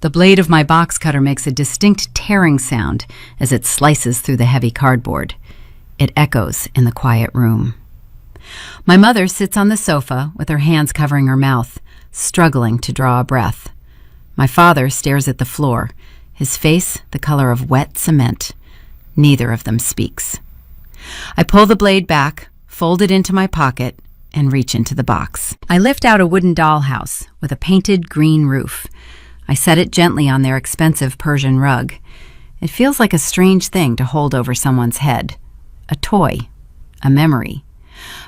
The blade of my box cutter makes a distinct tearing sound as it slices through the heavy cardboard. It echoes in the quiet room. My mother sits on the sofa with her hands covering her mouth, struggling to draw a breath. My father stares at the floor, his face the color of wet cement. Neither of them speaks. I pull the blade back, fold it into my pocket, and reach into the box. I lift out a wooden dollhouse with a painted green roof. I set it gently on their expensive Persian rug. It feels like a strange thing to hold over someone's head. A toy, a memory.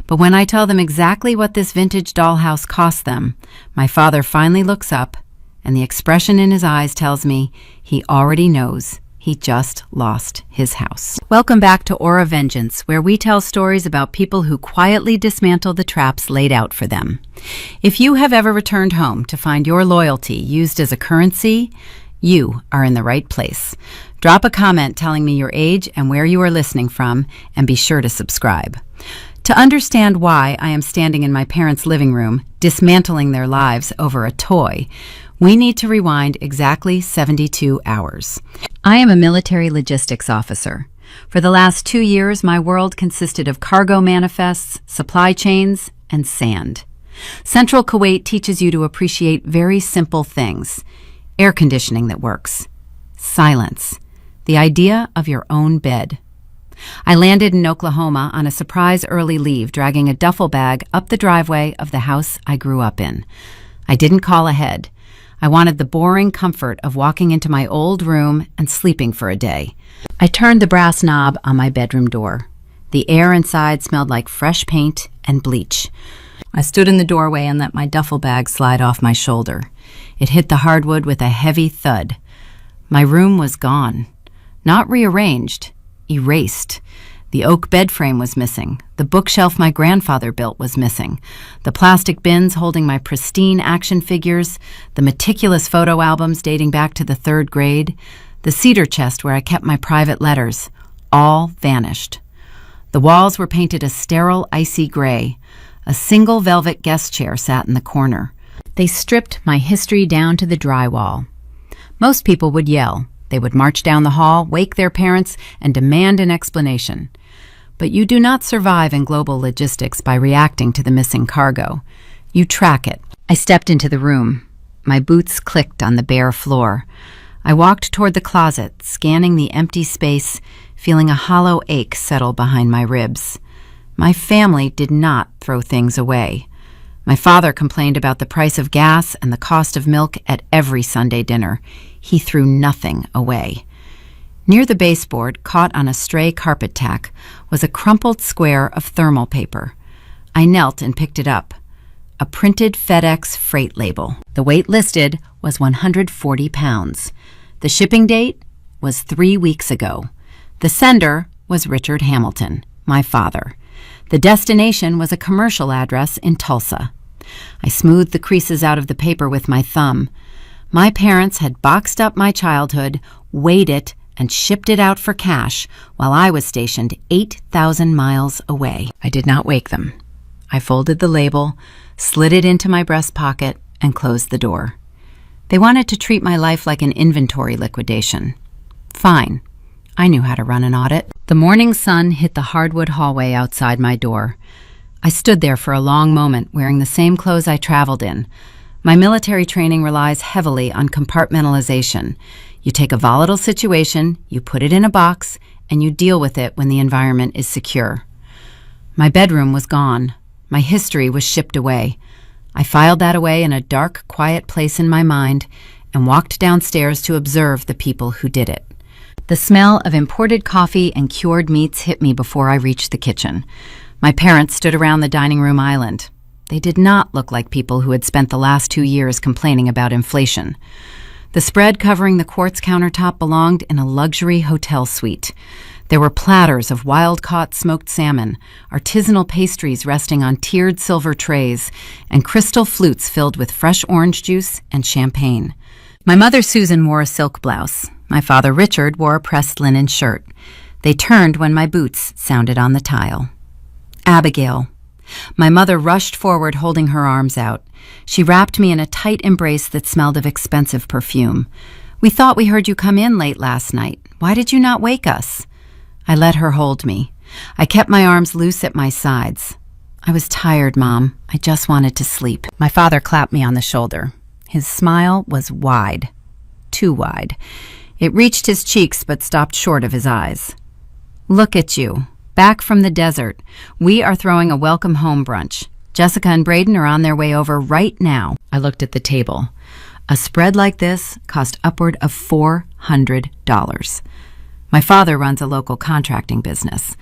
But when I tell them exactly what this vintage dollhouse cost them, my father finally looks up, and the expression in his eyes tells me he already knows he just lost his house. Welcome back to Aura Vengeance, where we tell stories about people who quietly dismantle the traps laid out for them. If you have ever returned home to find your loyalty used as a currency, you are in the right place. Drop a comment telling me your age and where you are listening from, and be sure to subscribe. To understand why I am standing in my parents' living room, dismantling their lives over a toy, we need to rewind exactly 72 hours. I am a military logistics officer. For the last 2 years, my world consisted of cargo manifests, supply chains, and sand. Central Kuwait teaches you to appreciate very simple things: air conditioning that works, silence, the idea of your own bed. I landed in Oklahoma on a surprise early leave, dragging a duffel bag up the driveway of the house I grew up in. I didn't call ahead. I wanted the boring comfort of walking into my old room and sleeping for a day. I turned the brass knob on my bedroom door. The air inside smelled like fresh paint and bleach. I stood in the doorway and let my duffel bag slide off my shoulder. It hit the hardwood with a heavy thud. My room was gone. Not rearranged, erased. The oak bed frame was missing. The bookshelf my grandfather built was missing. The plastic bins holding my pristine action figures, the meticulous photo albums dating back to the 3rd grade, the cedar chest where I kept my private letters, all vanished. The walls were painted a sterile, icy gray. A single velvet guest chair sat in the corner. They stripped my history down to the drywall. Most people would yell. They would march down the hall, wake their parents, and demand an explanation. But you do not survive in global logistics by reacting to the missing cargo. You track it. I stepped into the room. My boots clicked on the bare floor. I walked toward the closet, scanning the empty space, feeling a hollow ache settle behind my ribs. My family did not throw things away. My father complained about the price of gas and the cost of milk at every Sunday dinner. He threw nothing away. Near the baseboard, caught on a stray carpet tack, was a crumpled square of thermal paper. I knelt and picked it up. A printed FedEx freight label. The weight listed was 140 pounds. The shipping date was 3 weeks ago. The sender was Richard Hamilton, my father. The destination was a commercial address in Tulsa. I smoothed the creases out of the paper with my thumb. My parents had boxed up my childhood, weighed it, and shipped it out for cash while I was stationed 8,000 miles away. I did not wake them. I folded the label, slid it into my breast pocket, and closed the door. They wanted to treat my life like an inventory liquidation. Fine. I knew how to run an audit. The morning sun hit the hardwood hallway outside my door. I stood there for a long moment, wearing the same clothes I traveled in. My military training relies heavily on compartmentalization. You take a volatile situation, you put it in a box, and you deal with it when the environment is secure. My bedroom was gone. My history was shipped away. I filed that away in a dark, quiet place in my mind and walked downstairs to observe the people who did it. The smell of imported coffee and cured meats hit me before I reached the kitchen. My parents stood around the dining room island. They did not look like people who had spent the last 2 years complaining about inflation. The spread covering the quartz countertop belonged in a luxury hotel suite. There were platters of wild-caught smoked salmon, artisanal pastries resting on tiered silver trays, and crystal flutes filled with fresh orange juice and champagne. My mother, Susan, wore a silk blouse. My father, Richard, wore a pressed linen shirt. They turned when my boots sounded on the tile. Abigail. My mother rushed forward, holding her arms out. She wrapped me in a tight embrace that smelled of expensive perfume. "We thought we heard you come in late last night. Why did you not wake us?" I let her hold me. I kept my arms loose at my sides. "I was tired, Mom. I just wanted to sleep." My father clapped me on the shoulder. His smile was wide. Too wide. It reached his cheeks but stopped short of his eyes. "Look at you. Back from the desert. We are throwing a welcome home brunch. Jessica and Braden are on their way over right now." I looked at the table. A spread like this cost upward of $400. My father runs a local contracting business.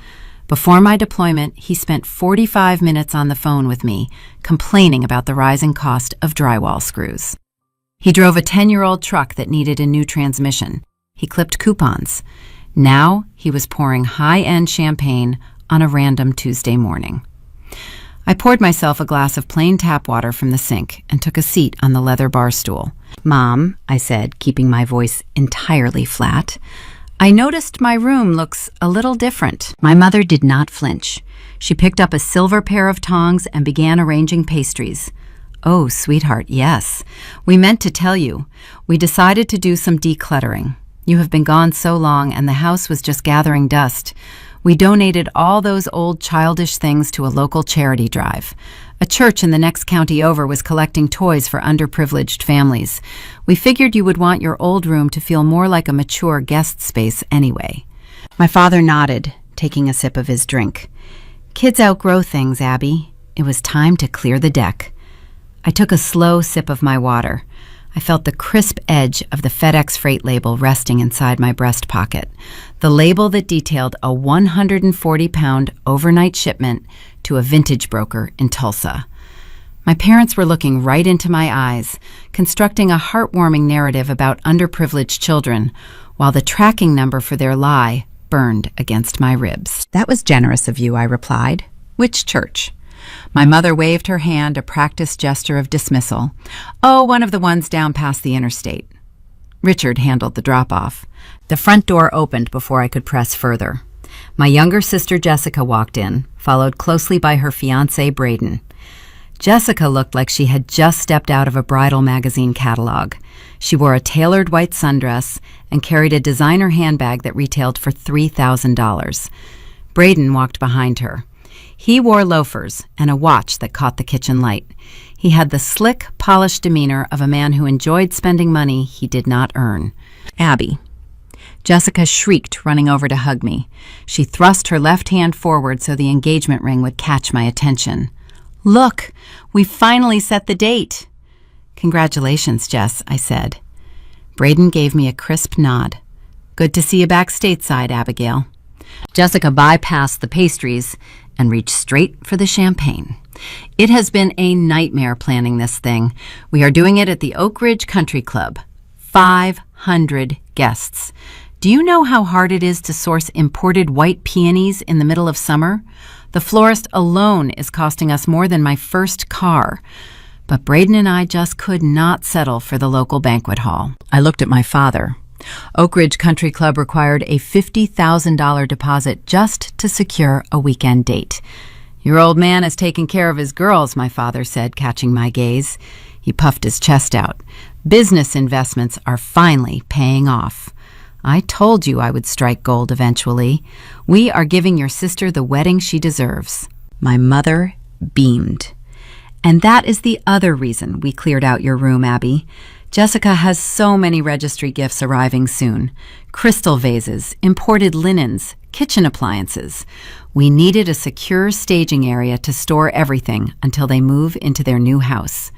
Before my deployment, he spent 45 minutes on the phone with me, complaining about the rising cost of drywall screws. He drove a 10-year-old truck that needed a new transmission. He clipped coupons. Now he was pouring high-end champagne on a random Tuesday morning. I poured myself a glass of plain tap water from the sink and took a seat on the leather bar stool. "Mom," I said, keeping my voice entirely flat, "I noticed my room looks a little different." My mother did not flinch. She picked up a silver pair of tongs and began arranging pastries. "Oh, sweetheart, yes. We meant to tell you. We decided to do some decluttering. You have been gone so long and the house was just gathering dust. We donated all those old childish things to a local charity drive. A church in the next county over was collecting toys for underprivileged families. We figured you would want your old room to feel more like a mature guest space anyway." My father nodded, taking a sip of his drink. "Kids outgrow things, Abby. It was time to clear the deck." I took a slow sip of my water. I felt the crisp edge of the FedEx freight label resting inside my breast pocket, the label that detailed a 140-pound overnight shipment to a vintage broker in Tulsa. My parents were looking right into my eyes, constructing a heartwarming narrative about underprivileged children, while the tracking number for their lie burned against my ribs. "That was generous of you," I replied. "Which church?" My mother waved her hand, a practiced gesture of dismissal. "Oh, one of the ones down past the interstate." Richard handled the drop-off. The front door opened before I could press further. My younger sister Jessica walked in, followed closely by her fiancé Braden. Jessica looked like she had just stepped out of a bridal magazine catalog. She wore a tailored white sundress and carried a designer handbag that retailed for $3,000. Braden walked behind her. He wore loafers and a watch that caught the kitchen light. He had the slick, polished demeanor of a man who enjoyed spending money he did not earn. "Abby." Jessica shrieked, running over to hug me. She thrust her left hand forward so the engagement ring would catch my attention. "Look, we finally set the date." "Congratulations, Jess," I said. Braden gave me a crisp nod. "Good to see you back stateside, Abigail." Jessica bypassed the pastries and reached straight for the champagne. "It has been a nightmare planning this thing. We are doing it at the Oak Ridge Country Club. 500 guests. Do you know how hard it is to source imported white peonies in the middle of summer? The florist alone is costing us more than my first car." But Braden and I just could not settle for the local banquet hall. I looked at my father. Oak Ridge Country Club required a $50,000 deposit just to secure a weekend date. "Your old man is taking care of his girls," my father said, catching my gaze. He puffed his chest out. "Business investments are finally paying off. I told you I would strike gold eventually. We are giving your sister the wedding she deserves." My mother beamed. "And that is the other reason we cleared out your room, Abby. Jessica has so many registry gifts arriving soon. Crystal vases, imported linens, kitchen appliances. We needed a secure staging area to store everything until they move into their new house.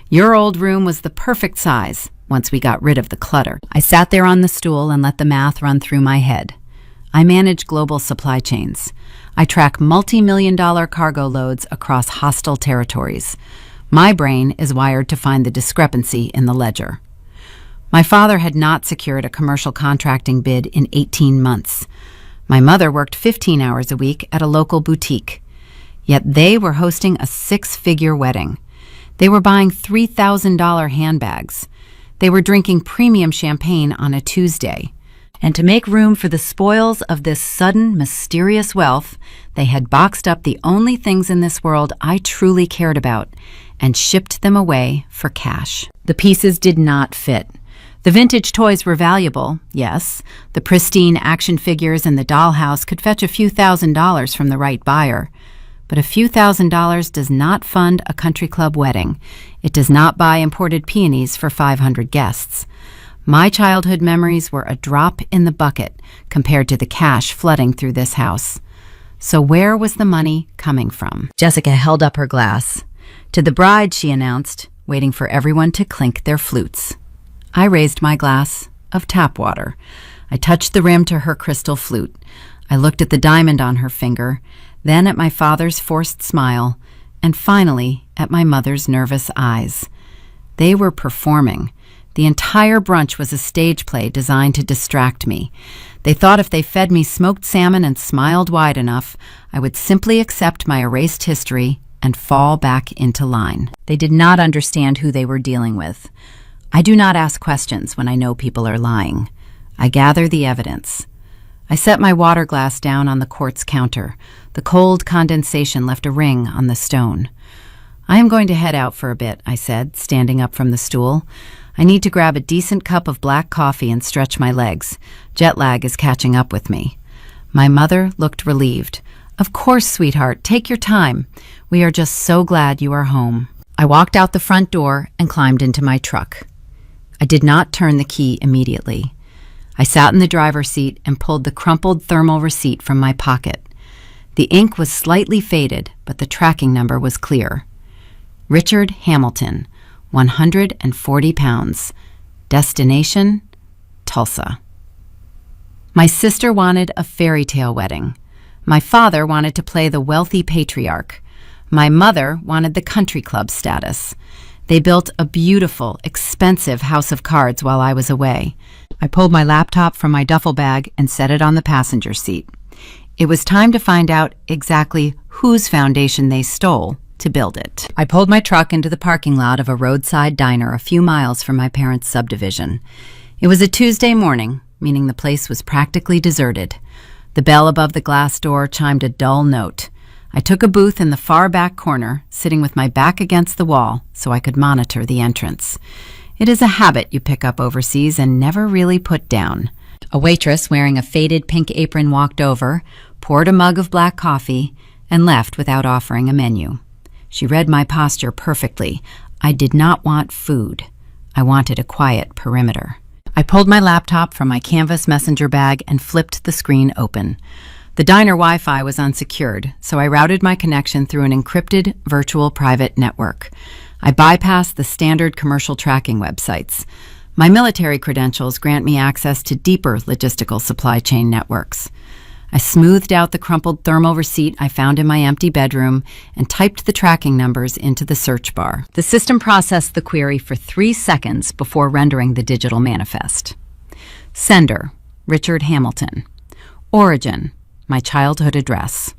Your old room was the perfect size once we got rid of the clutter." I sat there on the stool and let the math run through my head. I manage global supply chains. I track multi-million-dollar cargo loads across hostile territories. My brain is wired to find the discrepancy in the ledger. My father had not secured a commercial contracting bid in 18 months. My mother worked 15 hours a week at a local boutique. Yet they were hosting a 6-figure wedding. They were buying $3,000 handbags. They were drinking premium champagne on a Tuesday. And to make room for the spoils of this sudden, mysterious wealth, they had boxed up the only things in this world I truly cared about and shipped them away for cash. The pieces did not fit. The vintage toys were valuable, yes. The pristine action figures and the dollhouse could fetch a few $1,000s from the right buyer. But a few $1,000s does not fund a country club wedding. It does not buy imported peonies for 500 guests. My childhood memories were a drop in the bucket compared to the cash flooding through this house. So where was the money coming from? Jessica held up her glass. To the bride, she announced, waiting for everyone to clink their flutes. I raised my glass of tap water. I touched the rim to her crystal flute. I looked at the diamond on her finger, then at my father's forced smile, and finally at my mother's nervous eyes. They were performing. The entire brunch was a stage play designed to distract me. They thought if they fed me smoked salmon and smiled wide enough, I would simply accept my erased history and fall back into line. They did not understand who they were dealing with. I do not ask questions when I know people are lying. I gather the evidence. I set my water glass down on the quartz counter. The cold condensation left a ring on the stone. I am going to head out for a bit, I said, standing up from the stool. I need to grab a decent cup of black coffee and stretch my legs. Jet lag is catching up with me. My mother looked relieved. Of course, sweetheart, take your time. We are just so glad you are home. I walked out the front door and climbed into my truck. I did not turn the key immediately. I sat in the driver's seat and pulled the crumpled thermal receipt from my pocket. The ink was slightly faded, but the tracking number was clear. Richard Hamilton, 140 pounds. Destination, Tulsa. My sister wanted a fairy tale wedding. My father wanted to play the wealthy patriarch. My mother wanted the country club status. They built a beautiful, expensive house of cards while I was away. I pulled my laptop from my duffel bag and set it on the passenger seat. It was time to find out exactly whose foundation they stole to build it. I pulled my truck into the parking lot of a roadside diner a few miles from my parents' subdivision. It was a Tuesday morning, meaning the place was practically deserted. The bell above the glass door chimed a dull note. I took a booth in the far back corner, sitting with my back against the wall so I could monitor the entrance. It is a habit you pick up overseas and never really put down. A waitress wearing a faded pink apron walked over, poured a mug of black coffee, and left without offering a menu. She read my posture perfectly. I did not want food. I wanted a quiet perimeter. I pulled my laptop from my canvas messenger bag and flipped the screen open. The diner Wi-Fi was unsecured, so I routed my connection through an encrypted virtual private network. I bypassed the standard commercial tracking websites. My military credentials grant me access to deeper logistical supply chain networks. I smoothed out the crumpled thermal receipt I found in my empty bedroom and typed the tracking numbers into the search bar. The system processed the query for 3 seconds before rendering the digital manifest. Sender, Richard Hamilton. Origin, my childhood address.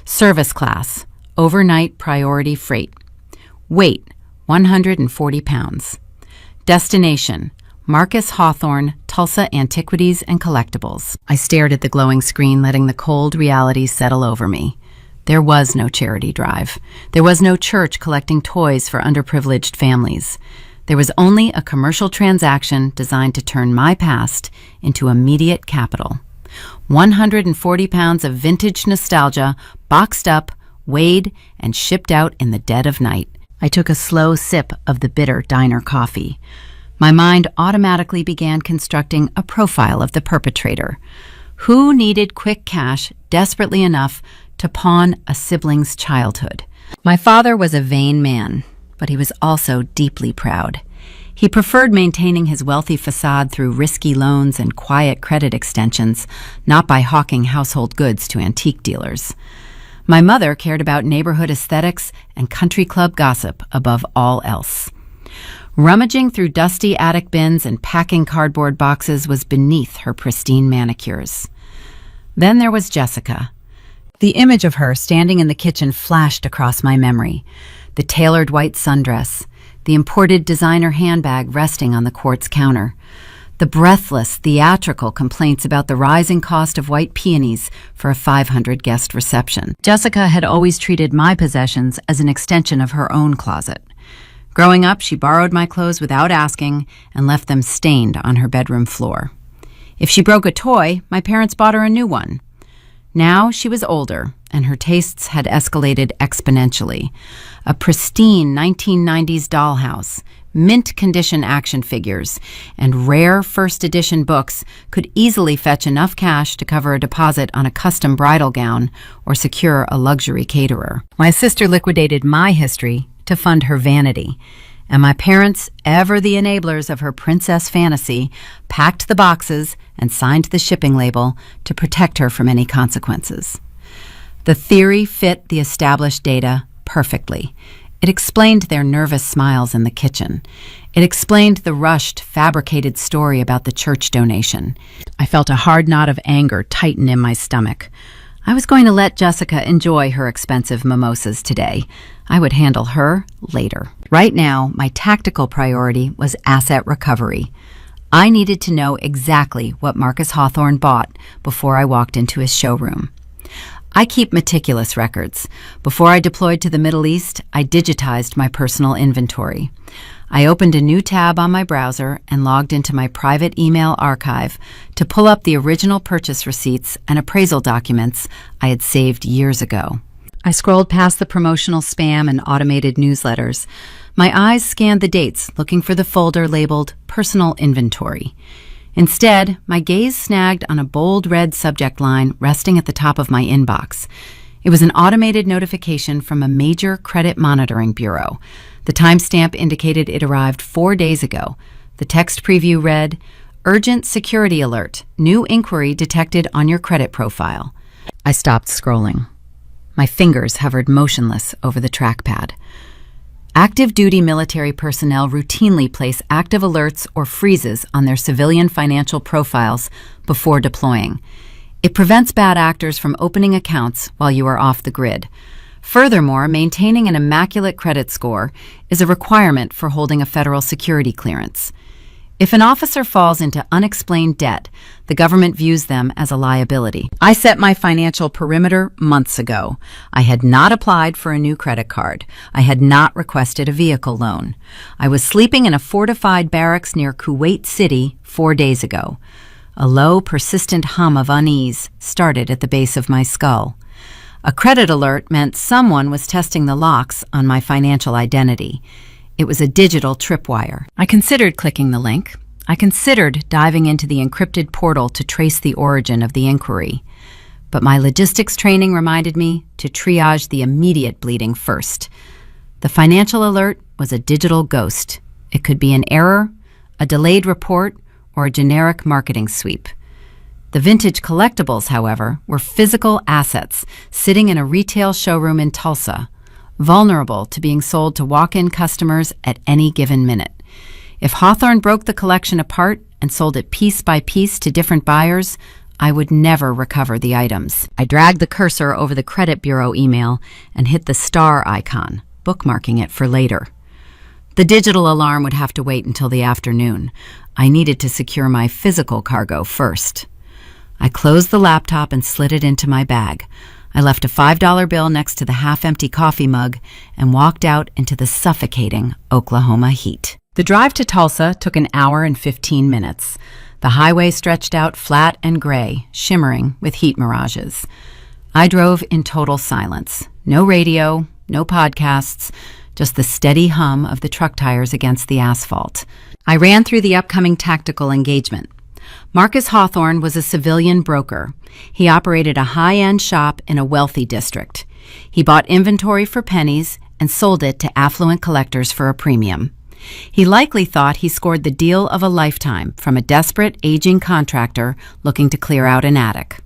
Service class, overnight priority freight. Weight, 140 pounds. Destination, Marcus Hawthorne, Tulsa Antiquities and Collectibles. I stared at the glowing screen, letting the cold reality settle over me. There was no charity drive. There was no church collecting toys for underprivileged families. There was only a commercial transaction designed to turn my past into immediate capital. 140 pounds of vintage nostalgia, boxed up, weighed, and shipped out in the dead of night. I took a slow sip of the bitter diner coffee. My mind automatically began constructing a profile of the perpetrator. Who needed quick cash desperately enough to pawn a sibling's childhood? My father was a vain man, but he was also deeply proud. He preferred maintaining his wealthy facade through risky loans and quiet credit extensions, not by hawking household goods to antique dealers. My mother cared about neighborhood aesthetics and country club gossip above all else. Rummaging through dusty attic bins and packing cardboard boxes was beneath her pristine manicures. Then there was Jessica. The image of her standing in the kitchen flashed across my memory. The tailored white sundress, the imported designer handbag resting on the quartz counter. The breathless, theatrical complaints about the rising cost of white peonies for a 500-guest reception. Jessica had always treated my possessions as an extension of her own closet. Growing up, she borrowed my clothes without asking and left them stained on her bedroom floor. If she broke a toy, my parents bought her a new one. Now she was older, and her tastes had escalated exponentially. A pristine 1990s dollhouse, mint-condition action figures, and rare first-edition books could easily fetch enough cash to cover a deposit on a custom bridal gown or secure a luxury caterer. My sister liquidated my history to fund her vanity, and my parents, ever the enablers of her princess fantasy, packed the boxes and signed the shipping label to protect her from any consequences. The theory fit the established data perfectly. It explained their nervous smiles in the kitchen. It explained the rushed, fabricated story about the church donation. I felt a hard knot of anger tighten in my stomach. I was going to let Jessica enjoy her expensive mimosas today. I would handle her later. Right now, my tactical priority was asset recovery. I needed to know exactly what Marcus Hawthorne bought before I walked into his showroom. I keep meticulous records. Before I deployed to the Middle East, I digitized my personal inventory. I opened a new tab on my browser and logged into my private email archive to pull up the original purchase receipts and appraisal documents I had saved years ago. I scrolled past the promotional spam and automated newsletters. My eyes scanned the dates, looking for the folder labeled Personal Inventory. Instead, my gaze snagged on a bold red subject line resting at the top of my inbox. It was an automated notification from a major credit monitoring bureau. The timestamp indicated it arrived 4 days ago. The text preview read, "Urgent security alert. New inquiry detected on your credit profile." I stopped scrolling. My fingers hovered motionless over the trackpad. Active duty military personnel routinely place active alerts or freezes on their civilian financial profiles before deploying. It prevents bad actors from opening accounts while you are off the grid. Furthermore, maintaining an immaculate credit score is a requirement for holding a federal security clearance. If an officer falls into unexplained debt, the government views them as a liability. I set my financial perimeter months ago. I had not applied for a new credit card. I had not requested a vehicle loan. I was sleeping in a fortified barracks near Kuwait City 4 days ago. A low, persistent hum of unease started at the base of my skull. A credit alert meant someone was testing the locks on my financial identity. It was a digital tripwire. I considered clicking the link. I considered diving into the encrypted portal to trace the origin of the inquiry. But my logistics training reminded me to triage the immediate bleeding first. The financial alert was a digital ghost. It could be an error, a delayed report, or a generic marketing sweep. The vintage collectibles, however, were physical assets sitting in a retail showroom in Tulsa, vulnerable to being sold to walk-in customers at any given minute. If Hawthorne broke the collection apart and sold it piece by piece to different buyers, I would never recover the items. I dragged the cursor over the credit bureau email and hit the star icon, bookmarking it for later. The digital alarm would have to wait until the afternoon. I needed to secure my physical cargo first. I closed the laptop and slid it into my bag. I left a $5 bill next to the half-empty coffee mug and walked out into the suffocating Oklahoma heat. The drive to Tulsa took an hour and 15 minutes. The highway stretched out flat and gray, shimmering with heat mirages. I drove in total silence. No radio, no podcasts, just the steady hum of the truck tires against the asphalt. I ran through the upcoming tactical engagement. Marcus Hawthorne was a civilian broker. He operated a high-end shop in a wealthy district. He bought inventory for pennies and sold it to affluent collectors for a premium. He likely thought he scored the deal of a lifetime from a desperate, aging contractor looking to clear out an attic.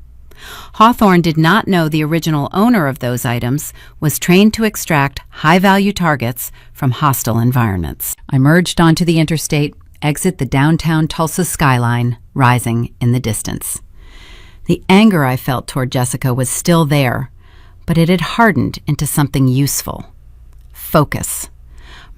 Hawthorne did not know the original owner of those items was trained to extract high-value targets from hostile environments. I merged onto the interstate, exit the downtown Tulsa skyline, rising in the distance. The anger I felt toward Jessica was still there, but it had hardened into something useful. Focus.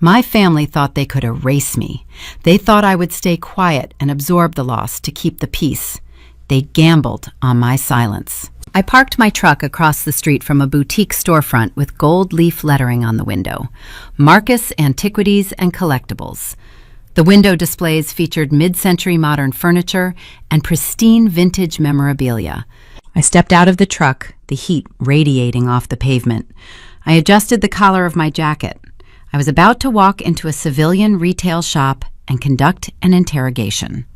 My family thought they could erase me. They thought I would stay quiet and absorb the loss to keep the peace. They gambled on my silence. I parked my truck across the street from a boutique storefront with gold leaf lettering on the window, Marcus Antiquities and Collectibles. The window displays featured mid-century modern furniture and pristine vintage memorabilia. I stepped out of the truck, the heat radiating off the pavement. I adjusted the collar of my jacket. I was about to walk into a civilian retail shop and conduct an interrogation.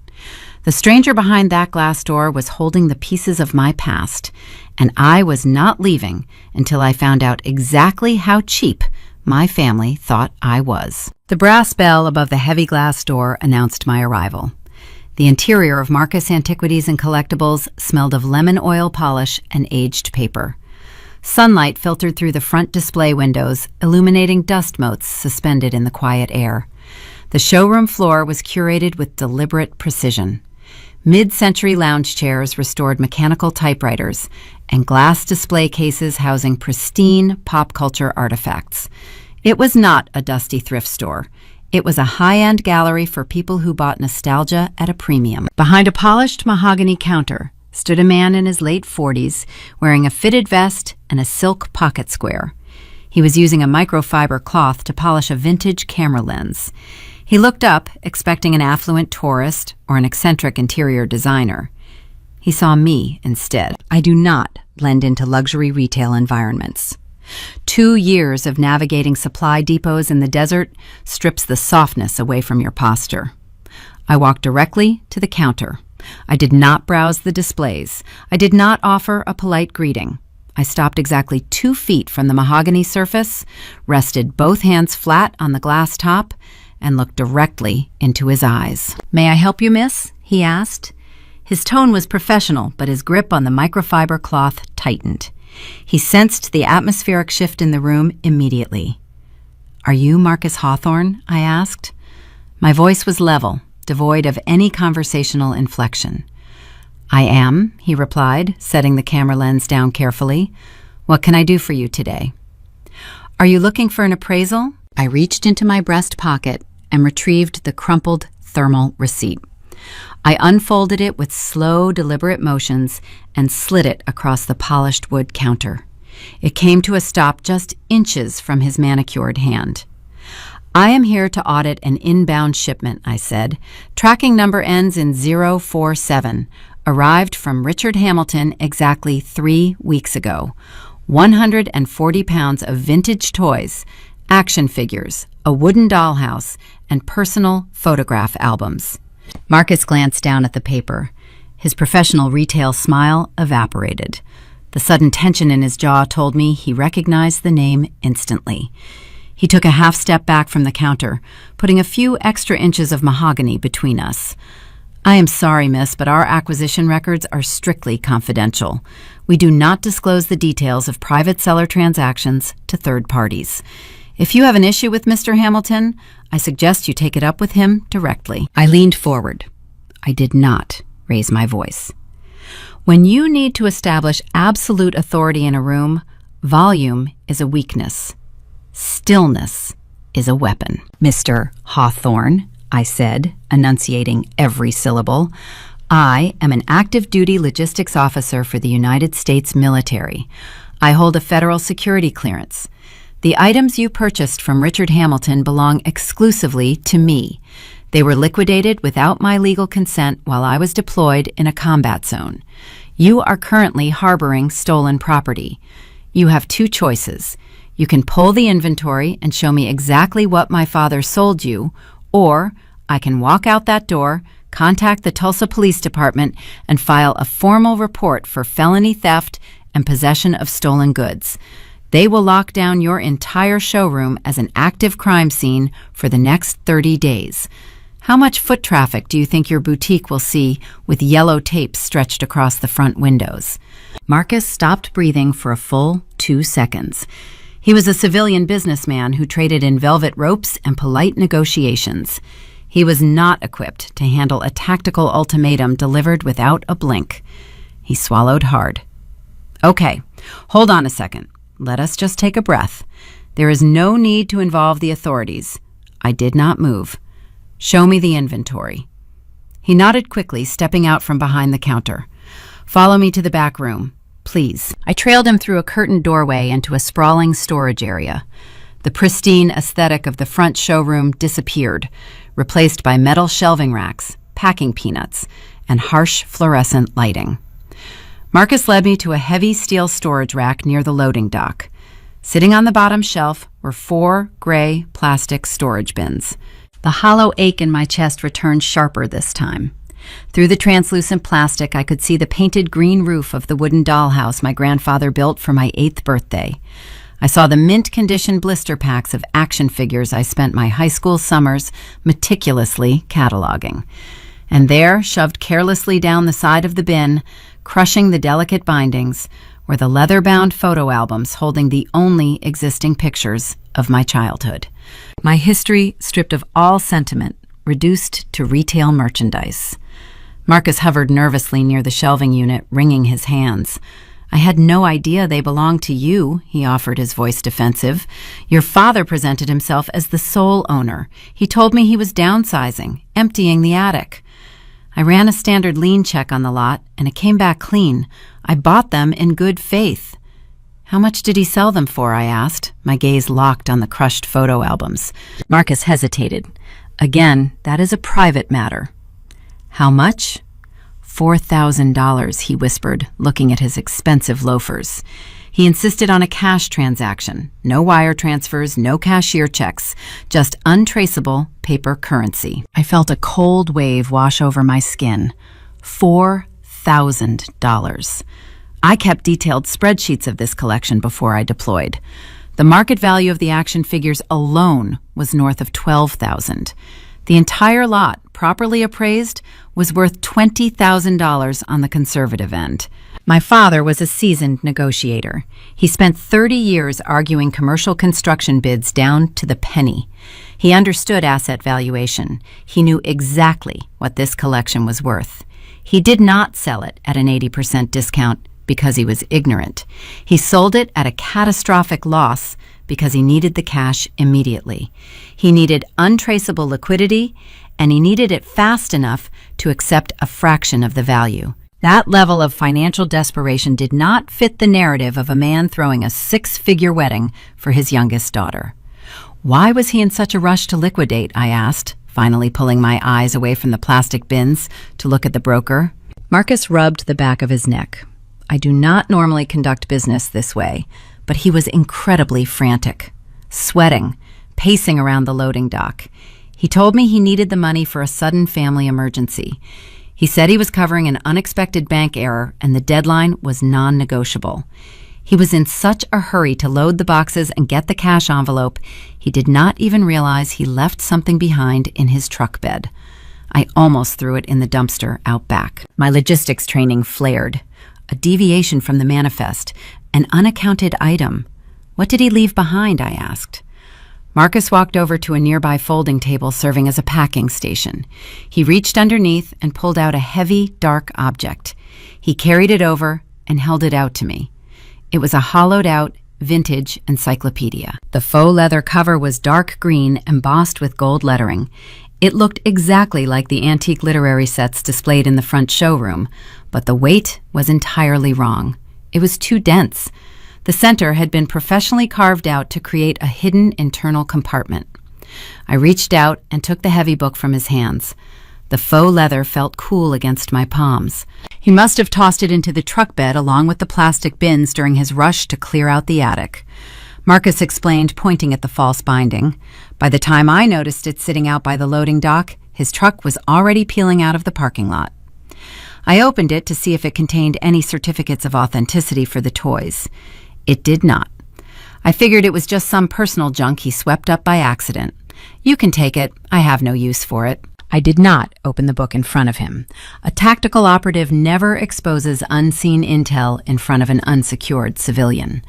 The stranger behind that glass door was holding the pieces of my past, and I was not leaving until I found out exactly how cheap my family thought I was. The brass bell above the heavy glass door announced my arrival. The interior of Marcus Antiquities and Collectibles smelled of lemon oil polish and aged paper. Sunlight filtered through the front display windows, illuminating dust motes suspended in the quiet air. The showroom floor was curated with deliberate precision. Mid-century lounge chairs restored mechanical typewriters, and glass display cases housing pristine pop culture artifacts. It was not a dusty thrift store. It was a high-end gallery for people who bought nostalgia at a premium. Behind a polished mahogany counter stood a man in his late 40s wearing a fitted vest and a silk pocket square. He was using a microfiber cloth to polish a vintage camera lens. He looked up, expecting an affluent tourist or an eccentric interior designer. He saw me instead. I do not blend into luxury retail environments. 2 years of navigating supply depots in the desert strips the softness away from your posture. I walked directly to the counter. I did not browse the displays. I did not offer a polite greeting. I stopped exactly 2 feet from the mahogany surface, rested both hands flat on the glass top, and looked directly into his eyes. "May I help you, miss?" he asked. His tone was professional, but his grip on the microfiber cloth tightened. He sensed the atmospheric shift in the room immediately. "Are you Marcus Hawthorne?" I asked. My voice was level, devoid of any conversational inflection. "I am," he replied, setting the camera lens down carefully. "What can I do for you today?" "Are you looking for an appraisal?" I reached into my breast pocket and retrieved the crumpled thermal receipt. I unfolded it with slow, deliberate motions and slid it across the polished wood counter. It came to a stop just inches from his manicured hand. "I am here to audit an inbound shipment," I said. "Tracking number ends in 047. Arrived from Richard Hamilton exactly 3 weeks ago. 140 pounds of vintage toys, action figures, a wooden dollhouse, and personal photograph albums." Marcus glanced down at the paper. His professional retail smile evaporated. The sudden tension in his jaw told me he recognized the name instantly. He took a half step back from the counter, putting a few extra inches of mahogany between us. "I am sorry, miss, but our acquisition records are strictly confidential. We do not disclose the details of private seller transactions to third parties. If you have an issue with Mr. Hamilton, I suggest you take it up with him directly." I leaned forward. I did not raise my voice. When you need to establish absolute authority in a room, volume is a weakness. Stillness is a weapon. "Mr. Hawthorne," I said, enunciating every syllable, "I am an active duty logistics officer for the United States military. I hold a federal security clearance. The items you purchased from Richard Hamilton belong exclusively to me. They were liquidated without my legal consent while I was deployed in a combat zone. You are currently harboring stolen property. You have 2 choices. You can pull the inventory and show me exactly what my father sold you, or I can walk out that door, contact the Tulsa Police Department, and file a formal report for felony theft and possession of stolen goods. They will lock down your entire showroom as an active crime scene for the next 30 days. How much foot traffic do you think your boutique will see with yellow tape stretched across the front windows?" Marcus stopped breathing for a full 2 seconds. He was a civilian businessman who traded in velvet ropes and polite negotiations. He was not equipped to handle a tactical ultimatum delivered without a blink. He swallowed hard. "Okay, hold on a second. Let us just take a breath. There is no need to involve the authorities. I did not move. "Show me the inventory." He nodded quickly, stepping out from behind the counter. "Follow me to the back room, please." I trailed him through a curtained doorway into a sprawling storage area. The pristine aesthetic of the front showroom disappeared, replaced by metal shelving racks, packing peanuts, and harsh fluorescent lighting. Marcus led me to a heavy steel storage rack near the loading dock. Sitting on the bottom shelf were 4 gray plastic storage bins. The hollow ache in my chest returned sharper this time. Through the translucent plastic, I could see the painted green roof of the wooden dollhouse my grandfather built for my 8th birthday. I saw the mint-condition blister packs of action figures I spent my high school summers meticulously cataloging. And there, shoved carelessly down the side of the bin, crushing the delicate bindings, were the leather-bound photo albums holding the only existing pictures of my childhood. My history stripped of all sentiment, reduced to retail merchandise. Marcus hovered nervously near the shelving unit, wringing his hands. "I had no idea they belonged to you," he offered, his voice defensive. "Your father presented himself as the sole owner. He told me he was downsizing, emptying the attic. I ran a standard lien check on the lot, and it came back clean. I bought them in good faith." "How much did he sell them for?" I asked, my gaze locked on the crushed photo albums. Marcus hesitated. "Again, that is a private matter." "How much?" $4,000, he whispered, looking at his expensive loafers. He insisted on a cash transaction. No wire transfers, no cashier checks, just untraceable paper currency. I felt a cold wave wash over my skin. $4,000. I kept detailed spreadsheets of this collection before I deployed. The market value of the action figures alone was north of $12,000. The entire lot, properly appraised, was worth $20,000 on the conservative end. My father was a seasoned negotiator. He spent 30 years arguing commercial construction bids down to the penny. He understood asset valuation. He knew exactly what this collection was worth. He did not sell it at an 80% discount because he was ignorant. He sold it at a catastrophic loss because he needed the cash immediately. He needed untraceable liquidity, and he needed it fast enough to accept a fraction of the value. That level of financial desperation did not fit the narrative of a man throwing a 6-figure wedding for his youngest daughter. Why was he in such a rush to liquidate? I asked, finally pulling my eyes away from the plastic bins to look at the broker. Marcus rubbed the back of his neck. I do not normally conduct business this way, but he was incredibly frantic, sweating, pacing around the loading dock. He told me he needed the money for a sudden family emergency. He said he was covering an unexpected bank error and the deadline was non-negotiable. He was in such a hurry to load the boxes and get the cash envelope, he did not even realize he left something behind in his truck bed. I almost threw it in the dumpster out back. My logistics training flared. A deviation from the manifest, an unaccounted item. What did he leave behind? I asked. Marcus walked over to a nearby folding table serving as a packing station. He reached underneath and pulled out a heavy, dark object. He carried it over and held it out to me. It was a hollowed-out, vintage encyclopedia. The faux leather cover was dark green, embossed with gold lettering. It looked exactly like the antique literary sets displayed in the front showroom, but the weight was entirely wrong. It was too dense. The center had been professionally carved out to create a hidden internal compartment. I reached out and took the heavy book from his hands. The faux leather felt cool against my palms. He must have tossed it into the truck bed along with the plastic bins during his rush to clear out the attic. Marcus explained, pointing at the false binding. By the time I noticed it sitting out by the loading dock, his truck was already peeling out of the parking lot. I opened it to see if it contained any certificates of authenticity for the toys. It did not. I figured it was just some personal junk he swept up by accident. You can take it. I have no use for it. I did not open the book in front of him. A tactical operative never exposes unseen intel in front of an unsecured civilian.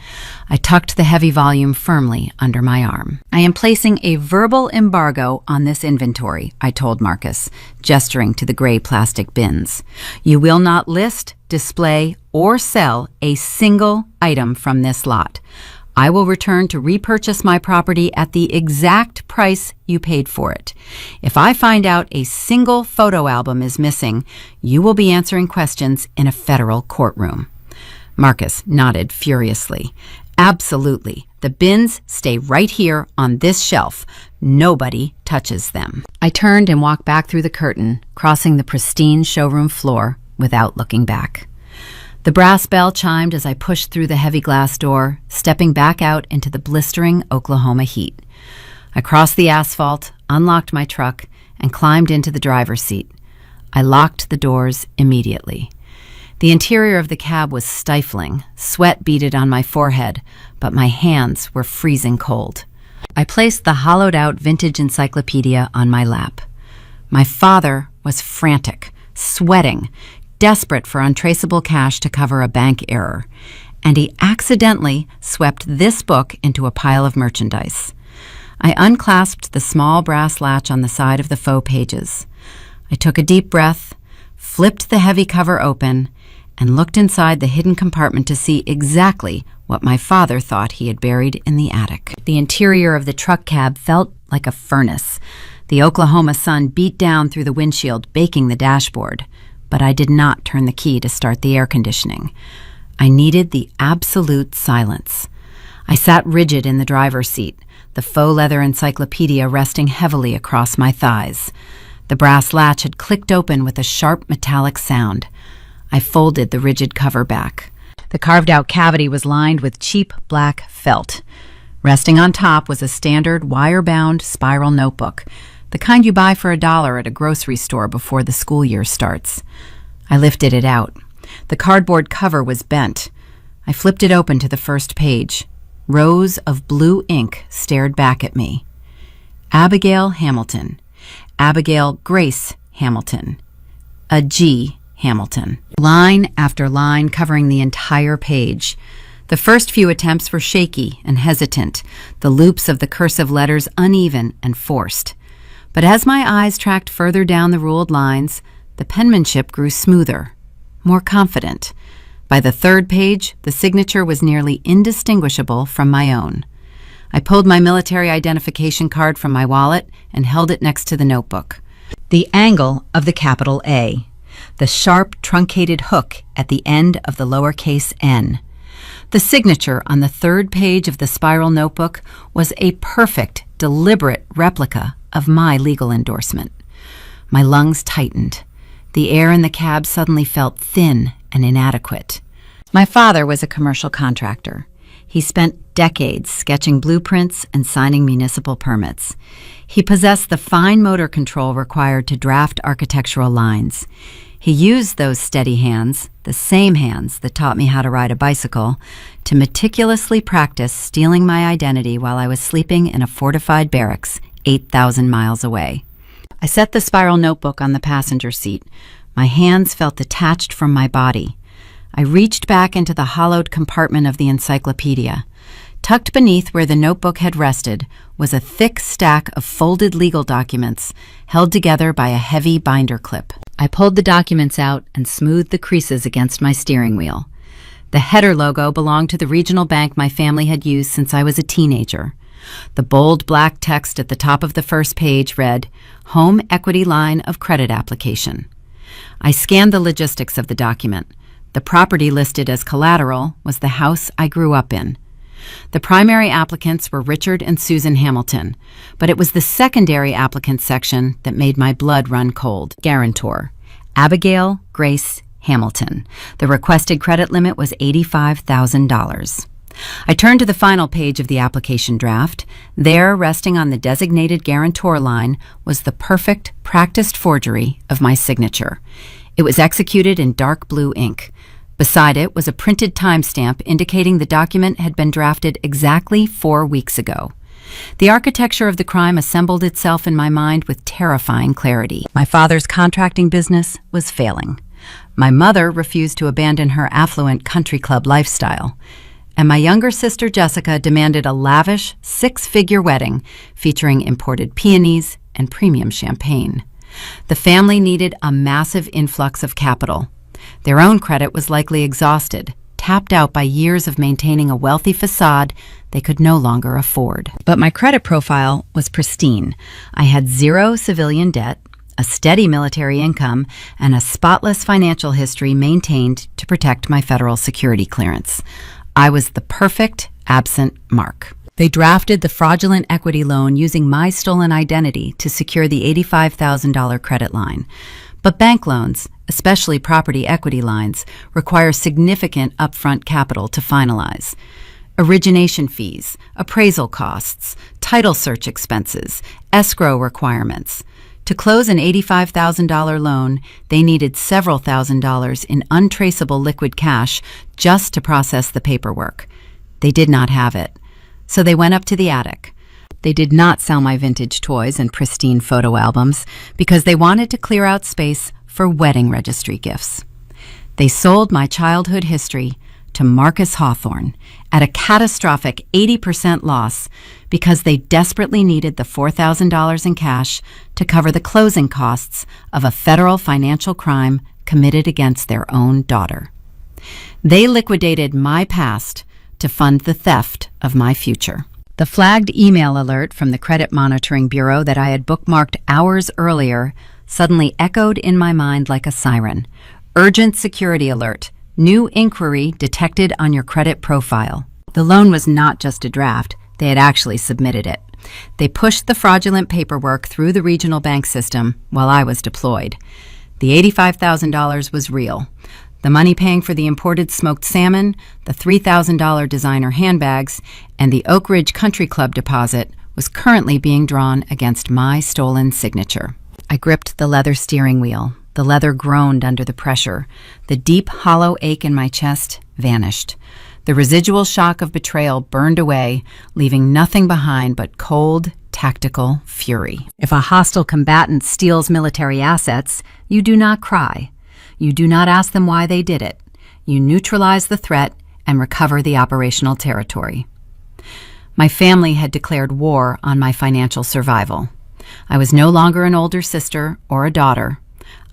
I tucked the heavy volume firmly under my arm. I am placing a verbal embargo on this inventory, I told Marcus, gesturing to the gray plastic bins. You will not list, display, or sell a single item from this lot. I will return to repurchase my property at the exact price you paid for it. If I find out a single photo album is missing, you will be answering questions in a federal courtroom." Marcus nodded furiously. "Absolutely. The bins stay right here on this shelf. Nobody touches them." I turned and walked back through the curtain, crossing the pristine showroom floor without looking back. The brass bell chimed as I pushed through the heavy glass door, stepping back out into the blistering Oklahoma heat. I crossed the asphalt, unlocked my truck, and climbed into the driver's seat. I locked the doors immediately. The interior of the cab was stifling. Sweat beaded on my forehead, but my hands were freezing cold. I placed the hollowed-out vintage encyclopedia on my lap. My father was frantic, sweating, desperate for untraceable cash to cover a bank error, and he accidentally swept this book into a pile of merchandise. I unclasped the small brass latch on the side of the faux pages. I took a deep breath, flipped the heavy cover open, and looked inside the hidden compartment to see exactly what my father thought he had buried in the attic. The interior of the truck cab felt like a furnace. The Oklahoma sun beat down through the windshield, baking the dashboard. But I did not turn the key to start the air conditioning. I needed the absolute silence. I sat rigid in the driver's seat, the faux leather encyclopedia resting heavily across my thighs. The brass latch had clicked open with a sharp metallic sound. I folded the rigid cover back. The carved-out cavity was lined with cheap black felt. Resting on top was a standard wire-bound spiral notebook, the kind you buy for $1 at a grocery store before the school year starts. I lifted it out. The cardboard cover was bent. I flipped it open to the first page. Rows of blue ink stared back at me. Abigail Hamilton. Abigail Grace Hamilton. A G. Hamilton. Line after line covering the entire page. The first few attempts were shaky and hesitant, the loops of the cursive letters uneven and forced. But as my eyes tracked further down the ruled lines, the penmanship grew smoother, more confident. By the third page, the signature was nearly indistinguishable from my own. I pulled my military identification card from my wallet and held it next to the notebook. The angle of the capital A, the sharp, truncated hook at the end of the lowercase n. The signature on the third page of the spiral notebook was a perfect, deliberate replica of my legal endorsement. My lungs tightened. The air in the cab suddenly felt thin and inadequate. My father was a commercial contractor. He spent decades sketching blueprints and signing municipal permits. He possessed the fine motor control required to draft architectural lines. He used those steady hands, the same hands that taught me how to ride a bicycle, to meticulously practice stealing my identity while I was sleeping in a fortified barracks 8,000 miles away. I set the spiral notebook on the passenger seat. My hands felt detached from my body. I reached back into the hollowed compartment of the encyclopedia. Tucked beneath where the notebook had rested was a thick stack of folded legal documents held together by a heavy binder clip. I pulled the documents out and smoothed the creases against my steering wheel. The header logo belonged to the regional bank my family had used since I was a teenager. The bold black text at the top of the first page read, "Home Equity Line of Credit Application." I scanned the logistics of the document. The property listed as collateral was the house I grew up in. The primary applicants were Richard and Susan Hamilton, but it was the secondary applicants section that made my blood run cold. Guarantor, Abigail Grace Hamilton. The requested credit limit was $85,000. I turned to the final page of the application draft. There, resting on the designated guarantor line, was the perfect, practiced forgery of my signature. It was executed in dark blue ink. Beside it was a printed timestamp indicating the document had been drafted exactly 4 weeks ago. The architecture of the crime assembled itself in my mind with terrifying clarity. My father's contracting business was failing. My mother refused to abandon her affluent country club lifestyle. And my younger sister Jessica demanded a lavish, 6-figure wedding featuring imported peonies and premium champagne. The family needed a massive influx of capital. Their own credit was likely exhausted. tapped out by years of maintaining a wealthy facade they could no longer afford. But my credit profile was pristine. I had zero civilian debt, a steady military income, and a spotless financial history maintained to protect my federal security clearance. I was the perfect absent mark. They drafted the fraudulent equity loan using my stolen identity to secure the $85,000 credit line. But bank loans, especially property equity lines, require significant upfront capital to finalize. Origination fees, appraisal costs, title search expenses, escrow requirements. To close an $85,000 loan, they needed several $1,000s in untraceable liquid cash just to process the paperwork. They did not have it, so they went up to the attic. They did not sell my vintage toys and pristine photo albums because they wanted to clear out space for wedding registry gifts. They sold my childhood history to Marcus Hawthorne at a catastrophic 80% loss because they desperately needed the $4,000 in cash to cover the closing costs of a federal financial crime committed against their own daughter. They liquidated my past to fund the theft of my future. The flagged email alert from the Credit Monitoring Bureau that I had bookmarked hours earlier suddenly echoed in my mind like a siren. Urgent security alert. New inquiry detected on your credit profile. The loan was not just a draft. They had actually submitted it. They pushed the fraudulent paperwork through the regional bank system while I was deployed. The $85,000 was real. The money paying for the imported smoked salmon, the $3,000 designer handbags, and the Oak Ridge Country Club deposit was currently being drawn against my stolen signature. I gripped the leather steering wheel. The leather groaned under the pressure. The deep, hollow ache in my chest vanished. The residual shock of betrayal burned away, leaving nothing behind but cold, tactical fury. If a hostile combatant steals military assets, you do not cry. You do not ask them why they did it. You neutralize the threat and recover the operational territory. My family had declared war on my financial survival. I was no longer an older sister or a daughter.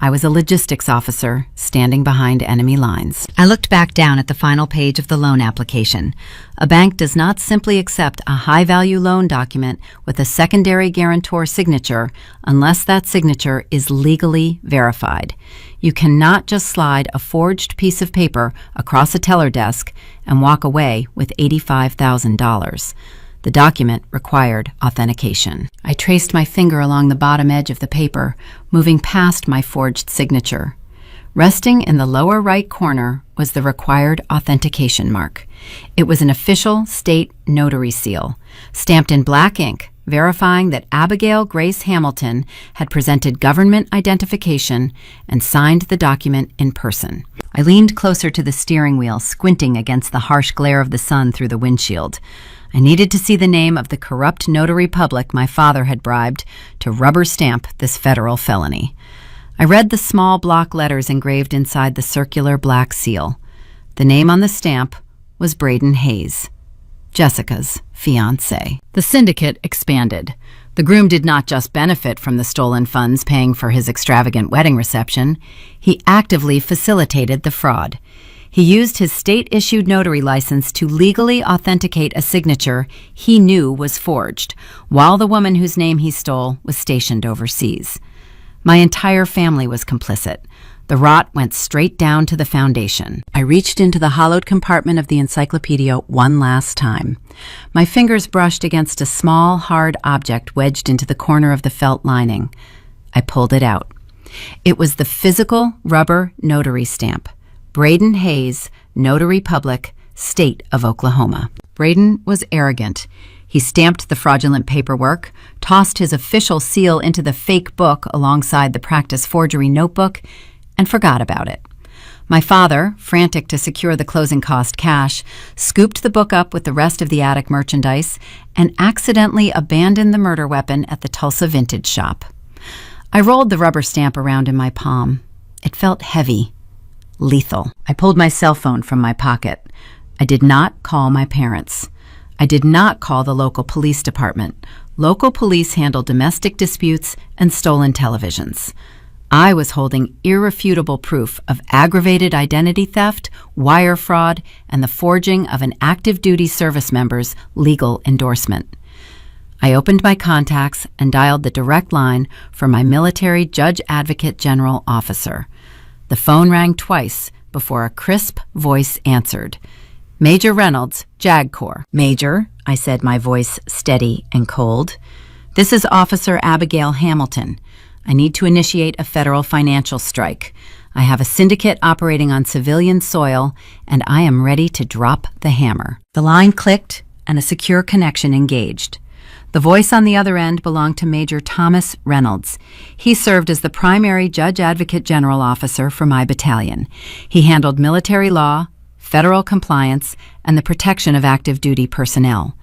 I was a logistics officer standing behind enemy lines. I looked back down at the final page of the loan application. A bank does not simply accept a high-value loan document with a secondary guarantor signature unless that signature is legally verified. You cannot just slide a forged piece of paper across a teller desk and walk away with $85,000. The document required authentication. I traced my finger along the bottom edge of the paper, moving past my forged signature. Resting in the lower right corner was the required authentication mark. It was an official state notary seal, stamped in black ink, verifying that Abigail Grace Hamilton had presented government identification and signed the document in person. I leaned closer to the steering wheel, squinting against the harsh glare of the sun through the windshield. I needed to see the name of the corrupt notary public my father had bribed to rubber stamp this federal felony. I read the small block letters engraved inside the circular black seal. The name on the stamp was Braden Hayes, Jessica's fiancé. The syndicate expanded. The groom did not just benefit from the stolen funds paying for his extravagant wedding reception. He actively facilitated the fraud. He used his state-issued notary license to legally authenticate a signature he knew was forged, while the woman whose name he stole was stationed overseas. My entire family was complicit. The rot went straight down to the foundation. I reached into the hollowed compartment of the encyclopedia one last time. My fingers brushed against a small, hard object wedged into the corner of the felt lining. I pulled it out. It was the physical rubber notary stamp. Braden Hayes, Notary Public, State of Oklahoma. Braden was arrogant. He stamped the fraudulent paperwork, tossed his official seal into the fake book alongside the practice forgery notebook, and forgot about it. My father, frantic to secure the closing cost cash, scooped the book up with the rest of the attic merchandise and accidentally abandoned the murder weapon at the Tulsa Vintage Shop. I rolled the rubber stamp around in my palm. It felt heavy. Lethal. I pulled my cell phone from my pocket. I did not call my parents. I did not call the local police department. Local police handle domestic disputes and stolen televisions. I was holding irrefutable proof of aggravated identity theft, wire fraud, and the forging of an active duty service member's legal endorsement. I opened my contacts and dialed the direct line for my military Judge Advocate General officer. The phone rang twice before a crisp voice answered. Major Reynolds, JAG Corps. Major, I said, my voice steady and cold. This is Officer Abigail Hamilton. I need to initiate a federal financial strike. I have a syndicate operating on civilian soil, and I am ready to drop the hammer. The line clicked, and a secure connection engaged. The voice on the other end belonged to Major Thomas Reynolds. He served as the primary Judge Advocate General officer for my battalion. He handled military law, federal compliance, and the protection of active duty personnel.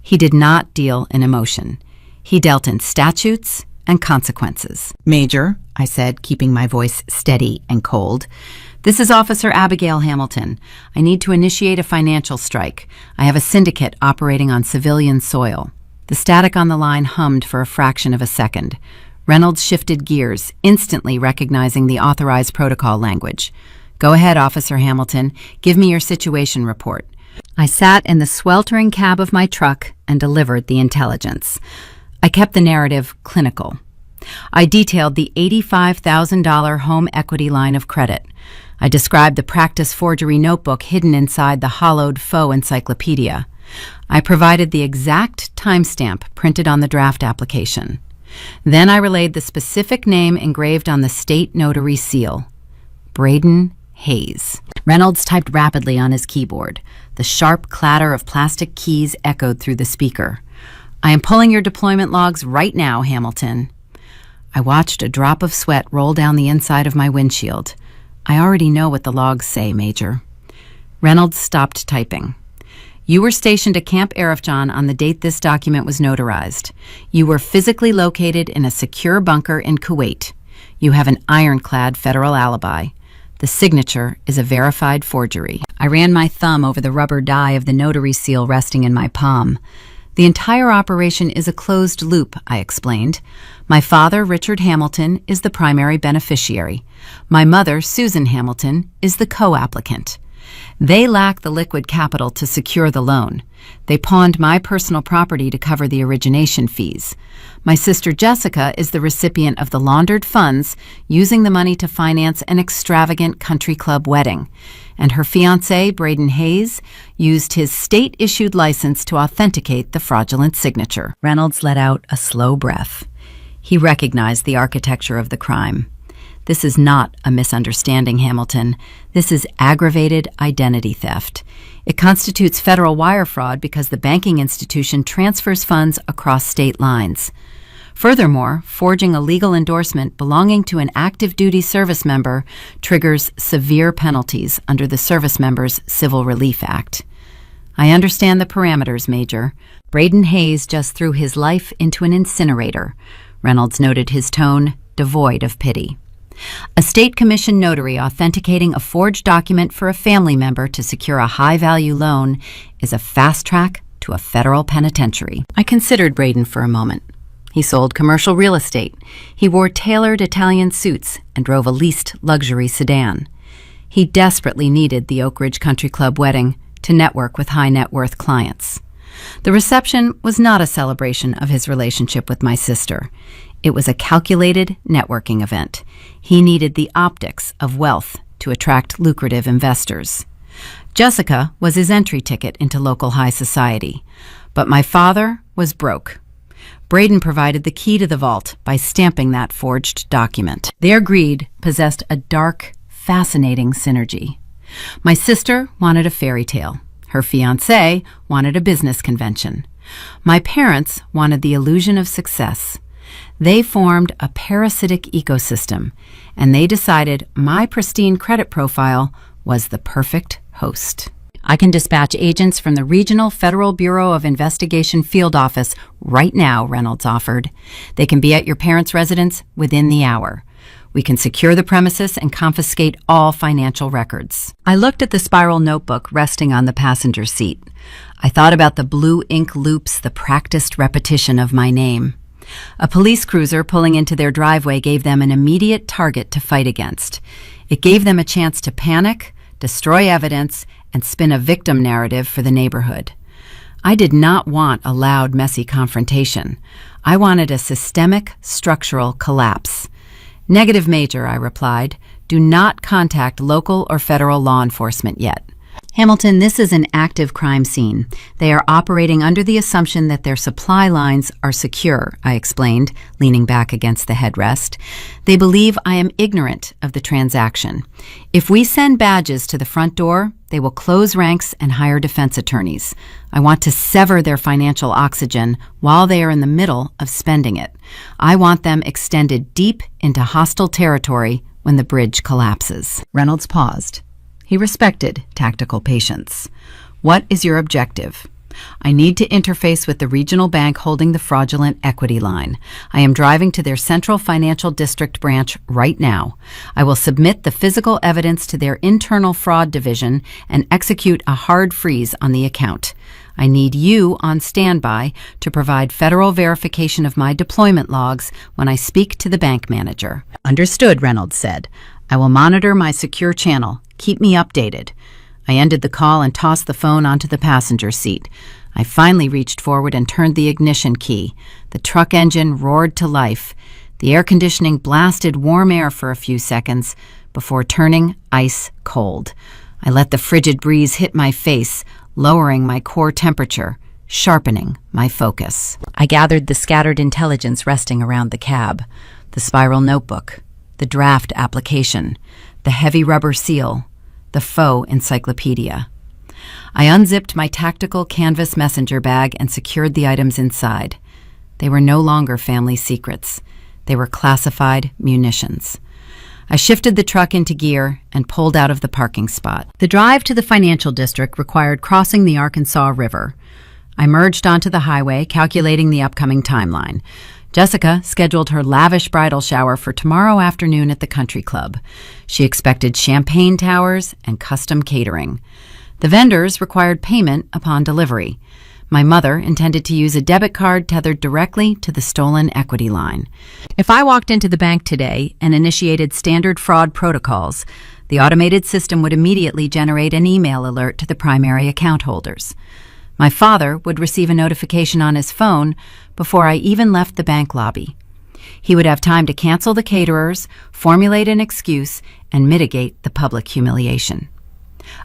He did not deal in emotion. He dealt in statutes and consequences. Major, I said, keeping my voice steady and cold, this is Officer Abigail Hamilton. I need to initiate a financial strike. I have a syndicate operating on civilian soil. The static on the line hummed for a fraction of a second. Reynolds shifted gears, instantly recognizing the authorized protocol language. Go ahead, Officer Hamilton. Give me your situation report. I sat in the sweltering cab of my truck and delivered the intelligence. I kept the narrative clinical. I detailed the $85,000 home equity line of credit. I described the practice forgery notebook hidden inside the hollowed faux encyclopedia. I provided the exact timestamp printed on the draft application. Then I relayed the specific name engraved on the state notary seal, Braden Hayes. Reynolds typed rapidly on his keyboard. The sharp clatter of plastic keys echoed through the speaker. I am pulling your deployment logs right now, Hamilton. I watched a drop of sweat roll down the inside of my windshield. I already know what the logs say, Major. Reynolds stopped typing. You were stationed at Camp Arifjan on the date this document was notarized. You were physically located in a secure bunker in Kuwait. You have an ironclad federal alibi. The signature is a verified forgery. I ran my thumb over the rubber die of the notary seal resting in my palm. The entire operation is a closed loop, I explained. My father, Richard Hamilton, is the primary beneficiary. My mother, Susan Hamilton, is the co-applicant. They lack the liquid capital to secure the loan. They pawned my personal property to cover the origination fees. My sister Jessica is the recipient of the laundered funds, using the money to finance an extravagant country club wedding. And her fiancé, Braden Hayes, used his state-issued license to authenticate the fraudulent signature. Reynolds let out a slow breath. He recognized the architecture of the crime. This is not a misunderstanding, Hamilton. This is aggravated identity theft. It constitutes federal wire fraud because the banking institution transfers funds across state lines. Furthermore, forging a legal endorsement belonging to an active duty service member triggers severe penalties under the Service Members Civil Relief Act. I understand the parameters, Major. Braden Hayes just threw his life into an incinerator. Reynolds noted, his tone devoid of pity. A state commission notary authenticating a forged document for a family member to secure a high-value loan is a fast track to a federal penitentiary. I considered Braden for a moment. He sold commercial real estate. He wore tailored Italian suits and drove a leased luxury sedan. He desperately needed the Oak Ridge Country Club wedding to network with high-net-worth clients. The reception was not a celebration of his relationship with my sister. It was a calculated networking event. He needed the optics of wealth to attract lucrative investors. Jessica was his entry ticket into local high society. But my father was broke. Braden provided the key to the vault by stamping that forged document. Their greed possessed a dark, fascinating synergy. My sister wanted a fairy tale. Her fiancé wanted a business convention. My parents wanted the illusion of success. They formed a parasitic ecosystem, and they decided my pristine credit profile was the perfect host. I can dispatch agents from the Regional Federal Bureau of Investigation field office right now, Reynolds offered. They can be at your parents' residence within the hour. We can secure the premises and confiscate all financial records. I looked at the spiral notebook resting on the passenger seat. I thought about the blue ink loops, the practiced repetition of my name. A police cruiser pulling into their driveway gave them an immediate target to fight against. It gave them a chance to panic, destroy evidence, and spin a victim narrative for the neighborhood. I did not want a loud, messy confrontation. I wanted a systemic, structural collapse. Negative major, I replied. Do not contact local or federal law enforcement yet. Hamilton, this is an active crime scene. They are operating under the assumption that their supply lines are secure, I explained, leaning back against the headrest. They believe I am ignorant of the transaction. If we send badges to the front door, they will close ranks and hire defense attorneys. I want to sever their financial oxygen while they are in the middle of spending it. I want them extended deep into hostile territory when the bridge collapses. Reynolds paused. He respected tactical patience. What is your objective? I need to interface with the regional bank holding the fraudulent equity line. I am driving to their Central Financial District branch right now. I will submit the physical evidence to their internal fraud division and execute a hard freeze on the account. I need you on standby to provide federal verification of my deployment logs when I speak to the bank manager. Understood, Reynolds said. I will monitor my secure channel. Keep me updated. I ended the call and tossed the phone onto the passenger seat. I finally reached forward and turned the ignition key. The truck engine roared to life. The air conditioning blasted warm air for a few seconds before turning ice cold. I let the frigid breeze hit my face, lowering my core temperature, sharpening my focus. I gathered the scattered intelligence resting around the cab, the spiral notebook, the draft application, the heavy rubber seal, the faux encyclopedia. I unzipped my tactical canvas messenger bag and secured the items inside. They were no longer family secrets. They were classified munitions. I shifted the truck into gear and pulled out of the parking spot. The drive to the financial district required crossing the Arkansas River. I merged onto the highway, calculating the upcoming timeline. Jessica scheduled her lavish bridal shower for tomorrow afternoon at the country club. She expected champagne towers and custom catering. The vendors required payment upon delivery. My mother intended to use a debit card tethered directly to the stolen equity line. If I walked into the bank today and initiated standard fraud protocols, the automated system would immediately generate an email alert to the primary account holders. My father would receive a notification on his phone before I even left the bank lobby. He would have time to cancel the caterers, formulate an excuse, and mitigate the public humiliation.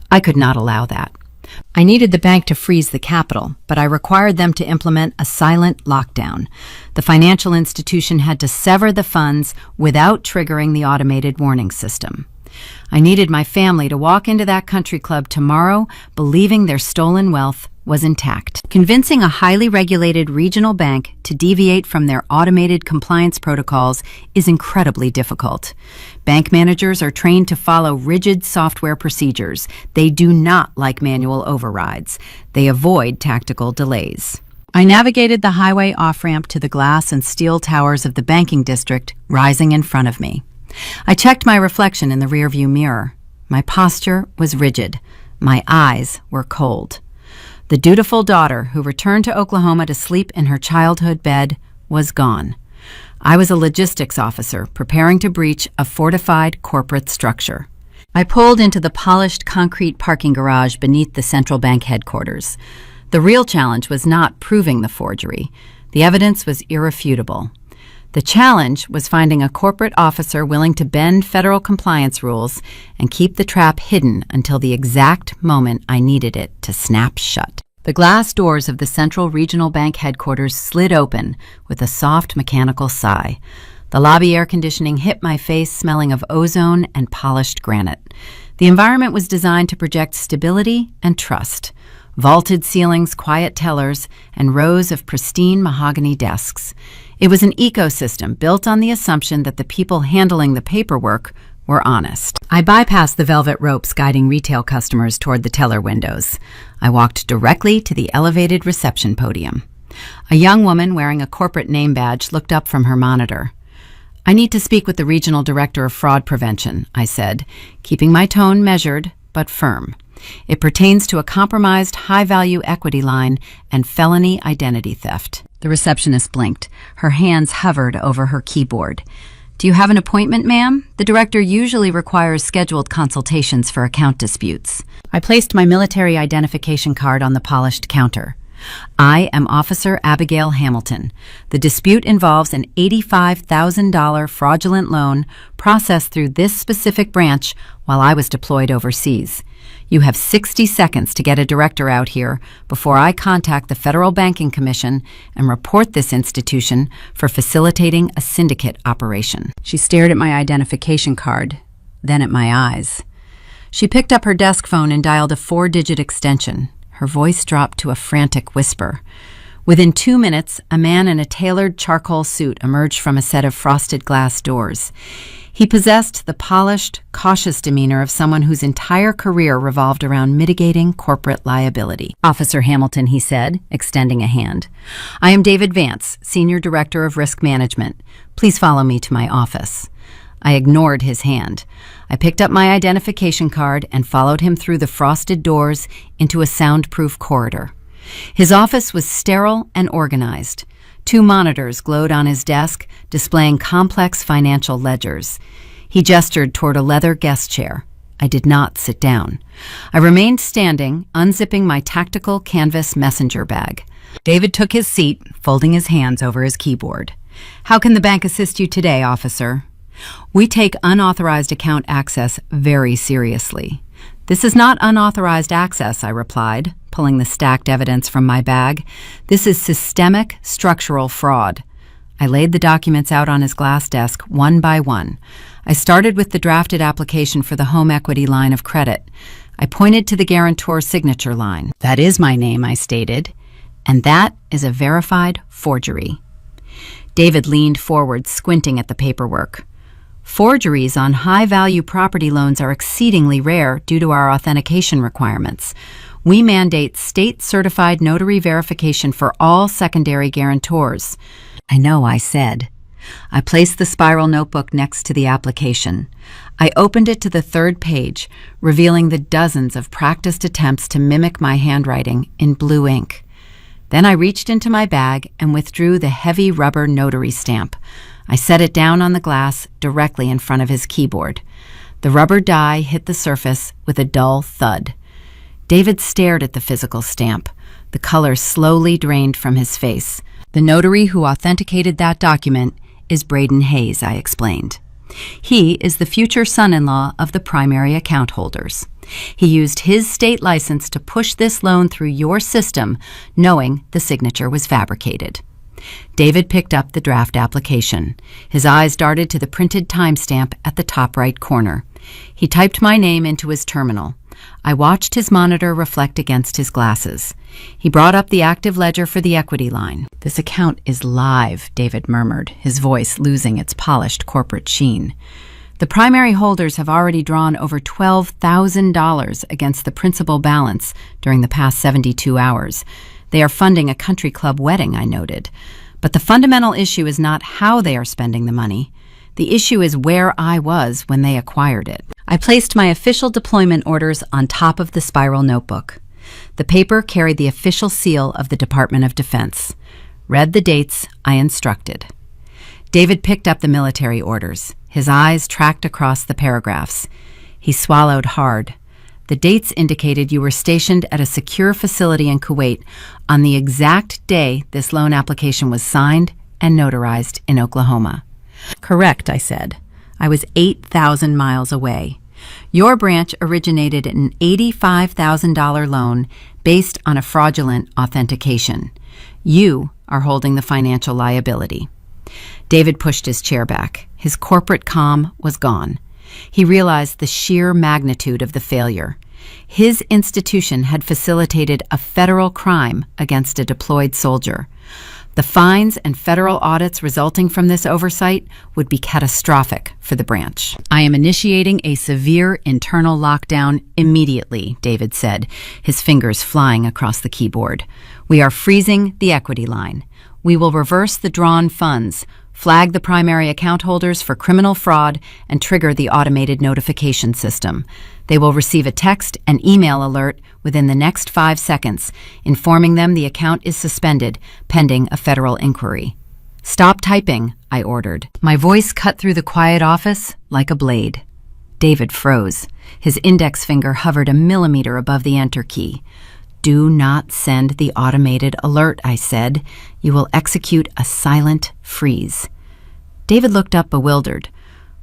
I could not allow that. I needed the bank to freeze the capital, but I required them to implement a silent lockdown. The financial institution had to sever the funds without triggering the automated warning system. I needed my family to walk into that country club tomorrow believing their stolen wealth was intact. Convincing a highly regulated regional bank to deviate from their automated compliance protocols is incredibly difficult. Bank managers are trained to follow rigid software procedures. They do not like manual overrides. They avoid tactical delays. I navigated the highway off-ramp to the glass and steel towers of the banking district rising in front of me. I checked my reflection in the rearview mirror. My posture was rigid. My eyes were cold. The dutiful daughter who returned to Oklahoma to sleep in her childhood bed was gone. I was a logistics officer preparing to breach a fortified corporate structure. I pulled into the polished concrete parking garage beneath the central bank headquarters. The real challenge was not proving the forgery. The evidence was irrefutable. The challenge was finding a corporate officer willing to bend federal compliance rules and keep the trap hidden until the exact moment I needed it to snap shut. The glass doors of the Central Regional Bank headquarters slid open with a soft mechanical sigh. The lobby air conditioning hit my face, smelling of ozone and polished granite. The environment was designed to project stability and trust. Vaulted ceilings, quiet tellers, and rows of pristine mahogany desks. It was an ecosystem built on the assumption that the people handling the paperwork were honest. I bypassed the velvet ropes guiding retail customers toward the teller windows. I walked directly to the elevated reception podium. A young woman wearing a corporate name badge looked up from her monitor. "I need to speak with the Regional Director of Fraud Prevention," I said, keeping my tone measured but firm. "It pertains to a compromised high-value equity line and felony identity theft." The receptionist blinked. Her hands hovered over her keyboard. "Do you have an appointment, ma'am? The director usually requires scheduled consultations for account disputes." I placed my military identification card on the polished counter. "I am Officer Abigail Hamilton. The dispute involves an $85,000 fraudulent loan processed through this specific branch while I was deployed overseas. You have 60 seconds to get a director out here before I contact the Federal Banking Commission and report this institution for facilitating a syndicate operation." She stared at my identification card, then at my eyes. She picked up her desk phone and dialed a 4-digit extension. Her voice dropped to a frantic whisper. Within 2 minutes, a man in a tailored charcoal suit emerged from a set of frosted glass doors. He possessed the polished, cautious demeanor of someone whose entire career revolved around mitigating corporate liability. "Officer Hamilton," he said, extending a hand. "I am David Vance, Senior Director of Risk Management. Please follow me to my office." I ignored his hand. I picked up my identification card and followed him through the frosted doors into a soundproof corridor. His office was sterile and organized. 2 monitors glowed on his desk, displaying complex financial ledgers. He gestured toward a leather guest chair. I did not sit down. I remained standing, unzipping my tactical canvas messenger bag. David took his seat, folding his hands over his keyboard. "How can the bank assist you today, officer?" "We take unauthorized account access very seriously." "This is not unauthorized access," I replied, pulling the stacked evidence from my bag. "This is systemic structural fraud." I laid the documents out on his glass desk one by one. I started with the drafted application for the home equity line of credit. I pointed to the guarantor signature line. "That is my name," I stated, "and that is a verified forgery." David leaned forward, squinting at the paperwork. "Forgeries on high-value property loans are exceedingly rare due to our authentication requirements. We mandate state-certified notary verification for all secondary guarantors." "I know," I said. I placed the spiral notebook next to the application. I opened it to the 3rd page, revealing the dozens of practiced attempts to mimic my handwriting in blue ink. Then I reached into my bag and withdrew the heavy rubber notary stamp. I set it down on the glass directly in front of his keyboard. The rubber die hit the surface with a dull thud. David stared at the physical stamp. The color slowly drained from his face. "The notary who authenticated that document is Braden Hayes," I explained. "He is the future son-in-law of the primary account holders. He used his state license to push this loan through your system, knowing the signature was fabricated." David picked up the draft application. His eyes darted to the printed timestamp at the top right corner. He typed my name into his terminal. I watched his monitor reflect against his glasses. He brought up the active ledger for the equity line. "This account is live," David murmured, his voice losing its polished corporate sheen. "The primary holders have already drawn over $12,000 against the principal balance during the past 72 hours. They are funding a country club wedding," I noted. "But the fundamental issue is not how they are spending the money. The issue is where I was when they acquired it." I placed my official deployment orders on top of the spiral notebook. The paper carried the official seal of the Department of Defense. Read the dates I instructed. David picked up the military orders. His eyes tracked across the paragraphs. He swallowed hard. The dates indicated you were stationed at a secure facility in Kuwait on the exact day this loan application was signed and notarized in Oklahoma. "Correct," I said. "I was 8,000 miles away. Your branch originated an $85,000 loan based on a fraudulent authentication. You are holding the financial liability." David pushed his chair back. His corporate calm was gone. He realized the sheer magnitude of the failure. His institution had facilitated a federal crime against a deployed soldier. The fines and federal audits resulting from this oversight would be catastrophic for the branch. "I am initiating a severe internal lockdown immediately," David said, his fingers flying across the keyboard. "We are freezing the equity line. We will reverse the drawn funds, flag the primary account holders for criminal fraud, and trigger the automated notification system. They will receive a text and email alert within the next 5 seconds, informing them the account is suspended, pending a federal inquiry. "Stop typing," I ordered. My voice cut through the quiet office like a blade. David froze. His index finger hovered a millimeter above the enter key. "Do not send the automated alert," I said. "You will execute a silent freeze." David looked up bewildered.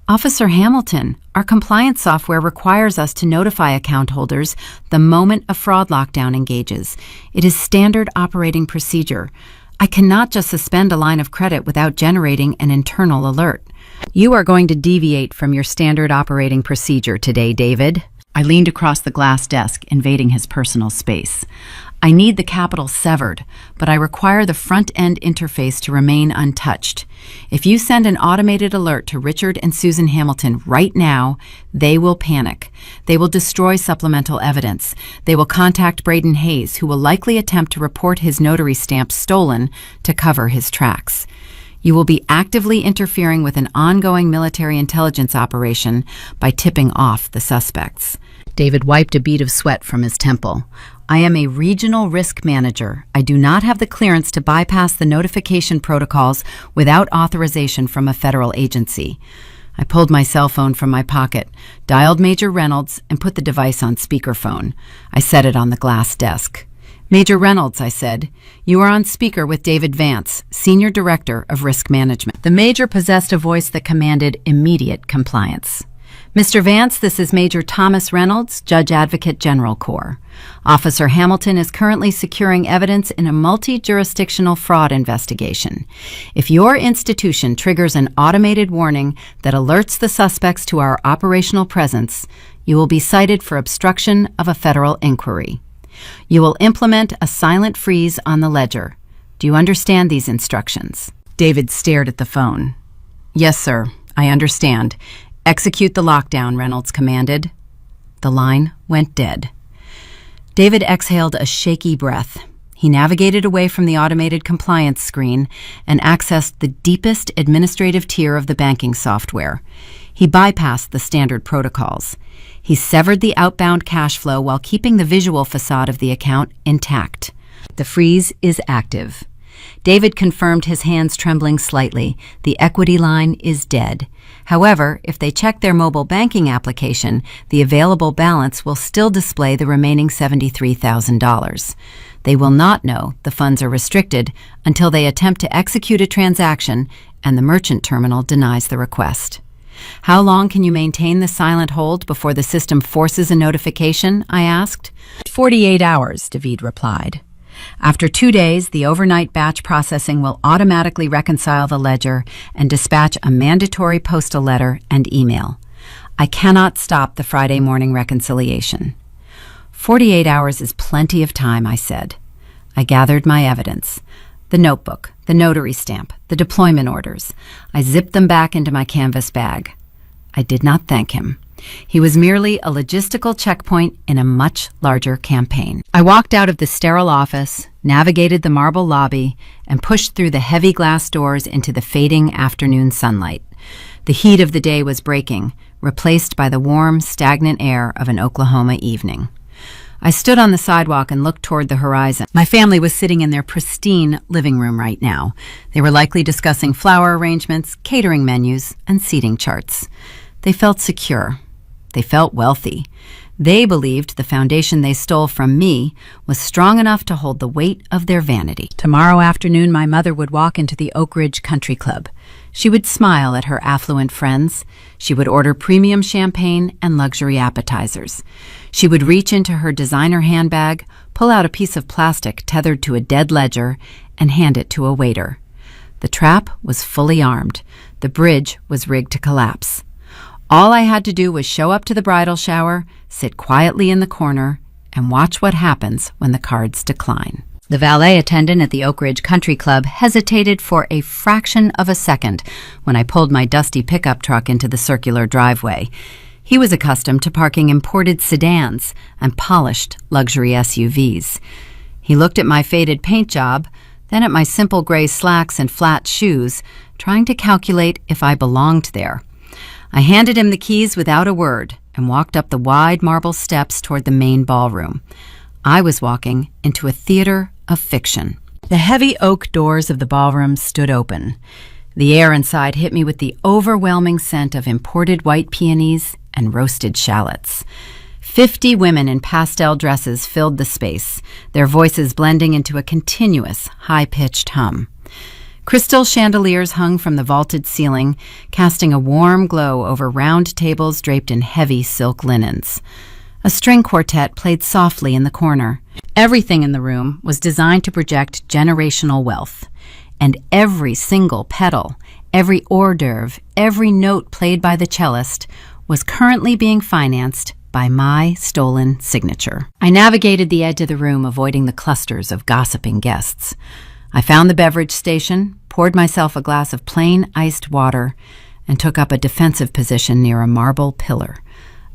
"Officer Hamilton, our compliance software requires us to notify account holders the moment a fraud lockdown engages. It is standard operating procedure. I cannot just suspend a line of credit without generating an internal alert." "You are going to deviate from your standard operating procedure today, David." I leaned across the glass desk, invading his personal space. "I need the capital severed, but I require the front-end interface to remain untouched. If you send an automated alert to Richard and Susan Hamilton right now, they will panic. They will destroy supplemental evidence. They will contact Braden Hayes, who will likely attempt to report his notary stamp stolen to cover his tracks. You will be actively interfering with an ongoing military intelligence operation by tipping off the suspects." David wiped a bead of sweat from his temple. "I am a regional risk manager. I do not have the clearance to bypass the notification protocols without authorization from a federal agency." I pulled my cell phone from my pocket, dialed Major Reynolds, and put the device on speakerphone. I set it on the glass desk. "Major Reynolds," I said, "you are on speaker with David Vance, Senior Director of Risk Management." The Major possessed a voice that commanded immediate compliance. "Mr. Vance, this is Major Thomas Reynolds, Judge Advocate General Corps. Officer Hamilton is currently securing evidence in a multi-jurisdictional fraud investigation. If your institution triggers an automated warning that alerts the suspects to our operational presence, you will be cited for obstruction of a federal inquiry. You will implement a silent freeze on the ledger. Do you understand these instructions?" David stared at the phone. "Yes, sir, I understand. Execute the lockdown," Reynolds commanded. The line went dead. David exhaled a shaky breath. He navigated away from the automated compliance screen and accessed the deepest administrative tier of the banking software. He bypassed the standard protocols. He severed the outbound cash flow while keeping the visual facade of the account intact. "The freeze is active." David confirmed, his hands trembling slightly. "The equity line is dead. However, if they check their mobile banking application, the available balance will still display the remaining $73,000. They will not know the funds are restricted until they attempt to execute a transaction and the merchant terminal denies the request." "How long can you maintain the silent hold before the system forces a notification?" I asked. 48 hours, David replied. "After 2 days, the overnight batch processing will automatically reconcile the ledger and dispatch a mandatory postal letter and email. I cannot stop the Friday morning reconciliation." 48 hours is plenty of time, I said. I gathered my evidence. The notebook, the notary stamp, the deployment orders. I zipped them back into my canvas bag. I did not thank him. He was merely a logistical checkpoint in a much larger campaign. I walked out of the sterile office, navigated the marble lobby, and pushed through the heavy glass doors into the fading afternoon sunlight. The heat of the day was breaking, replaced by the warm, stagnant air of an Oklahoma evening. I stood on the sidewalk and looked toward the horizon. My family was sitting in their pristine living room right now. They were likely discussing flower arrangements, catering menus, and seating charts. They felt secure. They felt wealthy. They believed the foundation they stole from me was strong enough to hold the weight of their vanity. Tomorrow afternoon, my mother would walk into the Oak Ridge Country Club. She would smile at her affluent friends. She would order premium champagne and luxury appetizers. She would reach into her designer handbag, pull out a piece of plastic tethered to a dead ledger, and hand it to a waiter. The trap was fully armed. The bridge was rigged to collapse. All I had to do was show up to the bridal shower, sit quietly in the corner, and watch what happens when the cards decline. The valet attendant at the Oak Ridge Country Club hesitated for a fraction of a second when I pulled my dusty pickup truck into the circular driveway. He was accustomed to parking imported sedans and polished luxury SUVs. He looked at my faded paint job, then at my simple gray slacks and flat shoes, trying to calculate if I belonged there. I handed him the keys without a word and walked up the wide marble steps toward the main ballroom. I was walking into a theater of fiction. The heavy oak doors of the ballroom stood open. The air inside hit me with the overwhelming scent of imported white peonies and roasted shallots. 50 women in pastel dresses filled the space, their voices blending into a continuous, high-pitched hum. Crystal chandeliers hung from the vaulted ceiling, casting a warm glow over round tables draped in heavy silk linens. A string quartet played softly in the corner. Everything in the room was designed to project generational wealth, and every single pedal, every hors d'oeuvre, every note played by the cellist was currently being financed by my stolen signature. I navigated the edge of the room, avoiding the clusters of gossiping guests. I found the beverage station, poured myself a glass of plain iced water, and took up a defensive position near a marble pillar.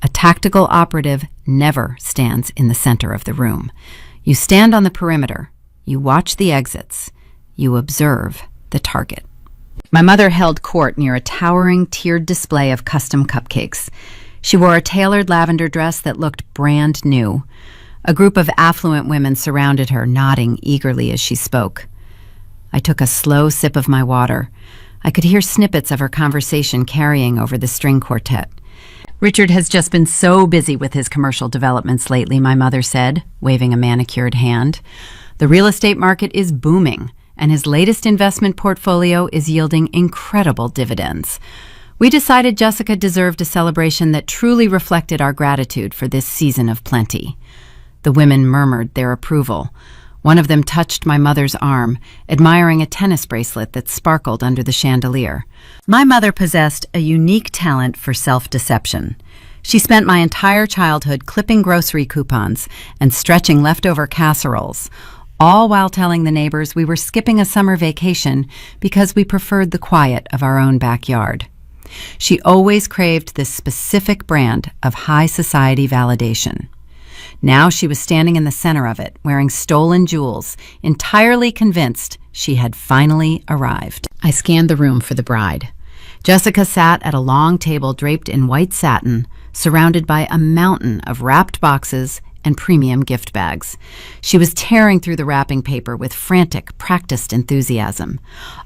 A tactical operative never stands in the center of the room. You stand on the perimeter, you watch the exits, you observe the target. My mother held court near a towering, tiered display of custom cupcakes. She wore a tailored lavender dress that looked brand new. A group of affluent women surrounded her, nodding eagerly as she spoke. I took a slow sip of my water. I could hear snippets of her conversation carrying over the string quartet. Richard has just been so busy with his commercial developments lately, my mother said, waving a manicured hand. The real estate market is booming, and his latest investment portfolio is yielding incredible dividends. We decided Jessica deserved a celebration that truly reflected our gratitude for this season of plenty. The women murmured their approval. One of them touched my mother's arm, admiring a tennis bracelet that sparkled under the chandelier. My mother possessed a unique talent for self-deception. She spent my entire childhood clipping grocery coupons and stretching leftover casseroles, all while telling the neighbors we were skipping a summer vacation because we preferred the quiet of our own backyard. She always craved this specific brand of high society validation. Now she was standing in the center of it, wearing stolen jewels, entirely convinced she had finally arrived. I scanned the room for the bride. Jessica sat at a long table draped in white satin, surrounded by a mountain of wrapped boxes and premium gift bags. She was tearing through the wrapping paper with frantic, practiced enthusiasm.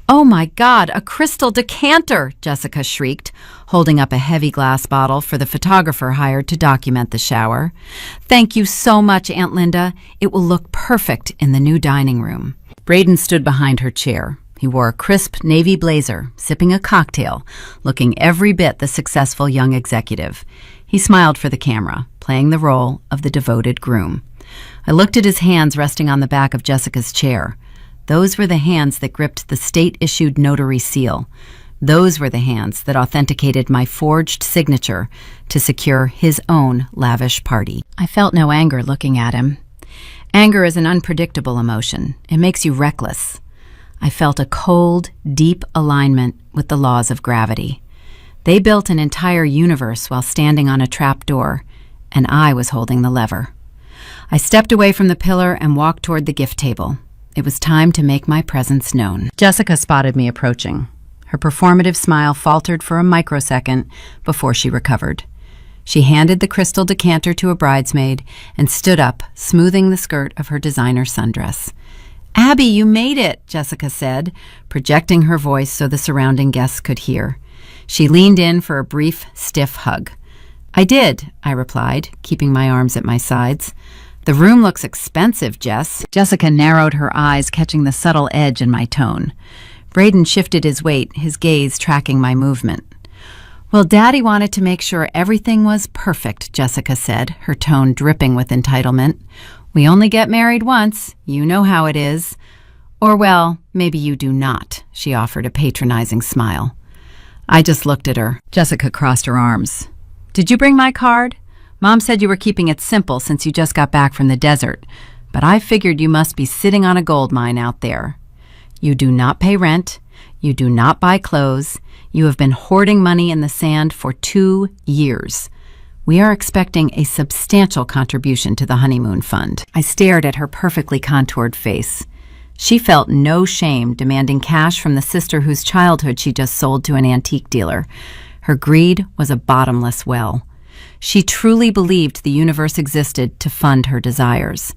"Oh my God, a crystal decanter!" Jessica shrieked, holding up a heavy glass bottle for the photographer hired to document the shower. "Thank you so much, Aunt Linda. It will look perfect in the new dining room." Braden stood behind her chair. He wore a crisp navy blazer, sipping a cocktail, looking every bit the successful young executive. He smiled for the camera, playing the role of the devoted groom. I looked at his hands resting on the back of Jessica's chair. Those were the hands that gripped the state-issued notary seal. Those were the hands that authenticated my forged signature to secure his own lavish party. I felt no anger looking at him. Anger is an unpredictable emotion. It makes you reckless. I felt a cold, deep alignment with the laws of gravity. They built an entire universe while standing on a trap door, and I was holding the lever. I stepped away from the pillar and walked toward the gift table. It was time to make my presence known. Jessica spotted me approaching. Her performative smile faltered for a microsecond before she recovered. She handed the crystal decanter to a bridesmaid and stood up, smoothing the skirt of her designer sundress. "Abby, you made it," Jessica said, projecting her voice so the surrounding guests could hear. She leaned in for a brief, stiff hug. "I did," I replied, keeping my arms at my sides. "The room looks expensive, Jess." Jessica narrowed her eyes, catching the subtle edge in my tone. Braden shifted his weight, his gaze tracking my movement. "Well, Daddy wanted to make sure everything was perfect," Jessica said, her tone dripping with entitlement. "We only get married once. You know how it is." "Or, well, maybe you do not," she offered a patronizing smile. I just looked at her. Jessica crossed her arms. "Did you bring my card? Mom said you were keeping it simple since you just got back from the desert, but I figured you must be sitting on a gold mine out there. You do not pay rent. You do not buy clothes. You have been hoarding money in the sand for 2 years. We are expecting a substantial contribution to the honeymoon fund." I stared at her perfectly contoured face. She felt no shame demanding cash from the sister whose childhood she just sold to an antique dealer. Her greed was a bottomless well. She truly believed the universe existed to fund her desires.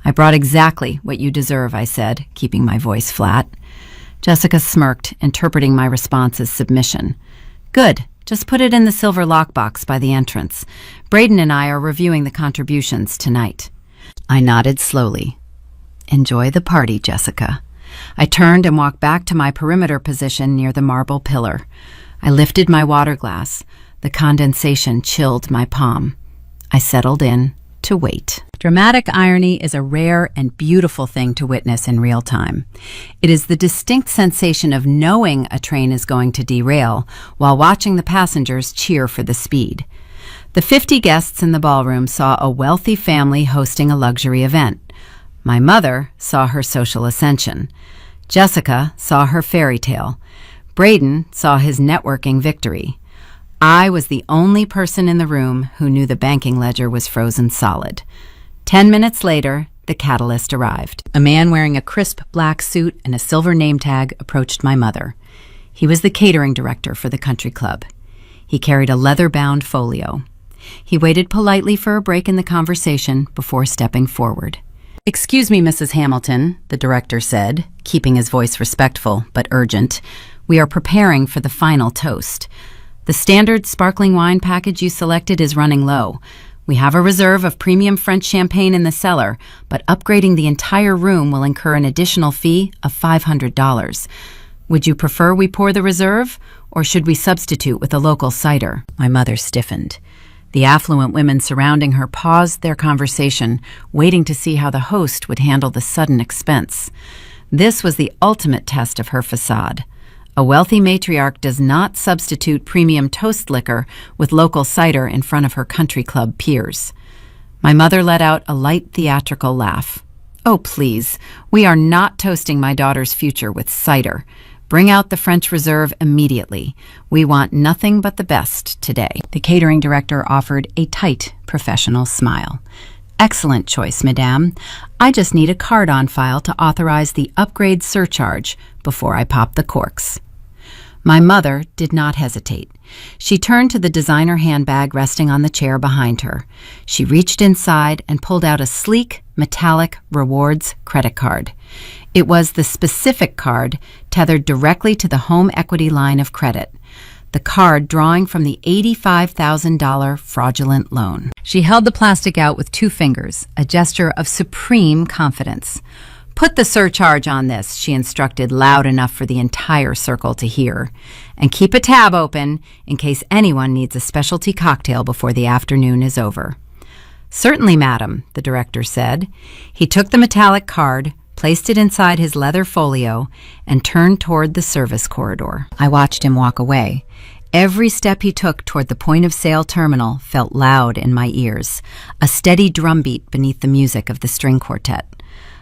"I brought exactly what you deserve," I said, keeping my voice flat. Jessica smirked, interpreting my response as submission. "Good. Just put it in the silver lockbox by the entrance. Braden and I are reviewing the contributions tonight." I nodded slowly. "Enjoy the party, Jessica." I turned and walked back to my perimeter position near the marble pillar. I lifted my water glass. The condensation chilled my palm. I settled in to wait. Dramatic irony is a rare and beautiful thing to witness in real time. It is the distinct sensation of knowing a train is going to derail while watching the passengers cheer for the speed. The 50 guests in the ballroom saw a wealthy family hosting a luxury event. My mother saw her social ascension. Jessica saw her fairy tale. Braden saw his networking victory. I was the only person in the room who knew the banking ledger was frozen solid. 10 minutes later, the catalyst arrived. A man wearing a crisp black suit and a silver name tag approached my mother. He was the catering director for the country club. He carried a leather-bound folio. He waited politely for a break in the conversation before stepping forward. "Excuse me, Mrs. Hamilton," the director said, keeping his voice respectful but urgent. "We are preparing for the final toast. The standard sparkling wine package you selected is running low. We have a reserve of premium French champagne in the cellar, but upgrading the entire room will incur an additional fee of $500. Would you prefer we pour the reserve, or should we substitute with a local cider?" My mother stiffened. The affluent women surrounding her paused their conversation, waiting to see how the host would handle the sudden expense. This was the ultimate test of her facade. A wealthy matriarch does not substitute premium toast liquor with local cider in front of her country club peers. My mother let out a light theatrical laugh. "Oh, please, we are not toasting my daughter's future with cider. Bring out the French Reserve immediately. We want nothing but the best today." The catering director offered a tight, professional smile. "Excellent choice, madame. I just need a card on file to authorize the upgrade surcharge before I pop the corks." My mother did not hesitate. She turned to the designer handbag resting on the chair behind her. She reached inside and pulled out a sleek, metallic rewards credit card. It was the specific card tethered directly to the home equity line of credit, the card drawing from the $85,000 fraudulent loan. She held the plastic out with 2 fingers, a gesture of supreme confidence. "Put the surcharge on this," she instructed loud enough for the entire circle to hear. "And keep a tab open in case anyone needs a specialty cocktail before the afternoon is over." "Certainly, madam," the director said. He took the metallic card, placed it inside his leather folio, and turned toward the service corridor. I watched him walk away. Every step he took toward the point-of-sale terminal felt loud in my ears, a steady drumbeat beneath the music of the string quartet.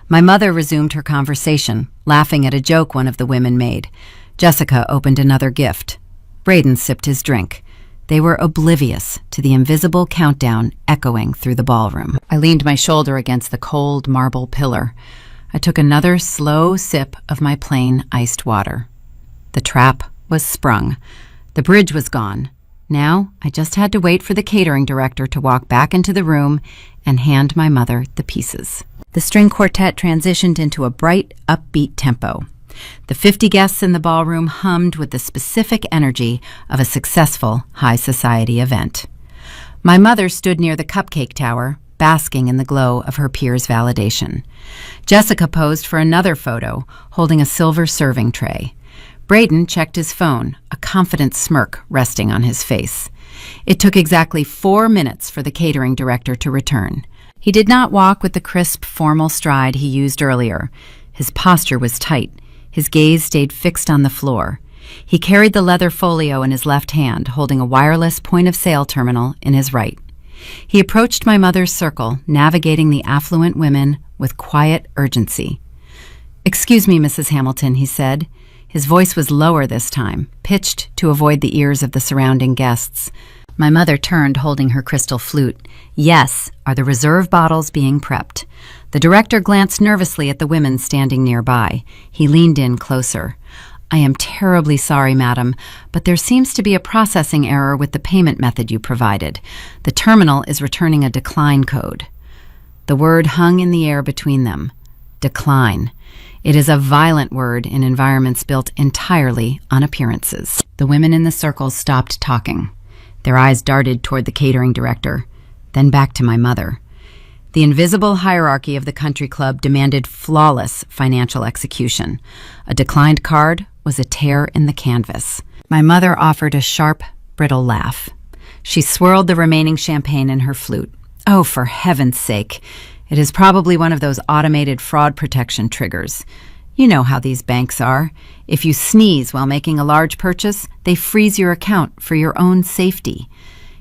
My mother resumed her conversation, laughing at a joke one of the women made. Jessica opened another gift. Braden sipped his drink. They were oblivious to the invisible countdown echoing through the ballroom. I leaned my shoulder against the cold marble pillar. I took another slow sip of my plain iced water. The trap was sprung. The bridge was gone. Now I just had to wait for the catering director to walk back into the room and hand my mother the pieces. The string quartet transitioned into a bright, upbeat tempo. The 50 guests in the ballroom hummed with the specific energy of a successful high society event. My mother stood near the cupcake tower, basking in the glow of her peers' validation. Jessica posed for another photo, holding a silver serving tray. Braden checked his phone, a confident smirk resting on his face. It took exactly 4 minutes for the catering director to return. He did not walk with the crisp, formal stride he used earlier. His posture was tight. His gaze stayed fixed on the floor. He carried the leather folio in his left hand, holding a wireless point-of-sale terminal in his right. He approached my mother's circle, navigating the affluent women with quiet urgency. "Excuse me, Mrs. Hamilton," he said. His voice was lower this time, pitched to avoid the ears of the surrounding guests. My mother turned, holding her crystal flute. Yes, are the reserve bottles being prepped? The director glanced nervously at the women standing nearby. He leaned in closer. I am terribly sorry, madam, but there seems to be a processing error with the payment method you provided. The terminal is returning a decline code. The word hung in the air between them. Decline. It is a violent word in environments built entirely on appearances. The women in the circle stopped talking. Their eyes darted toward the catering director, then back to my mother. The invisible hierarchy of the country club demanded flawless financial execution. A declined card was a tear in the canvas. My mother offered a sharp, brittle laugh. She swirled the remaining champagne in her flute. Oh, for heaven's sake. It is probably one of those automated fraud protection triggers. You know how these banks are. If you sneeze while making a large purchase, they freeze your account for your own safety.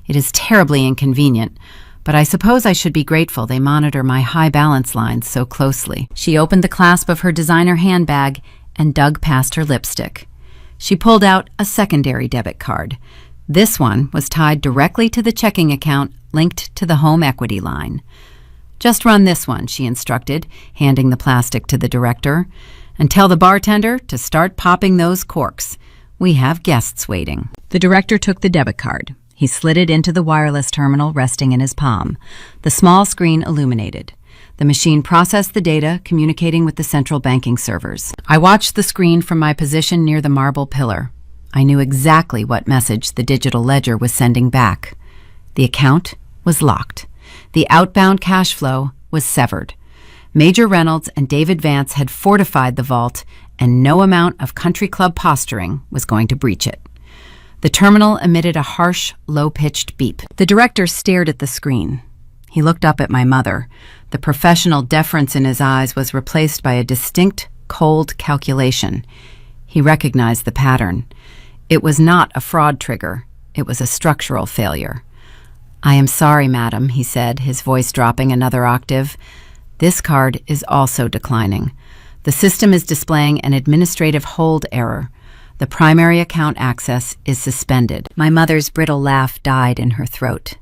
It is terribly inconvenient, but I suppose I should be grateful they monitor my high balance lines so closely. She opened the clasp of her designer handbag and dug past her lipstick. She pulled out a secondary debit card. This one was tied directly to the checking account linked to the home equity line. Just run this one, she instructed, handing the plastic to the director. And tell the bartender to start popping those corks. We have guests waiting. The director took the debit card. He slid it into the wireless terminal resting in his palm. The small screen illuminated. The machine processed the data, communicating with the central banking servers. I watched the screen from my position near the marble pillar. I knew exactly what message the digital ledger was sending back. The account was locked. The outbound cash flow was severed. Major Reynolds and David Vance had fortified the vault, and no amount of country club posturing was going to breach it. The terminal emitted a harsh, low-pitched beep. The director stared at the screen. He looked up at my mother. The professional deference in his eyes was replaced by a distinct, cold calculation. He recognized the pattern. It was not a fraud trigger. It was a structural failure. I am sorry, madam, he said, his voice dropping another octave. This card is also declining. The system is displaying an administrative hold error. The primary account access is suspended. My mother's brittle laugh died in her throat.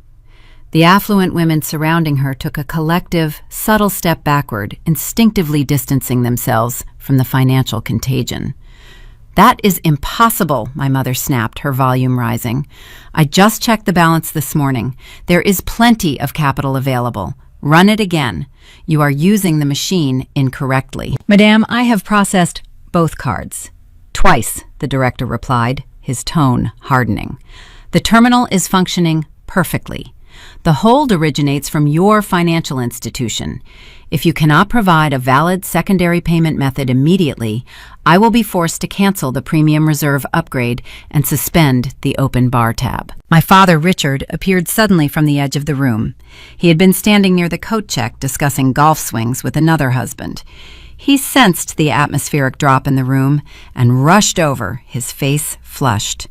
The affluent women surrounding her took a collective, subtle step backward, instinctively distancing themselves from the financial contagion. That is impossible, my mother snapped, her volume rising. I just checked the balance this morning. There is plenty of capital available. Run it again. You are using the machine incorrectly. Madame, I have processed both cards. Twice, the director replied, his tone hardening. The terminal is functioning perfectly. The hold originates from your financial institution. If you cannot provide a valid secondary payment method immediately, I will be forced to cancel the premium reserve upgrade and suspend the open bar tab. My father, Richard, appeared suddenly from the edge of the room. He had been standing near the coat check discussing golf swings with another husband. He sensed the atmospheric drop in the room and rushed over, his face flushed.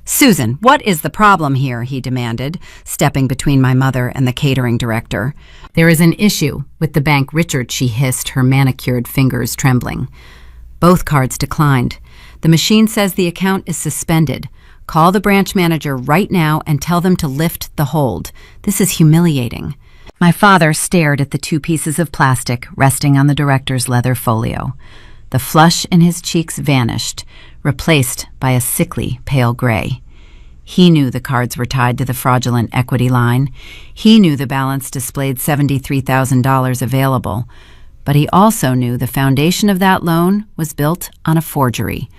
Susan, what is the problem here? He demanded, stepping between my mother and the catering director. There is an issue with the bank, Richard, she hissed, her manicured fingers trembling. Both cards declined. The machine says the account is suspended. Call the branch manager right now and tell them to lift the hold. This is humiliating. My father stared at the two pieces of plastic resting on the director's leather folio. The flush in his cheeks vanished, replaced by a sickly pale gray. He knew the cards were tied to the fraudulent equity line. He knew the balance displayed $73,000 available. But he also knew the foundation of that loan was built on a forgery.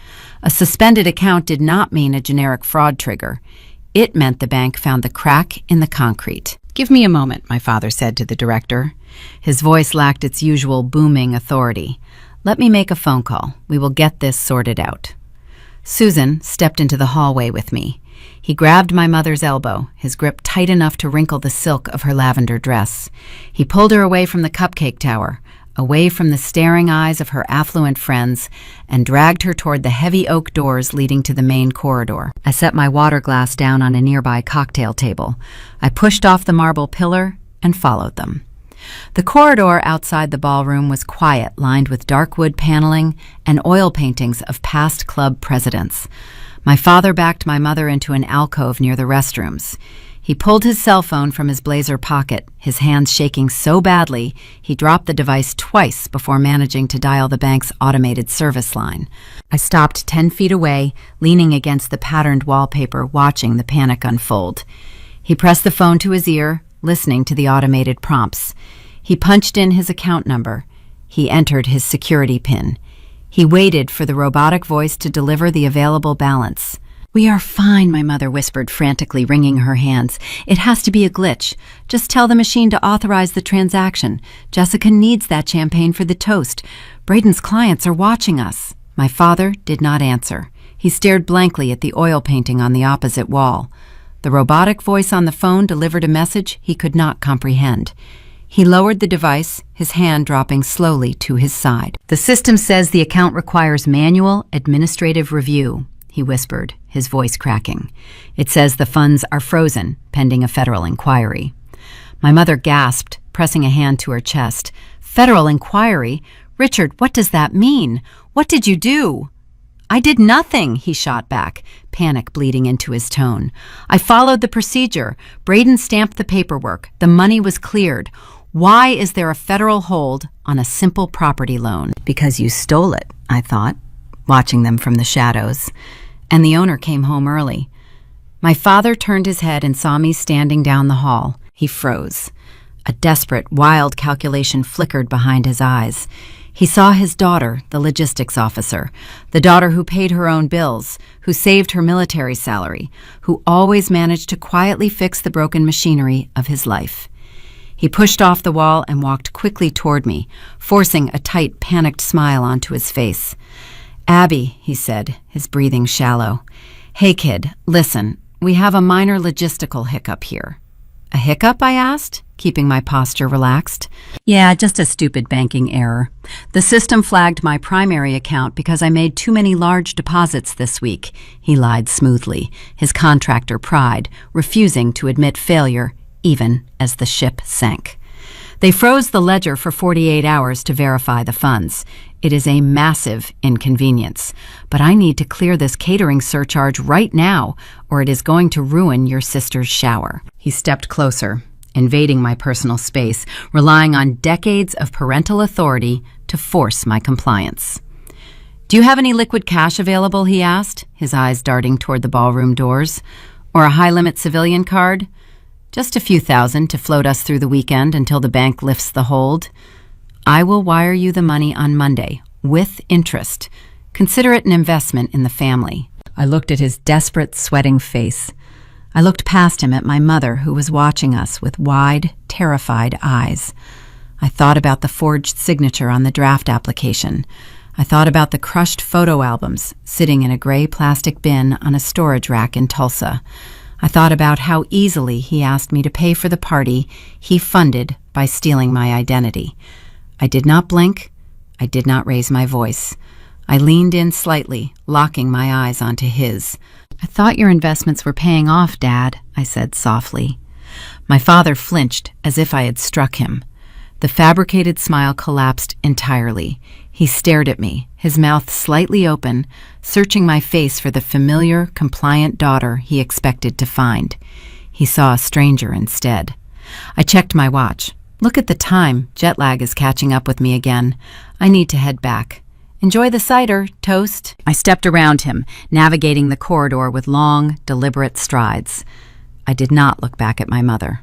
A suspended account did not mean a generic fraud trigger. It meant the bank found the crack in the concrete. Give me a moment, my father said to the director. His voice lacked its usual booming authority. Let me make a phone call. We will get this sorted out. Susan stepped into the hallway with me. He grabbed my mother's elbow, his grip tight enough to wrinkle the silk of her lavender dress. He pulled her away from the cupcake tower, away from the staring eyes of her affluent friends, and dragged her toward the heavy oak doors leading to the main corridor. I set my water glass down on a nearby cocktail table. I pushed off the marble pillar and followed them. The corridor outside the ballroom was quiet, lined with dark wood paneling and oil paintings of past club presidents. My father backed my mother into an alcove near the restrooms. He pulled his cell phone from his blazer pocket, his hands shaking so badly he dropped the device twice before managing to dial the bank's automated service line. I stopped 10 feet away, leaning against the patterned wallpaper, watching the panic unfold. He pressed the phone to his ear, listening to the automated prompts. He punched in his account number. He entered his security PIN. He waited for the robotic voice to deliver the available balance. "We are fine," my mother whispered, frantically wringing her hands. "It has to be a glitch. Just tell the machine to authorize the transaction. Jessica needs that champagne for the toast. Braden's clients are watching us." My father did not answer. He stared blankly at the oil painting on the opposite wall. The robotic voice on the phone delivered a message he could not comprehend. He lowered the device, his hand dropping slowly to his side. "The system says the account requires manual administrative review," he whispered, his voice cracking. "It says the funds are frozen, pending a federal inquiry." My mother gasped, pressing a hand to her chest. "Federal inquiry? Richard, what does that mean? What did you do?" "I did nothing," he shot back, panic bleeding into his tone. "I followed the procedure. Braden stamped the paperwork. The money was cleared. Why is there a federal hold on a simple property loan?" "Because you stole it," I thought, watching them from the shadows. "And the owner came home early." My father turned his head and saw me standing down the hall. He froze. A desperate, wild calculation flickered behind his eyes. He saw his daughter, the logistics officer, the daughter who paid her own bills, who saved her military salary, who always managed to quietly fix the broken machinery of his life. He pushed off the wall and walked quickly toward me, forcing a tight, panicked smile onto his face. "Abby," he said, his breathing shallow. "Hey, kid, listen, we have a minor logistical hiccup here." "A hiccup?" I asked, keeping my posture relaxed. "Yeah, just a stupid banking error. The system flagged my primary account because I made too many large deposits this week," he lied smoothly, his contractor pride, refusing to admit failure even as the ship sank. "They froze the ledger for 48 hours to verify the funds. It is a massive inconvenience, but I need to clear this catering surcharge right now, or it is going to ruin your sister's shower." He stepped closer, invading my personal space, relying on decades of parental authority to force my compliance. "Do you have any liquid cash available?" he asked, his eyes darting toward the ballroom doors. "Or a high-limit civilian card? Just a few thousand to float us through the weekend until the bank lifts the hold. I will wire you the money on Monday, with interest. Consider it an investment in the family." I looked at his desperate, sweating face. I looked past him at my mother, who was watching us with wide, terrified eyes. I thought about the forged signature on the draft application. I thought about the crushed photo albums sitting in a gray plastic bin on a storage rack in Tulsa. I thought about how easily he asked me to pay for the party he funded by stealing my identity. I did not blink. I did not raise my voice. I leaned in slightly, locking my eyes onto his. "I thought your investments were paying off, Dad," I said softly. My father flinched as if I had struck him. The fabricated smile collapsed entirely. He stared at me, his mouth slightly open, searching my face for the familiar, compliant daughter he expected to find. He saw a stranger instead. I checked my watch. "Look at the time. Jet lag is catching up with me again. I need to head back. Enjoy the cider, Toast." I stepped around him, navigating the corridor with long, deliberate strides. I did not look back at my mother.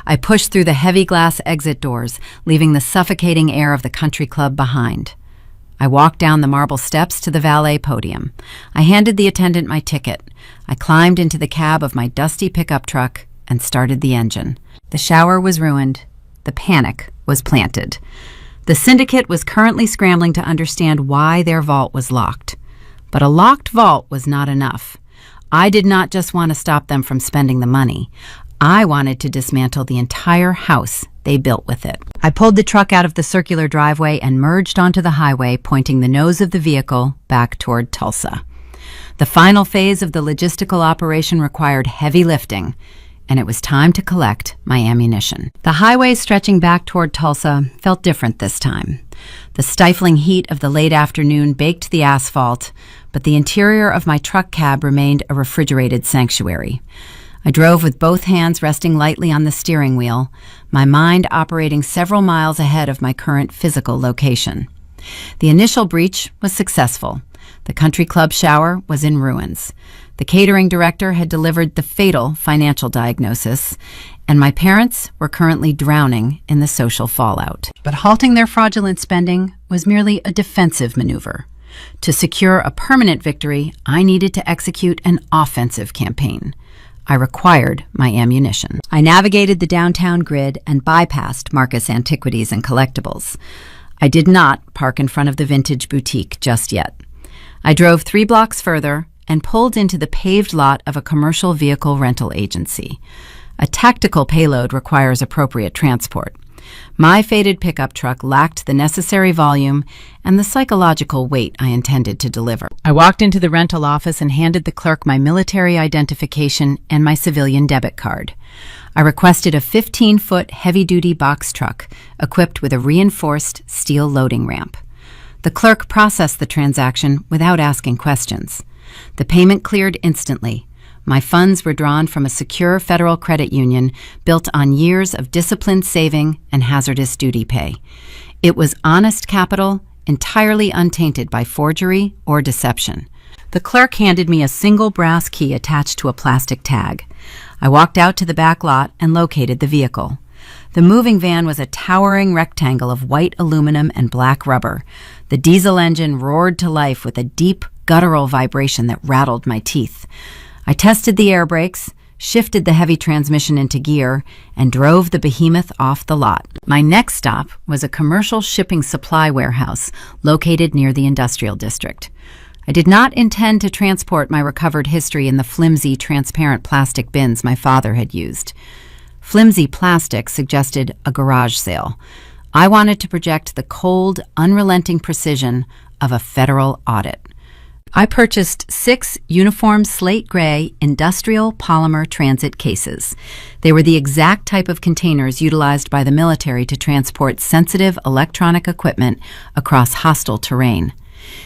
I pushed through the heavy glass exit doors, leaving the suffocating air of the country club behind. I walked down the marble steps to the valet podium. I handed the attendant my ticket. I climbed into the cab of my dusty pickup truck and started the engine. The shower was ruined. The panic was planted. The syndicate was currently scrambling to understand why their vault was locked. But a locked vault was not enough. I did not just want to stop them from spending the money. I wanted to dismantle the entire house they built with it. I pulled the truck out of the circular driveway and merged onto the highway, pointing the nose of the vehicle back toward Tulsa. The final phase of the logistical operation required heavy lifting, and it was time to collect my ammunition. The highway stretching back toward Tulsa felt different this time. The stifling heat of the late afternoon baked the asphalt, but the interior of my truck cab remained a refrigerated sanctuary. I drove with both hands resting lightly on the steering wheel, my mind operating several miles ahead of my current physical location. The initial breach was successful. The country club shower was in ruins. The catering director had delivered the fatal financial diagnosis, and my parents were currently drowning in the social fallout. But halting their fraudulent spending was merely a defensive maneuver. To secure a permanent victory, I needed to execute an offensive campaign. I required my ammunition. I navigated the downtown grid and bypassed Marcus Antiquities and Collectibles. I did not park in front of the Vintage Boutique just yet. I drove 3 blocks further and pulled into the paved lot of a commercial vehicle rental agency. A tactical payload requires appropriate transport. My faded pickup truck lacked the necessary volume and the psychological weight I intended to deliver. I walked into the rental office and handed the clerk my military identification and my civilian debit card. I requested a 15-foot heavy-duty box truck equipped with a reinforced steel loading ramp. The clerk processed the transaction without asking questions. The payment cleared instantly. My funds were drawn from a secure federal credit union built on years of disciplined saving and hazardous duty pay. It was honest capital, entirely untainted by forgery or deception. The clerk handed me a single brass key attached to a plastic tag. I walked out to the back lot and located the vehicle. The moving van was a towering rectangle of white aluminum and black rubber. The diesel engine roared to life with a deep, guttural vibration that rattled my teeth. I tested the air brakes, shifted the heavy transmission into gear, and drove the behemoth off the lot. My next stop was a commercial shipping supply warehouse located near the industrial district. I did not intend to transport my recovered history in the flimsy, transparent plastic bins my father had used. Flimsy plastic suggested a garage sale. I wanted to project the cold, unrelenting precision of a federal audit. I purchased 6 uniform slate gray industrial polymer transit cases. They were the exact type of containers utilized by the military to transport sensitive electronic equipment across hostile terrain.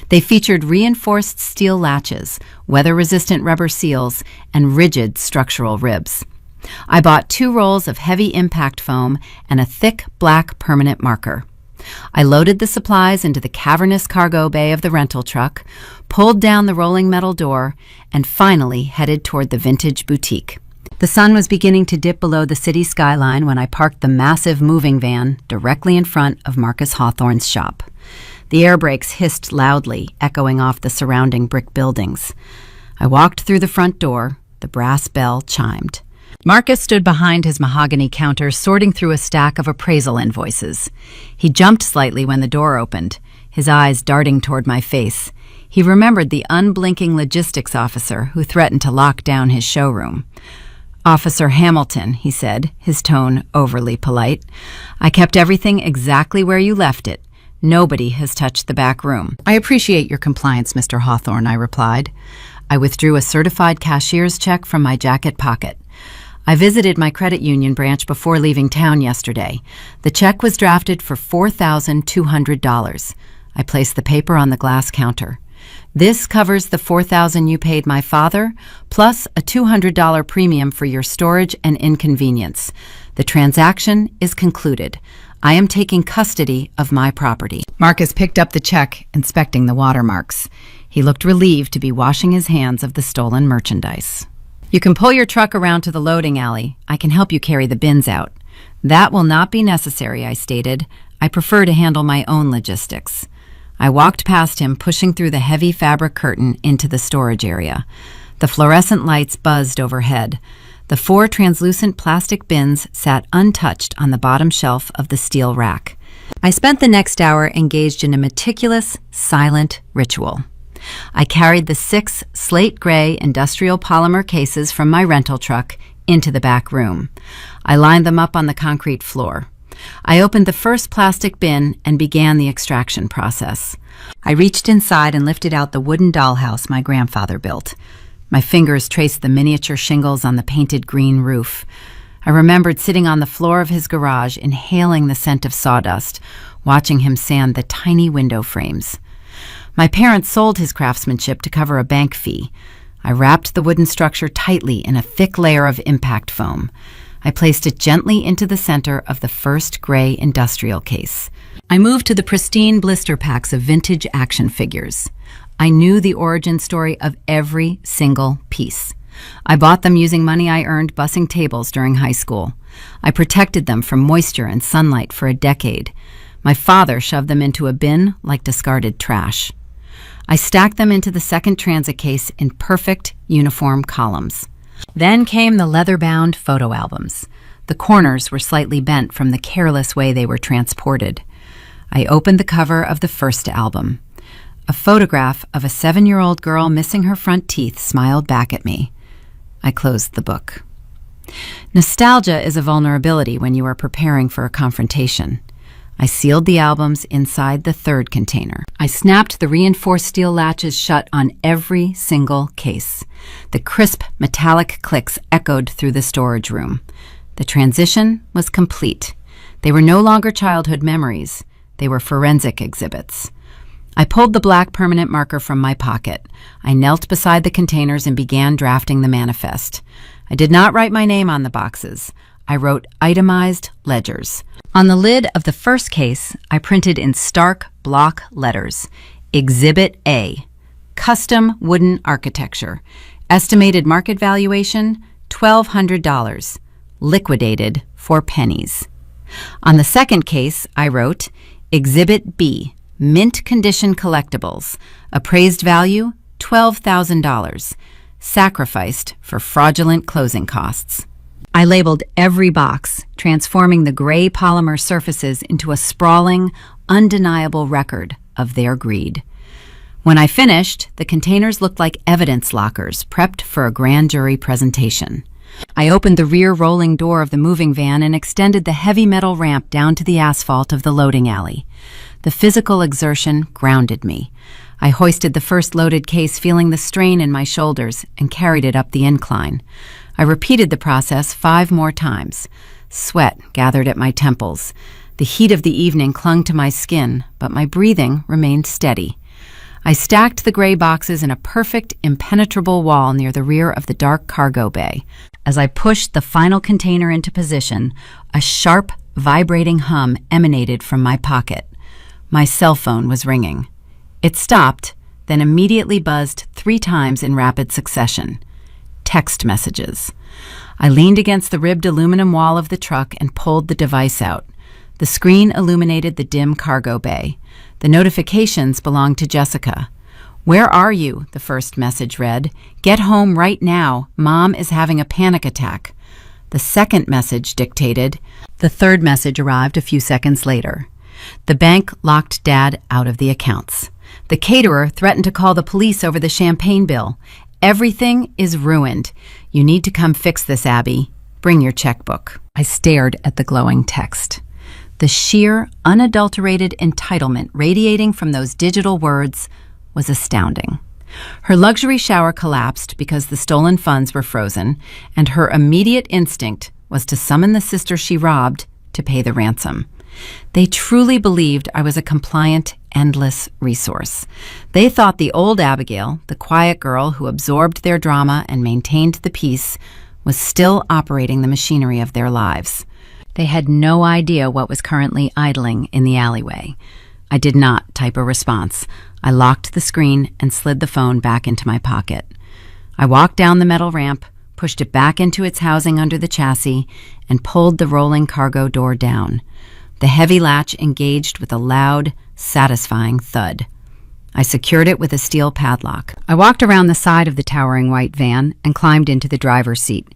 They featured reinforced steel latches, weather-resistant rubber seals, and rigid structural ribs. I bought 2 rolls of heavy impact foam and a thick black permanent marker. I loaded the supplies into the cavernous cargo bay of the rental truck, pulled down the rolling metal door, and finally headed toward the Vintage Boutique. The sun was beginning to dip below the city skyline when I parked the massive moving van directly in front of Marcus Hawthorne's shop. The air brakes hissed loudly, echoing off the surrounding brick buildings. I walked through the front door. The brass bell chimed. Marcus stood behind his mahogany counter, sorting through a stack of appraisal invoices. He jumped slightly when the door opened, his eyes darting toward my face. He remembered the unblinking logistics officer who threatened to lock down his showroom. "Officer Hamilton," he said, his tone overly polite. "I kept everything exactly where you left it. Nobody has touched the back room." "I appreciate your compliance, Mr. Hawthorne," I replied. I withdrew a certified cashier's check from my jacket pocket. I visited my credit union branch before leaving town yesterday. The check was drafted for $4,200. I placed the paper on the glass counter. "This covers the $4,000 you paid my father, plus a $200 premium for your storage and inconvenience. The transaction is concluded. I am taking custody of my property." Marcus picked up the check, inspecting the watermarks. He looked relieved to be washing his hands of the stolen merchandise. "You can pull your truck around to the loading alley. I can help you carry the bins out." "That will not be necessary," I stated. "I prefer to handle my own logistics." I walked past him, pushing through the heavy fabric curtain into the storage area. The fluorescent lights buzzed overhead. The 4 translucent plastic bins sat untouched on the bottom shelf of the steel rack. I spent the next hour engaged in a meticulous, silent ritual. I carried the 6 slate gray industrial polymer cases from my rental truck into the back room. I lined them up on the concrete floor. I opened the first plastic bin and began the extraction process. I reached inside and lifted out the wooden dollhouse my grandfather built. My fingers traced the miniature shingles on the painted green roof. I remembered sitting on the floor of his garage, inhaling the scent of sawdust, watching him sand the tiny window frames. My parents sold his craftsmanship to cover a bank fee. I wrapped the wooden structure tightly in a thick layer of impact foam. I placed it gently into the center of the first gray industrial case. I moved to the pristine blister packs of vintage action figures. I knew the origin story of every single piece. I bought them using money I earned bussing tables during high school. I protected them from moisture and sunlight for a decade. My father shoved them into a bin like discarded trash. I stacked them into the second transit case in perfect uniform columns. Then came the leather-bound photo albums. The corners were slightly bent from the careless way they were transported. I opened the cover of the first album. A photograph of a 7-year-old girl missing her front teeth smiled back at me. I closed the book. Nostalgia is a vulnerability when you are preparing for a confrontation. I sealed the albums inside the third container. I snapped the reinforced steel latches shut on every single case. The crisp metallic clicks echoed through the storage room. The transition was complete. They were no longer childhood memories. They were forensic exhibits. I pulled the black permanent marker from my pocket. I knelt beside the containers and began drafting the manifest. I did not write my name on the boxes. I wrote itemized ledgers. On the lid of the first case, I printed in stark block letters, Exhibit A, custom wooden architecture, estimated market valuation, $1,200, liquidated for pennies. On the second case, I wrote, Exhibit B, mint condition collectibles, appraised value, $12,000, sacrificed for fraudulent closing costs. I labeled every box, transforming the gray polymer surfaces into a sprawling, undeniable record of their greed. When I finished, the containers looked like evidence lockers prepped for a grand jury presentation. I opened the rear rolling door of the moving van and extended the heavy metal ramp down to the asphalt of the loading alley. The physical exertion grounded me. I hoisted the first loaded case, feeling the strain in my shoulders, and carried it up the incline. I repeated the process 5 more times. Sweat gathered at my temples. The heat of the evening clung to my skin, but my breathing remained steady. I stacked the gray boxes in a perfect, impenetrable wall near the rear of the dark cargo bay. As I pushed the final container into position, a sharp, vibrating hum emanated from my pocket. My cell phone was ringing. It stopped, then immediately buzzed 3 times in rapid succession. Text messages. I leaned against the ribbed aluminum wall of the truck and pulled the device out. The screen illuminated the dim cargo bay. The notifications belonged to Jessica. "Where are you?" the first message read. "Get home right now. Mom is having a panic attack." The second message dictated. The third message arrived a few seconds later. The bank locked Dad out of the accounts. The caterer threatened to call the police over the champagne bill. "Everything is ruined. You need to come fix this, Abby. Bring your checkbook." I stared at the glowing text. The sheer, unadulterated entitlement radiating from those digital words was astounding. Her luxury shower collapsed because the stolen funds were frozen, and her immediate instinct was to summon the sister she robbed to pay the ransom. They truly believed I was a compliant, endless resource. They thought the old Abigail, the quiet girl who absorbed their drama and maintained the peace, was still operating the machinery of their lives. They had no idea what was currently idling in the alleyway. I did not type a response. I locked the screen and slid the phone back into my pocket. I walked down the metal ramp, pushed it back into its housing under the chassis, and pulled the rolling cargo door down. The heavy latch engaged with a loud, satisfying thud. I secured it with a steel padlock. I walked around the side of the towering white van and climbed into the driver's seat.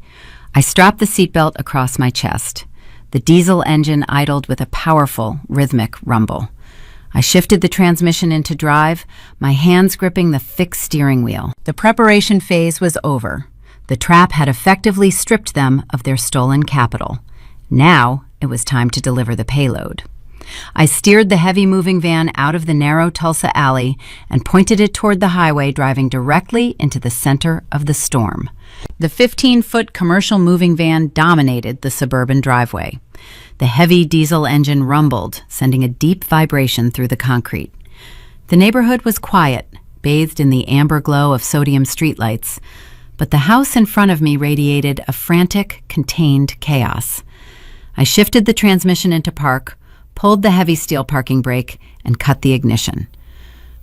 I strapped the seatbelt across my chest. The diesel engine idled with a powerful, rhythmic rumble. I shifted the transmission into drive, my hands gripping the thick steering wheel. The preparation phase was over. The trap had effectively stripped them of their stolen capital. Now it was time to deliver the payload. I steered the heavy moving van out of the narrow Tulsa alley and pointed it toward the highway, driving directly into the center of the storm. The 15-foot commercial moving van dominated the suburban driveway. The heavy diesel engine rumbled, sending a deep vibration through the concrete. The neighborhood was quiet, bathed in the amber glow of sodium streetlights, but the house in front of me radiated a frantic, contained chaos. I shifted the transmission into park, pulled the heavy steel parking brake, and cut the ignition.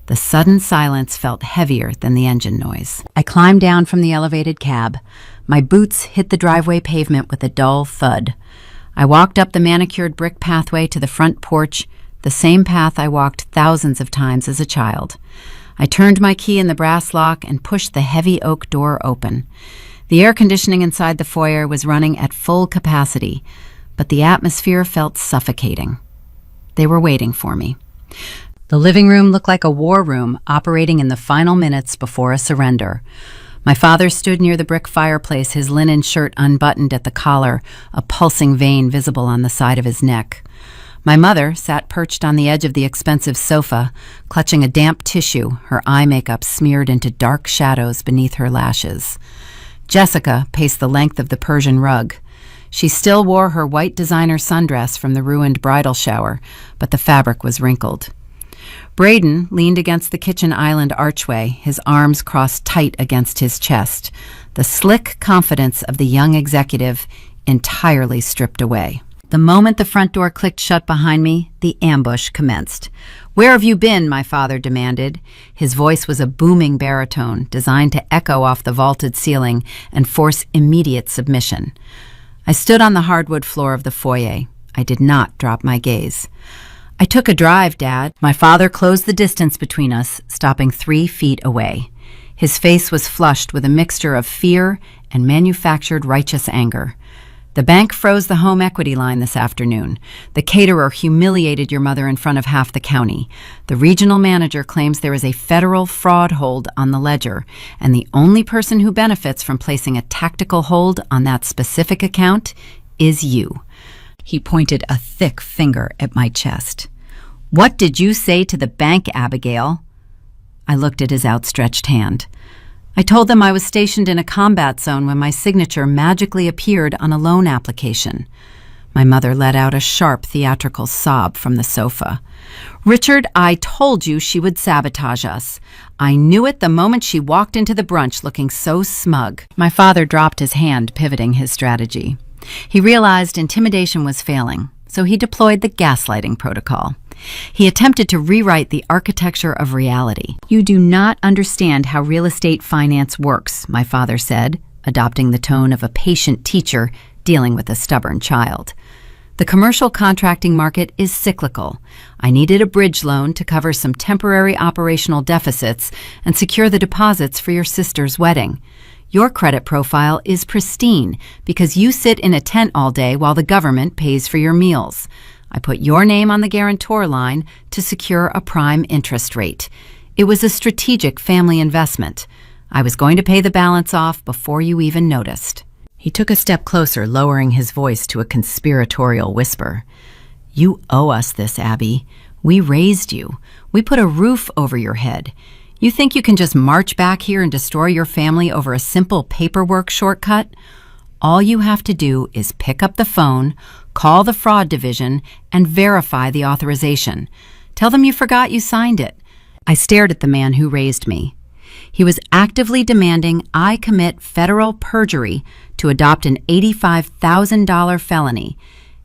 The sudden silence felt heavier than the engine noise. I climbed down from the elevated cab. My boots hit the driveway pavement with a dull thud. I walked up the manicured brick pathway to the front porch, the same path I walked thousands of times as a child. I turned my key in the brass lock and pushed the heavy oak door open. The air conditioning inside the foyer was running at full capacity, but the atmosphere felt suffocating. They were waiting for me. The living room looked like a war room operating in the final minutes before a surrender. My father stood near the brick fireplace, his linen shirt unbuttoned at the collar, a pulsing vein visible on the side of his neck. My mother sat perched on the edge of the expensive sofa, clutching a damp tissue, her eye makeup smeared into dark shadows beneath her lashes. Jessica paced the length of the Persian rug. She still wore her white designer sundress from the ruined bridal shower, but the fabric was wrinkled. Braden leaned against the kitchen island archway, his arms crossed tight against his chest, the slick confidence of the young executive entirely stripped away. The moment the front door clicked shut behind me, the ambush commenced. "Where have you been?" my father demanded. His voice was a booming baritone, designed to echo off the vaulted ceiling and force immediate submission. I stood on the hardwood floor of the foyer. I did not drop my gaze. "I took a drive, Dad." My father closed the distance between us, stopping 3 feet away. His face was flushed with a mixture of fear and manufactured righteous anger. "The bank froze the home equity line this afternoon. The caterer humiliated your mother in front of half the county. The regional manager claims there is a federal fraud hold on the ledger, and the only person who benefits from placing a tactical hold on that specific account is you." He pointed a thick finger at my chest. "What did you say to the bank, Abigail?" I looked at his outstretched hand. "I told them I was stationed in a combat zone when my signature magically appeared on a loan application." My mother let out a sharp theatrical sob from the sofa. "Richard, I told you she would sabotage us. I knew it the moment she walked into the brunch looking so smug." My father dropped his hand, pivoting his strategy. He realized intimidation was failing, so he deployed the gaslighting protocol. He attempted to rewrite the architecture of reality. "You do not understand how real estate finance works," my father said, adopting the tone of a patient teacher dealing with a stubborn child. "The commercial contracting market is cyclical. I needed a bridge loan to cover some temporary operational deficits and secure the deposits for your sister's wedding. Your credit profile is pristine because you sit in a tent all day while the government pays for your meals. I put your name on the guarantor line to secure a prime interest rate. It was a strategic family investment. I was going to pay the balance off before you even noticed." He took a step closer, lowering his voice to a conspiratorial whisper. "You owe us this, Abby. We raised you. We put a roof over your head. You think you can just march back here and destroy your family over a simple paperwork shortcut? All you have to do is pick up the phone, call the fraud division, and verify the authorization. Tell them you forgot you signed it." I stared at the man who raised me. He was actively demanding I commit federal perjury to adopt an $85,000 felony,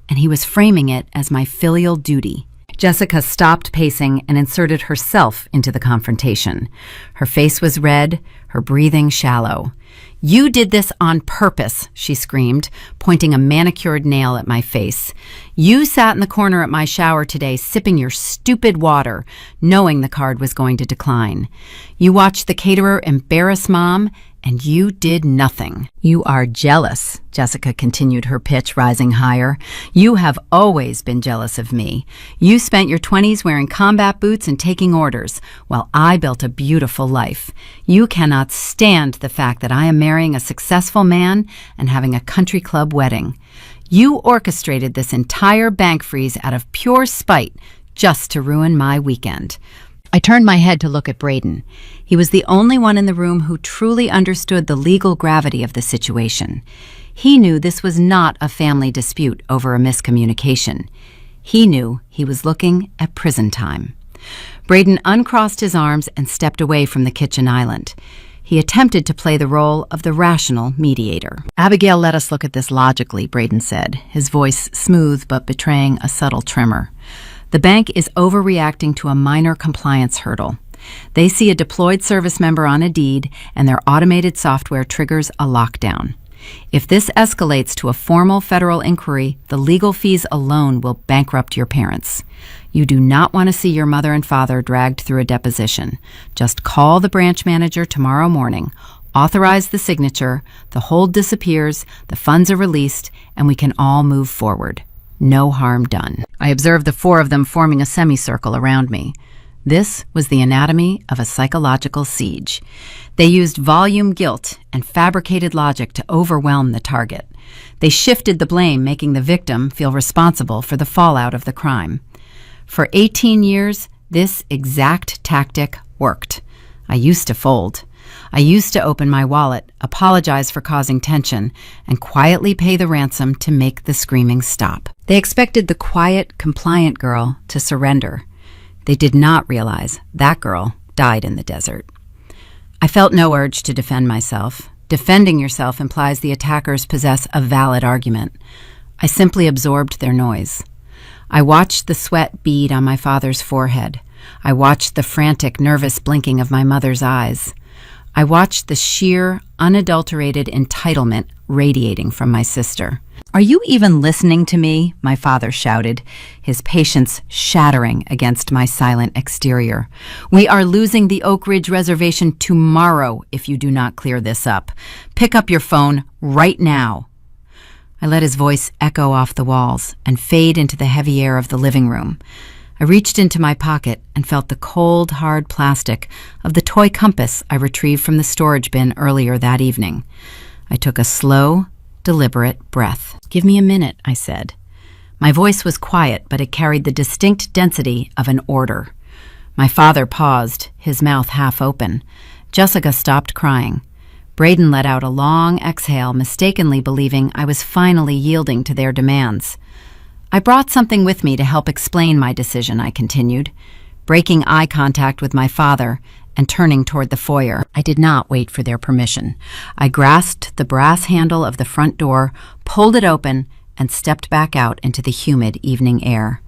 and he was framing it as my filial duty. Jessica stopped pacing and inserted herself into the confrontation. Her face was red, her breathing shallow. "You did this on purpose," she screamed, pointing a manicured nail at my face. "You sat in the corner at my shower today sipping your stupid water, knowing the card was going to decline. You watched the caterer embarrass Mom, and you did nothing. You are jealous," Jessica continued her pitch, rising higher. "You have always been jealous of me. You spent your 20s wearing combat boots and taking orders, while I built a beautiful life. You cannot stand the fact that I am marrying a successful man and having a country club wedding. You orchestrated this entire bank freeze out of pure spite just to ruin my weekend." I turned my head to look at Braden. He was the only one in the room who truly understood the legal gravity of the situation. He knew this was not a family dispute over a miscommunication. He knew he was looking at prison time. Braden uncrossed his arms and stepped away from the kitchen island. He attempted to play the role of the rational mediator. "Abigail, let us look at this logically," Braden said, his voice smooth but betraying a subtle tremor. "The bank is overreacting to a minor compliance hurdle. They see a deployed service member on a deed, and their automated software triggers a lockdown. If this escalates to a formal federal inquiry, the legal fees alone will bankrupt your parents. You do not want to see your mother and father dragged through a deposition. Just call the branch manager tomorrow morning, authorize the signature, the hold disappears, the funds are released, and we can all move forward. No harm done." I observed the four of them forming a semicircle around me. This was the anatomy of a psychological siege. They used volume guilt and fabricated logic to overwhelm the target. They shifted the blame, making the victim feel responsible for the fallout of the crime. For 18 years, this exact tactic worked. I used to fold. I used to open my wallet, apologize for causing tension, and quietly pay the ransom to make the screaming stop. They expected the quiet, compliant girl to surrender. They did not realize that girl died in the desert. I felt no urge to defend myself. Defending yourself implies the attackers possess a valid argument. I simply absorbed their noise. I watched the sweat bead on my father's forehead. I watched the frantic, nervous blinking of my mother's eyes. I watched the sheer, unadulterated entitlement radiating from my sister. "Are you even listening to me?" my father shouted, his patience shattering against my silent exterior. "We are losing the Oak Ridge Reservation tomorrow if you do not clear this up. Pick up your phone right now." I let his voice echo off the walls and fade into the heavy air of the living room. I reached into my pocket and felt the cold, hard plastic of the toy compass I retrieved from the storage bin earlier that evening. I took a slow, deliberate breath. "Give me a minute," I said. My voice was quiet, but it carried the distinct density of an order. My father paused, his mouth half open. Jessica stopped crying. Braden let out a long exhale, mistakenly believing I was finally yielding to their demands. "I brought something with me to help explain my decision," I continued, breaking eye contact with my father and turning toward the foyer. I did not wait for their permission. I grasped the brass handle of the front door, pulled it open, and stepped back out into the humid evening air.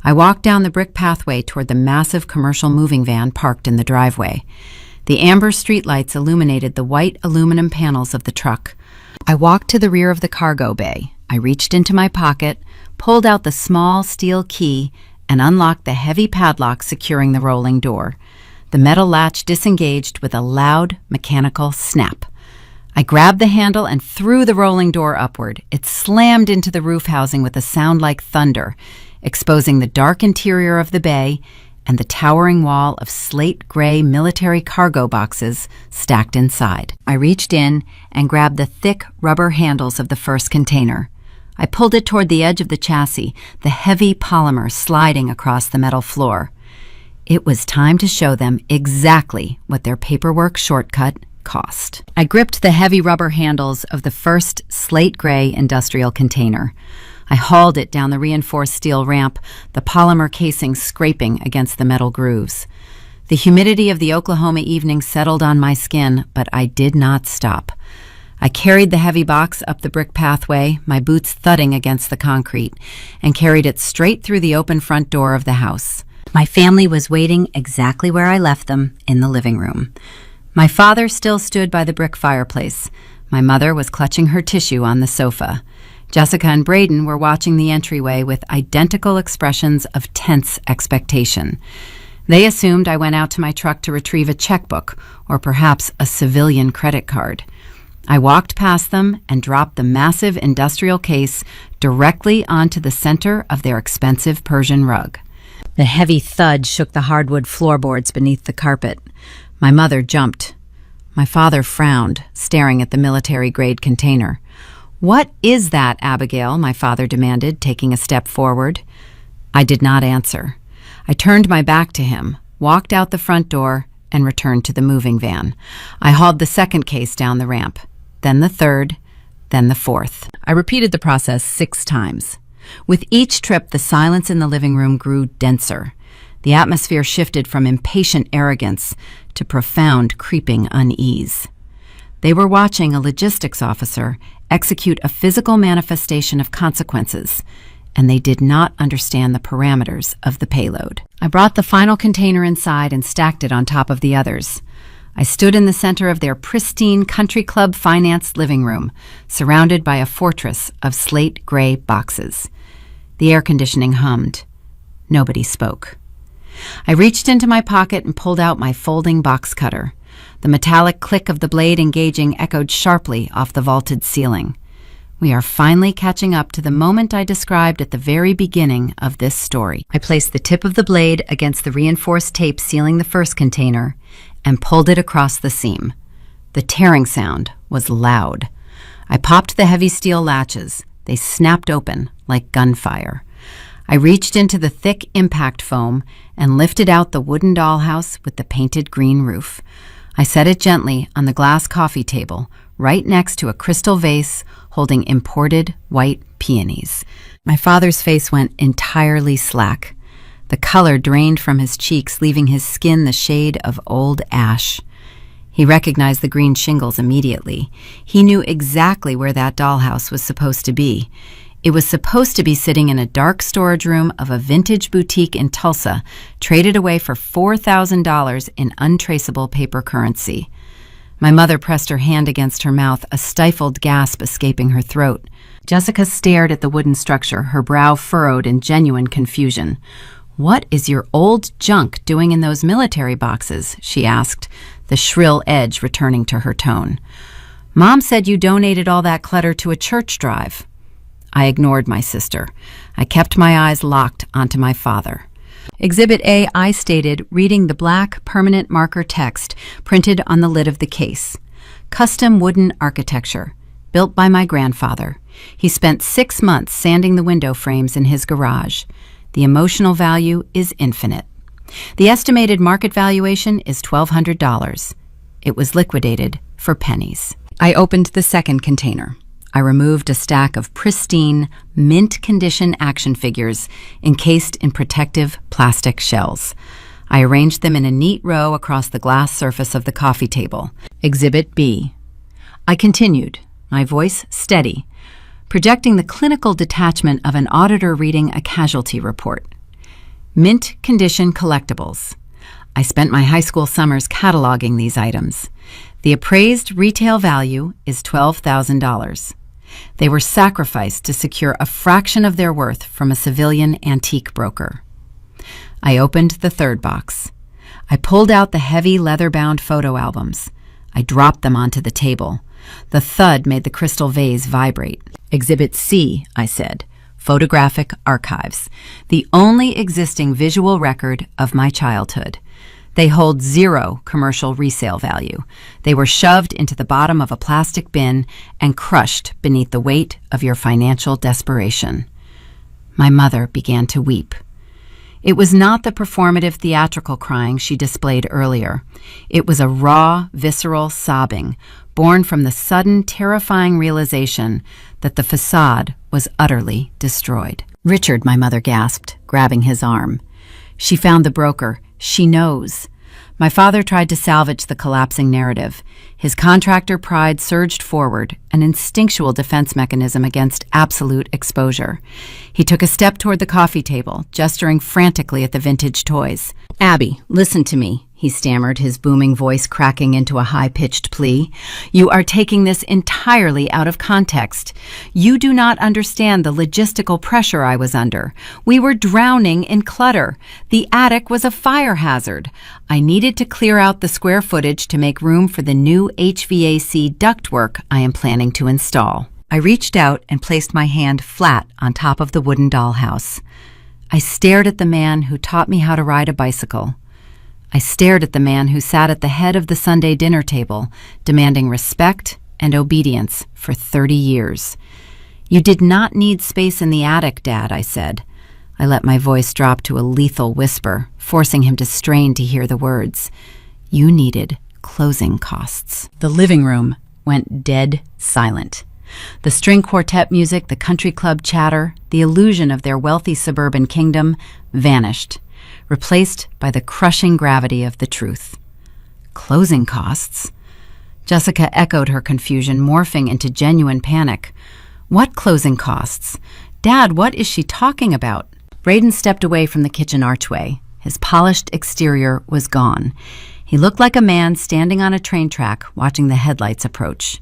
I walked down the brick pathway toward the massive commercial moving van parked in the driveway. The amber streetlights illuminated the white aluminum panels of the truck. I walked to the rear of the cargo bay. I reached into my pocket, pulled out the small steel key, and unlocked the heavy padlock securing the rolling door. The metal latch disengaged with a loud, mechanical snap. I grabbed the handle and threw the rolling door upward. It slammed into the roof housing with a sound like thunder, exposing the dark interior of the bay and the towering wall of slate-gray military cargo boxes stacked inside. I reached in and grabbed the thick rubber handles of the first container. I pulled it toward the edge of the chassis, the heavy polymer sliding across the metal floor. It was time to show them exactly what their paperwork shortcut cost. I gripped the heavy rubber handles of the first slate-gray industrial container. I hauled it down the reinforced steel ramp, the polymer casing scraping against the metal grooves. The humidity of the Oklahoma evening settled on my skin, but I did not stop. I carried the heavy box up the brick pathway, my boots thudding against the concrete, and carried it straight through the open front door of the house. My family was waiting exactly where I left them, in the living room. My father still stood by the brick fireplace. My mother was clutching her tissue on the sofa. Jessica and Braden were watching the entryway with identical expressions of tense expectation. They assumed I went out to my truck to retrieve a checkbook or perhaps a civilian credit card. I walked past them and dropped the massive industrial case directly onto the center of their expensive Persian rug. The heavy thud shook the hardwood floorboards beneath the carpet. My mother jumped. My father frowned, staring at the military-grade container. "What is that, Abigail?" my father demanded, taking a step forward. I did not answer. I turned my back to him, walked out the front door, and returned to the moving van. I hauled the second case down the ramp, then the third, then the fourth. I repeated the process 6 times. With each trip, the silence in the living room grew denser. The atmosphere shifted from impatient arrogance to profound creeping unease. They were watching a logistics officer execute a physical manifestation of consequences, and they did not understand the parameters of the payload. I brought the final container inside and stacked it on top of the others. I stood in the center of their pristine country club financed living room, surrounded by a fortress of slate gray boxes. The air conditioning hummed. Nobody spoke. I reached into my pocket and pulled out my folding box cutter. The metallic click of the blade engaging echoed sharply off the vaulted ceiling. We are finally catching up to the moment I described at the very beginning of this story. I placed the tip of the blade against the reinforced tape sealing the first container and pulled it across the seam. The tearing sound was loud. I popped the heavy steel latches. They snapped open like gunfire. I reached into the thick impact foam and lifted out the wooden dollhouse with the painted green roof. I set it gently on the glass coffee table, right next to a crystal vase holding imported white peonies. My father's face went entirely slack. The color drained from his cheeks, leaving his skin the shade of old ash. He recognized the green shingles immediately. He knew exactly where that dollhouse was supposed to be. It was supposed to be sitting in a dark storage room of a vintage boutique in Tulsa, traded away for $4,000 in untraceable paper currency. My mother pressed her hand against her mouth, a stifled gasp escaping her throat. Jessica stared at the wooden structure, her brow furrowed in genuine confusion. "What is your old junk doing in those military boxes?" she asked, the shrill edge returning to her tone. "Mom said you donated all that clutter to a church drive." I ignored my sister. I kept my eyes locked onto my father. Exhibit A, I stated, reading the black permanent marker text printed on the lid of the case. Custom wooden architecture, built by my grandfather. He spent 6 months sanding the window frames in his garage. The emotional value is infinite. The estimated market valuation is $1,200. It was liquidated for pennies. I opened the second container. I removed a stack of pristine, mint-condition action figures encased in protective plastic shells. I arranged them in a neat row across the glass surface of the coffee table. Exhibit B. I continued, my voice steady, projecting the clinical detachment of an auditor reading a casualty report. Mint-condition collectibles. I spent my high school summers cataloging these items. The appraised retail value is $12,000. They were sacrificed to secure a fraction of their worth from a civilian antique broker. I opened the third box. I pulled out the heavy leather-bound photo albums. I dropped them onto the table. The thud made the crystal vase vibrate. Exhibit C, I said, photographic archives, the only existing visual record of my childhood. They hold zero commercial resale value. They were shoved into the bottom of a plastic bin and crushed beneath the weight of your financial desperation. My mother began to weep. It was not the performative theatrical crying she displayed earlier. It was a raw, visceral sobbing, born from the sudden, terrifying realization that the facade was utterly destroyed. "Richard," my mother gasped, grabbing his arm. "She found the broker. She knows." My father tried to salvage the collapsing narrative. His contractor pride surged forward, an instinctual defense mechanism against absolute exposure. He took a step toward the coffee table, gesturing frantically at the vintage toys. "Abby, listen to me," he stammered, his booming voice cracking into a high-pitched plea. "You are taking this entirely out of context. You do not understand the logistical pressure I was under. We were drowning in clutter. The attic was a fire hazard. I needed to clear out the square footage to make room for the new HVAC ductwork I am planning to install." I reached out and placed my hand flat on top of the wooden dollhouse. I stared at the man who taught me how to ride a bicycle. I stared at the man who sat at the head of the Sunday dinner table, demanding respect and obedience for 30 years. "You did not need space in the attic, Dad," I said. I let my voice drop to a lethal whisper, forcing him to strain to hear the words. "You needed closing costs." The living room went dead silent. The string quartet music, the country club chatter, the illusion of their wealthy suburban kingdom vanished. replaced by the crushing gravity of the truth. Closing costs? Jessica echoed her confusion, morphing into genuine panic. What closing costs? Dad, what is she talking about? Braden stepped away from the kitchen archway. His polished exterior was gone. He looked like a man standing on a train track watching the headlights approach.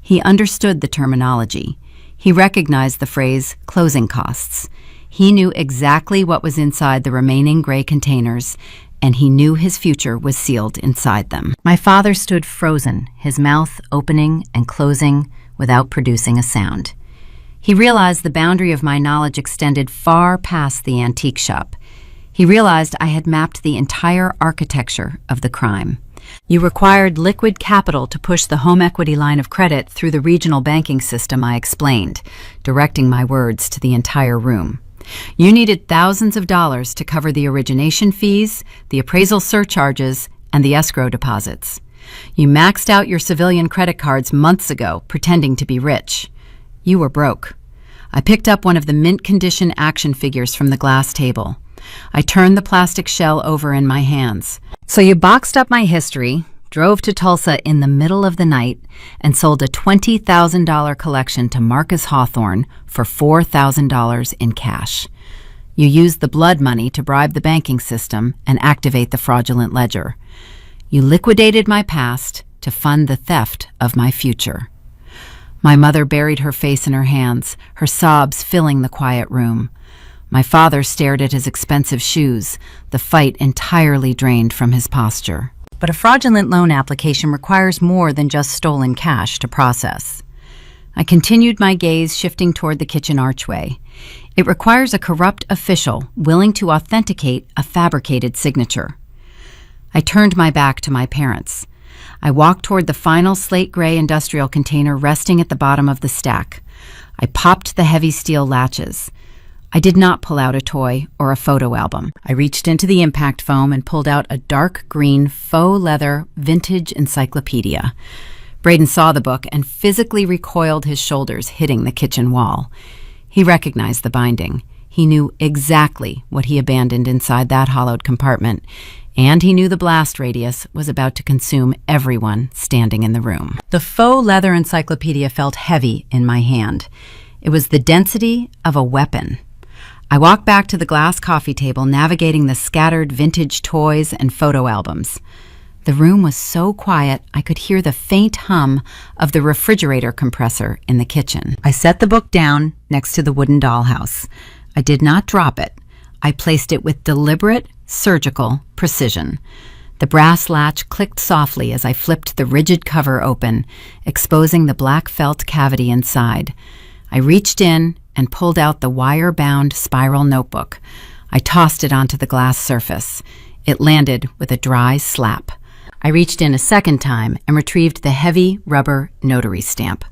He understood the terminology. He recognized the phrase closing costs. He knew exactly what was inside the remaining gray containers, and he knew his future was sealed inside them. My father stood frozen, his mouth opening and closing without producing a sound. He realized the boundary of my knowledge extended far past the antique shop. He realized I had mapped the entire architecture of the crime. You required liquid capital to push the home equity line of credit through the regional banking system, I explained, directing my words to the entire room. You needed thousands of dollars to cover the origination fees, the appraisal surcharges, and the escrow deposits. You maxed out your civilian credit cards months ago, pretending to be rich. You were broke. I picked up one of the mint-condition action figures from the glass table. I turned the plastic shell over in my hands. So you boxed up my history, drove to Tulsa in the middle of the night, and sold a $20,000 collection to Marcus Hawthorne for $4,000 in cash. You used the blood money to bribe the banking system and activate the fraudulent ledger. You liquidated my past to fund the theft of my future. My mother buried her face in her hands, her sobs filling the quiet room. My father stared at his expensive shoes, the fight entirely drained from his posture. But a fraudulent loan application requires more than just stolen cash to process. I continued my gaze shifting toward the kitchen archway. It requires a corrupt official willing to authenticate a fabricated signature. I turned my back to my parents. I walked toward the final slate gray industrial container resting at the bottom of the stack. I popped the heavy steel latches. I did not pull out a toy or a photo album. I reached into the impact foam and pulled out a dark green faux leather vintage encyclopedia. Braden saw the book and physically recoiled, his shoulders hitting the kitchen wall. He recognized the binding. He knew exactly what he abandoned inside that hollowed compartment, and he knew the blast radius was about to consume everyone standing in the room. The faux leather encyclopedia felt heavy in my hand. It was the density of a weapon. I walked back to the glass coffee table, navigating the scattered vintage toys and photo albums. The room was so quiet I could hear the faint hum of the refrigerator compressor in the kitchen. I set the book down next to the wooden dollhouse. I did not drop it. I placed it with deliberate, surgical precision. The brass latch clicked softly as I flipped the rigid cover open, exposing the black felt cavity inside. I reached in and pulled out the wire-bound spiral notebook. I tossed it onto the glass surface. It landed with a dry slap. I reached in a second time and retrieved the heavy rubber notary stamp.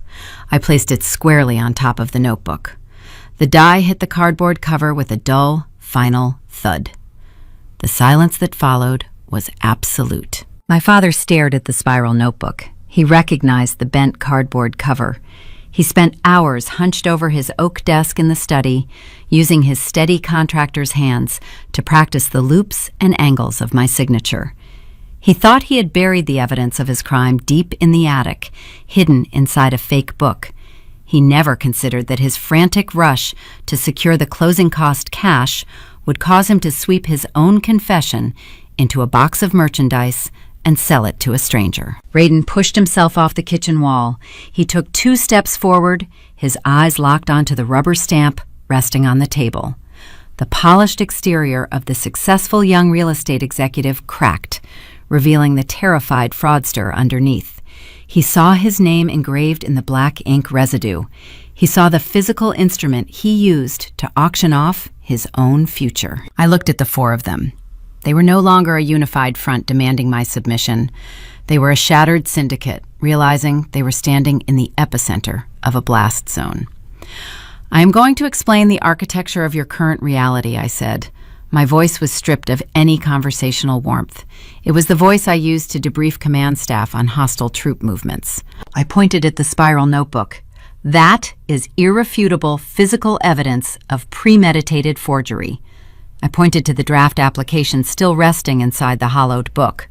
I placed it squarely on top of the notebook. The die hit the cardboard cover with a dull, final thud. The silence that followed was absolute. My father stared at the spiral notebook. He recognized the bent cardboard cover. He spent hours hunched over his oak desk in the study, using his steady contractor's hands to practice the loops and angles of my signature. He thought he had buried the evidence of his crime deep in the attic, hidden inside a fake book. He never considered that his frantic rush to secure the closing cost cash would cause him to sweep his own confession into a box of merchandise and sell it to a stranger. Braden pushed himself off the kitchen wall. He took 2 steps forward, his eyes locked onto the rubber stamp resting on the table. The polished exterior of the successful young real estate executive cracked, revealing the terrified fraudster underneath. He saw his name engraved in the black ink residue. He saw the physical instrument he used to auction off his own future. I looked at the 4 of them. They were no longer a unified front demanding my submission. They were a shattered syndicate, realizing they were standing in the epicenter of a blast zone. I am going to explain the architecture of your current reality, I said. My voice was stripped of any conversational warmth. It was the voice I used to debrief command staff on hostile troop movements. I pointed at the spiral notebook. That is irrefutable physical evidence of premeditated forgery. I pointed to the draft application still resting inside the hollowed book.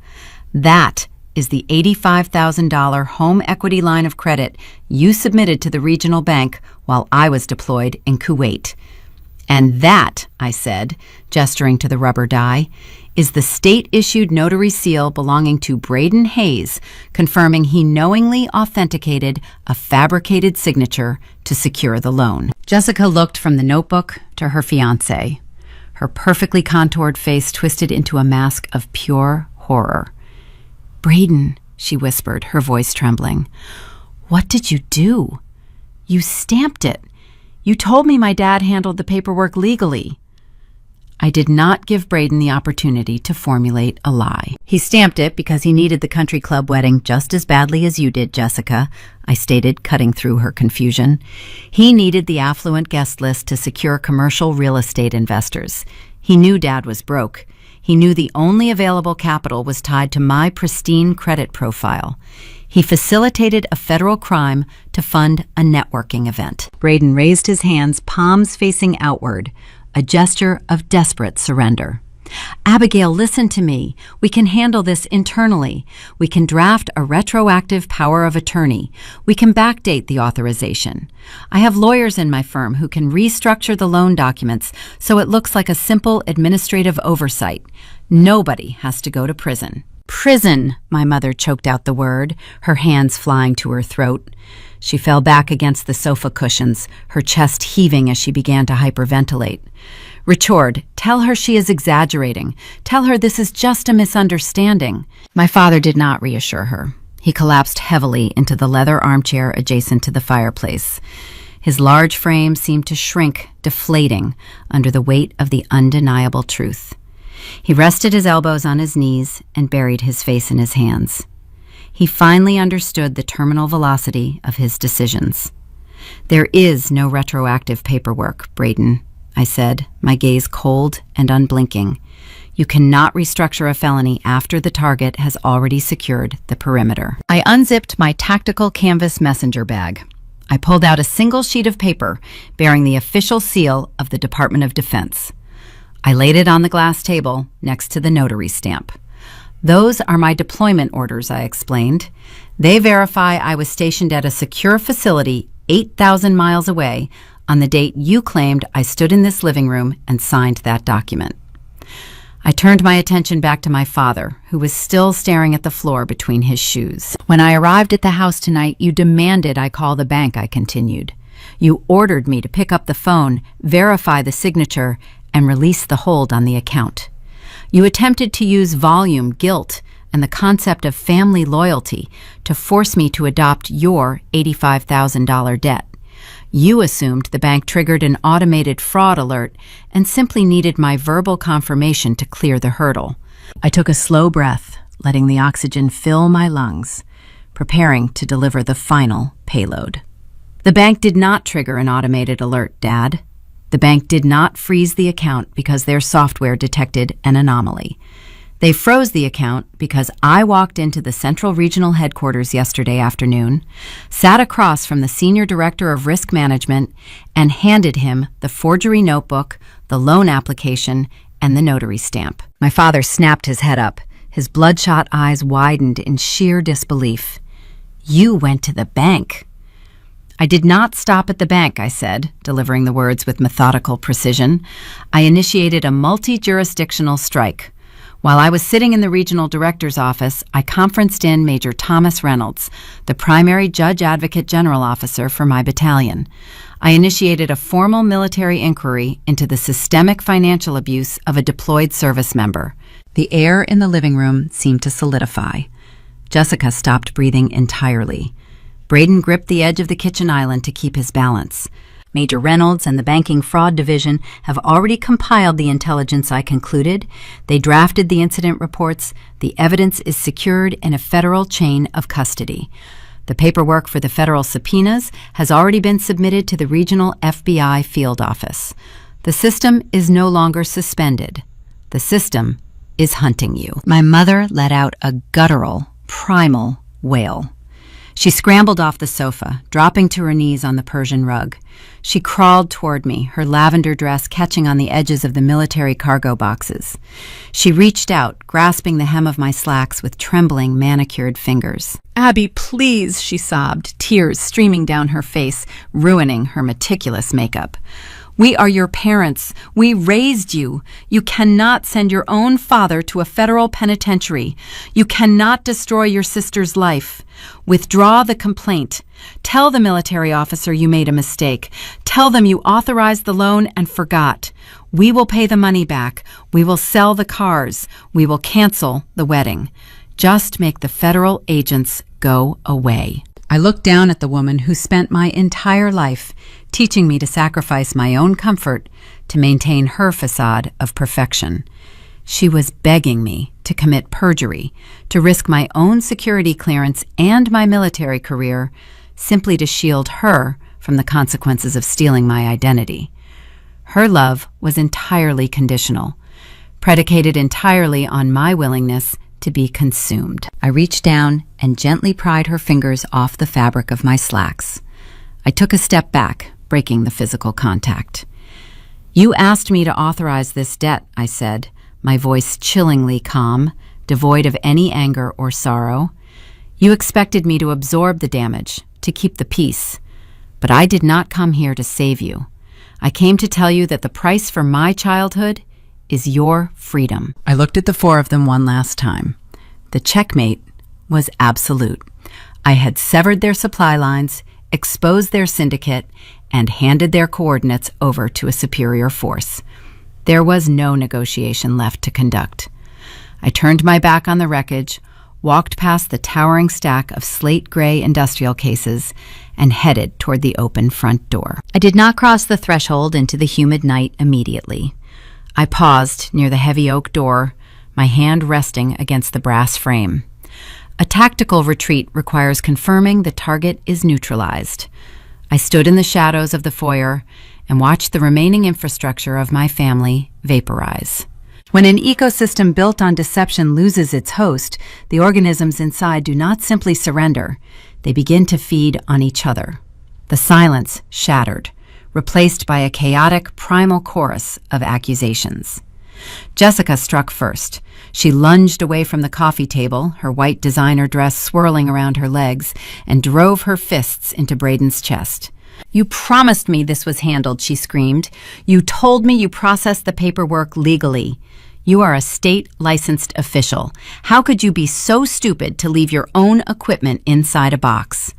That is the $85,000 home equity line of credit you submitted to the regional bank while I was deployed in Kuwait. And that, I said, gesturing to the rubber die, is the state-issued notary seal belonging to Braden Hayes, confirming he knowingly authenticated a fabricated signature to secure the loan. Jessica looked from the notebook to her fiancé, her perfectly contoured face twisted into a mask of pure horror. "Braden," she whispered, her voice trembling, "what did you do? You stamped it. You told me my dad handled the paperwork legally." I did not give Braden the opportunity to formulate a lie. "He stamped it because he needed the country club wedding just as badly as you did, Jessica," I stated, cutting through her confusion. "He needed the affluent guest list to secure commercial real estate investors. He knew Dad was broke. He knew the only available capital was tied to my pristine credit profile. He facilitated a federal crime to fund a networking event." Braden raised his hands, palms facing outward, a gesture of desperate surrender. "Abigail, listen to me. We can handle this internally. We can draft a retroactive power of attorney. We can backdate the authorization. I have lawyers in my firm who can restructure the loan documents so it looks like a simple administrative oversight. Nobody has to go to prison." "Prison," my mother choked out the word, her hands flying to her throat. She fell back against the sofa cushions, her chest heaving as she began to hyperventilate. "Richard, tell her she is exaggerating. Tell her this is just a misunderstanding." My father did not reassure her. He collapsed heavily into the leather armchair adjacent to the fireplace. His large frame seemed to shrink, deflating, under the weight of the undeniable truth. He rested his elbows on his knees and buried his face in his hands. He finally understood the terminal velocity of his decisions. "There is no retroactive paperwork, Braden," I said, my gaze cold and unblinking. "You cannot restructure a felony after the target has already secured the perimeter." I unzipped my tactical canvas messenger bag. I pulled out a single sheet of paper bearing the official seal of the Department of Defense. I laid it on the glass table next to the notary stamp. "Those are my deployment orders," I explained. "They verify I was stationed at a secure facility 8,000 miles away on the date you claimed I stood in this living room and signed that document." I turned my attention back to my father, who was still staring at the floor between his shoes. "When I arrived at the house tonight, you demanded I call the bank," I continued. "You ordered me to pick up the phone, verify the signature, and release the hold on the account. You attempted to use volume, guilt, and the concept of family loyalty to force me to adopt your $85,000 debt. You assumed the bank triggered an automated fraud alert and simply needed my verbal confirmation to clear the hurdle." I took a slow breath, letting the oxygen fill my lungs, preparing to deliver the final payload. "The bank did not trigger an automated alert, Dad. The bank did not freeze the account because their software detected an anomaly. They froze the account because I walked into the Central Regional Headquarters yesterday afternoon, sat across from the Senior Director of Risk Management, and handed him the forgery notebook, the loan application, and the notary stamp." My father snapped his head up. His bloodshot eyes widened in sheer disbelief. "You went to the bank." "I did not stop at the bank," I said, delivering the words with methodical precision. "I initiated a multi-jurisdictional strike. While I was sitting in the regional director's office, I conferenced in Major Thomas Reynolds, the primary judge advocate general officer for my battalion. I initiated a formal military inquiry into the systemic financial abuse of a deployed service member." The air in the living room seemed to solidify. Jessica stopped breathing entirely. Braden gripped the edge of the kitchen island to keep his balance. "Major Reynolds and the Banking Fraud Division have already compiled the intelligence I concluded. They drafted the incident reports. The evidence is secured in a federal chain of custody. The paperwork for the federal subpoenas has already been submitted to the regional FBI field office. The system is no longer suspended. The system is hunting you." My mother let out a guttural, primal wail. She scrambled off the sofa, dropping to her knees on the Persian rug. She crawled toward me, her lavender dress catching on the edges of the military cargo boxes. She reached out, grasping the hem of my slacks with trembling, manicured fingers. "Abby, please," she sobbed, tears streaming down her face, ruining her meticulous makeup. "We are your parents. We raised you. You cannot send your own father to a federal penitentiary. You cannot destroy your sister's life. Withdraw the complaint. Tell the military officer you made a mistake. Tell them you authorized the loan and forgot. We will pay the money back. We will sell the cars. We will cancel the wedding. Just make the federal agents go away." I looked down at the woman who spent my entire life teaching me to sacrifice my own comfort to maintain her facade of perfection. She was begging me to commit perjury, to risk my own security clearance and my military career, simply to shield her from the consequences of stealing my identity. Her love was entirely conditional, predicated entirely on my willingness to be consumed. I reached down and gently pried her fingers off the fabric of my slacks. I took a step back, breaking the physical contact. "You asked me to authorize this debt," I said, my voice chillingly calm, devoid of any anger or sorrow. "You expected me to absorb the damage, to keep the peace. But I did not come here to save you. I came to tell you that the price for my childhood is your freedom." I looked at the four of them one last time. The checkmate was absolute. I had severed their supply lines, exposed their syndicate, and handed their coordinates over to a superior force. There was no negotiation left to conduct. I turned my back on the wreckage, walked past the towering stack of slate-gray industrial cases, and headed toward the open front door. I did not cross the threshold into the humid night immediately. I paused near the heavy oak door, my hand resting against the brass frame. A tactical retreat requires confirming the target is neutralized. I stood in the shadows of the foyer and watched the remaining infrastructure of my family vaporize. When an ecosystem built on deception loses its host, the organisms inside do not simply surrender. They begin to feed on each other. The silence shattered, replaced by a chaotic primal chorus of accusations. Jessica struck first. She lunged away from the coffee table, her white designer dress swirling around her legs, and drove her fists into Braden's chest. "You promised me this was handled," she screamed. "You told me you processed the paperwork legally. You are a state-licensed official. How could you be so stupid to leave your own equipment inside a box?"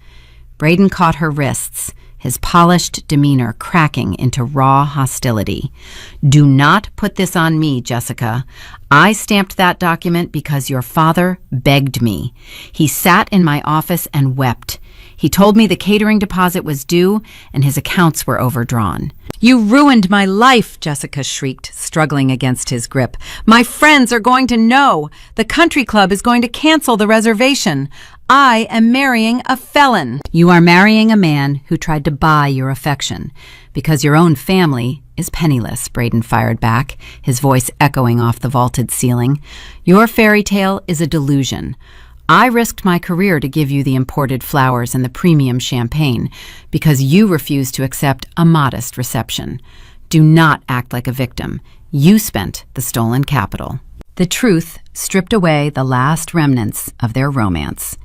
Braden caught her wrists, his polished demeanor cracking into raw hostility. "Do not put this on me, Jessica. I stamped that document because your father begged me. He sat in my office and wept. He told me the catering deposit was due and his accounts were overdrawn." "You ruined my life," Jessica shrieked, struggling against his grip. "My friends are going to know. The country club is going to cancel the reservation. I am marrying a felon." "You are marrying a man who tried to buy your affection, because your own family is penniless," Braden fired back, his voice echoing off the vaulted ceiling. "Your fairy tale is a delusion. I risked my career to give you the imported flowers and the premium champagne because you refused to accept a modest reception. Do not act like a victim. You spent the stolen capital." The truth stripped away the last remnants of their romance.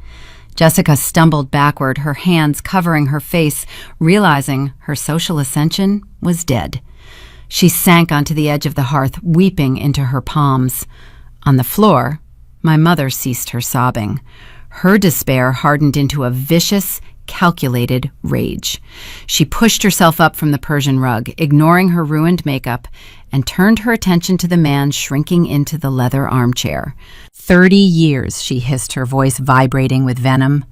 Jessica stumbled backward, her hands covering her face, realizing her social ascension was dead. She sank onto the edge of the hearth, weeping into her palms. On the floor, my mother ceased her sobbing. Her despair hardened into a vicious, calculated rage. She pushed herself up from the Persian rug, ignoring her ruined makeup, and turned her attention to the man shrinking into the leather armchair. 30 years, she hissed, her voice vibrating with venom.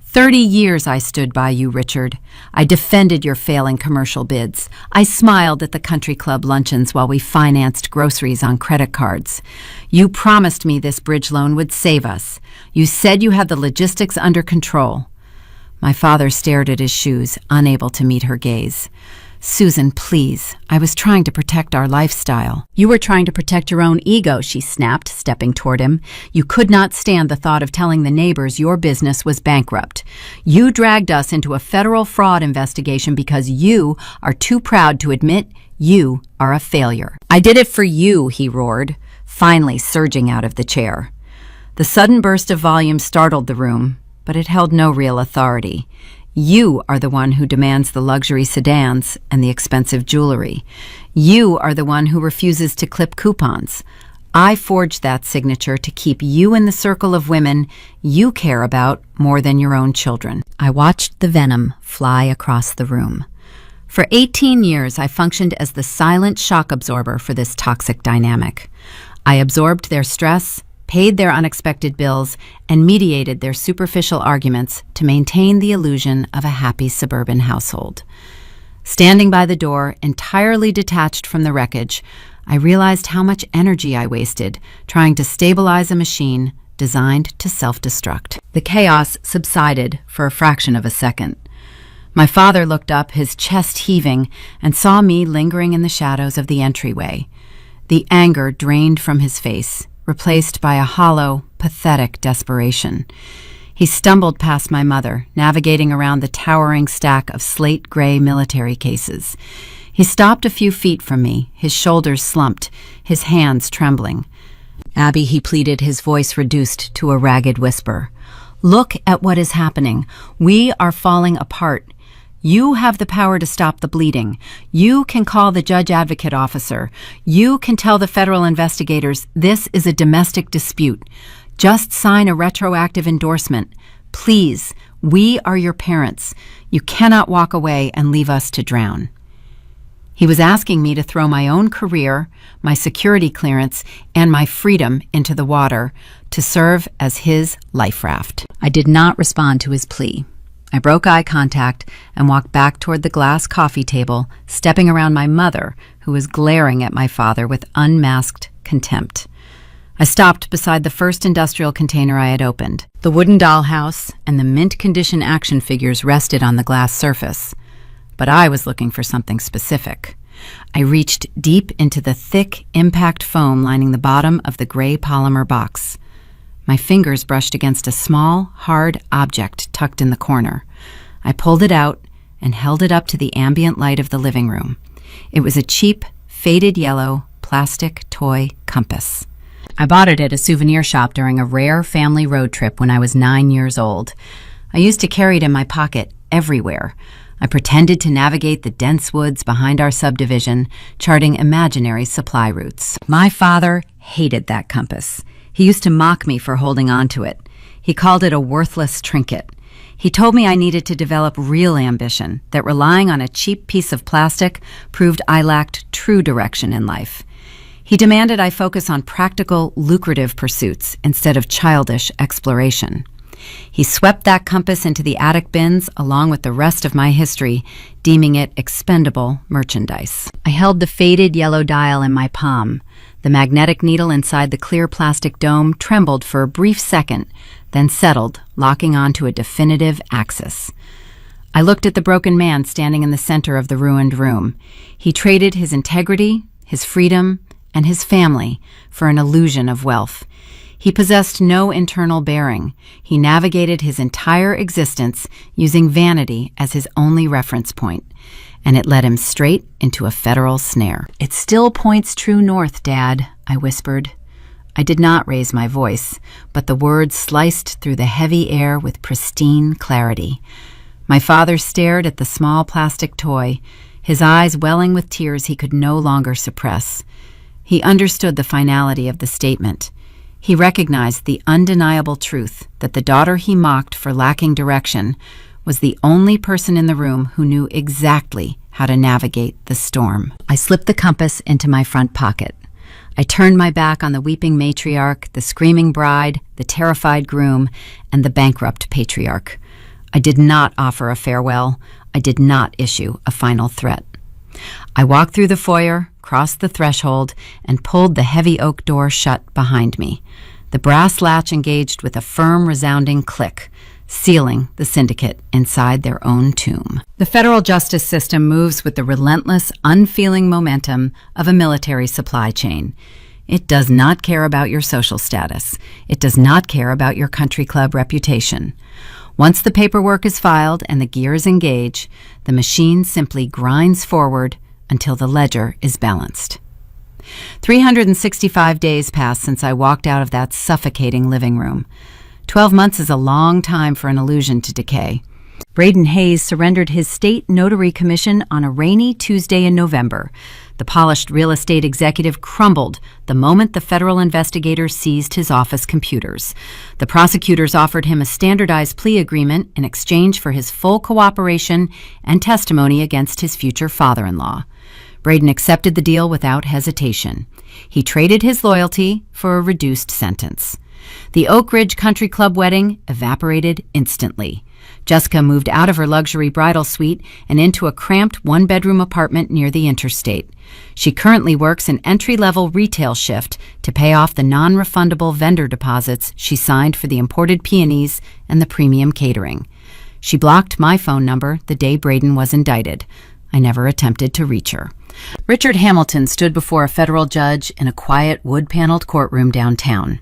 30 years I stood by you, Richard. I defended your failing commercial bids. I smiled at the country club luncheons while we financed groceries on credit cards. You promised me this bridge loan would save us. You said you had the logistics under control. My father stared at his shoes, unable to meet her gaze. Susan, please. I was trying to protect our lifestyle. You were trying to protect your own ego, she snapped, stepping toward him. You could not stand the thought of telling the neighbors your business was bankrupt. You dragged us into a federal fraud investigation because you are too proud to admit you are a failure. I did it for you, he roared, finally surging out of the chair. The sudden burst of volume startled the room, but it held no real authority. You are the one who demands the luxury sedans and the expensive jewelry. You are the one who refuses to clip coupons. I forged that signature to keep you in the circle of women you care about more than your own children. I watched the venom fly across the room. For 18 years, I functioned as the silent shock absorber for this toxic dynamic. I absorbed their stress, paid their unexpected bills, and mediated their superficial arguments to maintain the illusion of a happy suburban household. Standing by the door, entirely detached from the wreckage, I realized how much energy I wasted trying to stabilize a machine designed to self-destruct. The chaos subsided for a fraction of a second. My father looked up, his chest heaving, and saw me lingering in the shadows of the entryway. The anger drained from his face, replaced by a hollow, pathetic desperation. He stumbled past my mother, navigating around the towering stack of slate-gray military cases. He stopped a few feet from me, his shoulders slumped, his hands trembling. Abby, he pleaded, his voice reduced to a ragged whisper. Look at what is happening. We are falling apart. You have the power to stop the bleeding. You can call the judge advocate officer. You can tell the federal investigators this is a domestic dispute. Just sign a retroactive endorsement. Please, we are your parents. You cannot walk away and leave us to drown. He was asking me to throw my own career, my security clearance, and my freedom into the water to serve as his life raft. I did not respond to his plea. I broke eye contact and walked back toward the glass coffee table, stepping around my mother, who was glaring at my father with unmasked contempt. I stopped beside the first industrial container I had opened. The wooden dollhouse and the mint-condition action figures rested on the glass surface. But I was looking for something specific. I reached deep into the thick impact foam lining the bottom of the gray polymer box. My fingers brushed against a small, hard object tucked in the corner. I pulled it out and held it up to the ambient light of the living room. It was a cheap, faded yellow, plastic toy compass. I bought it at a souvenir shop during a rare family road trip when I was 9 years old. I used to carry it in my pocket everywhere. I pretended to navigate the dense woods behind our subdivision, charting imaginary supply routes. My father hated that compass. He used to mock me for holding on to it. He called it a worthless trinket. He told me I needed to develop real ambition, that relying on a cheap piece of plastic proved I lacked true direction in life. He demanded I focus on practical, lucrative pursuits instead of childish exploration. He swept that compass into the attic bins along with the rest of my history, deeming it expendable merchandise. I held the faded yellow dial in my palm. The magnetic needle inside the clear plastic dome trembled for a brief second, then settled, locking onto a definitive axis. I looked at the broken man standing in the center of the ruined room. He traded his integrity, his freedom, and his family for an illusion of wealth. He possessed no internal bearing. He navigated his entire existence using vanity as his only reference point, and it led him straight into a federal snare. It still points true north, Dad, I whispered. I did not raise my voice, but the words sliced through the heavy air with pristine clarity. My father stared at the small plastic toy, his eyes welling with tears he could no longer suppress. He understood the finality of the statement. He recognized the undeniable truth that the daughter he mocked for lacking direction was the only person in the room who knew exactly how to navigate the storm. I slipped the compass into my front pocket. I turned my back on the weeping matriarch, the screaming bride, the terrified groom, and the bankrupt patriarch. I did not offer a farewell. I did not issue a final threat. I walked through the foyer, crossed the threshold, and pulled the heavy oak door shut behind me. The brass latch engaged with a firm, resounding click, sealing the syndicate inside their own tomb. The federal justice system moves with the relentless, unfeeling momentum of a military supply chain. It does not care about your social status. It does not care about your country club reputation. Once the paperwork is filed and the gears engage, the machine simply grinds forward until the ledger is balanced. 365 days passed since I walked out of that suffocating living room. 12 months is a long time for an illusion to decay. Braden Hayes surrendered his state notary commission on a rainy Tuesday in November. The polished real estate executive crumbled the moment the federal investigators seized his office computers. The prosecutors offered him a standardized plea agreement in exchange for his full cooperation and testimony against his future father-in-law. Braden accepted the deal without hesitation. He traded his loyalty for a reduced sentence. The Oak Ridge Country Club wedding evaporated instantly. Jessica moved out of her luxury bridal suite and into a cramped one-bedroom apartment near the interstate. She currently works an entry-level retail shift to pay off the non-refundable vendor deposits she signed for the imported peonies and the premium catering. She blocked my phone number the day Braden was indicted. I never attempted to reach her. Richard Hamilton stood before a federal judge in a quiet, wood-paneled courtroom downtown.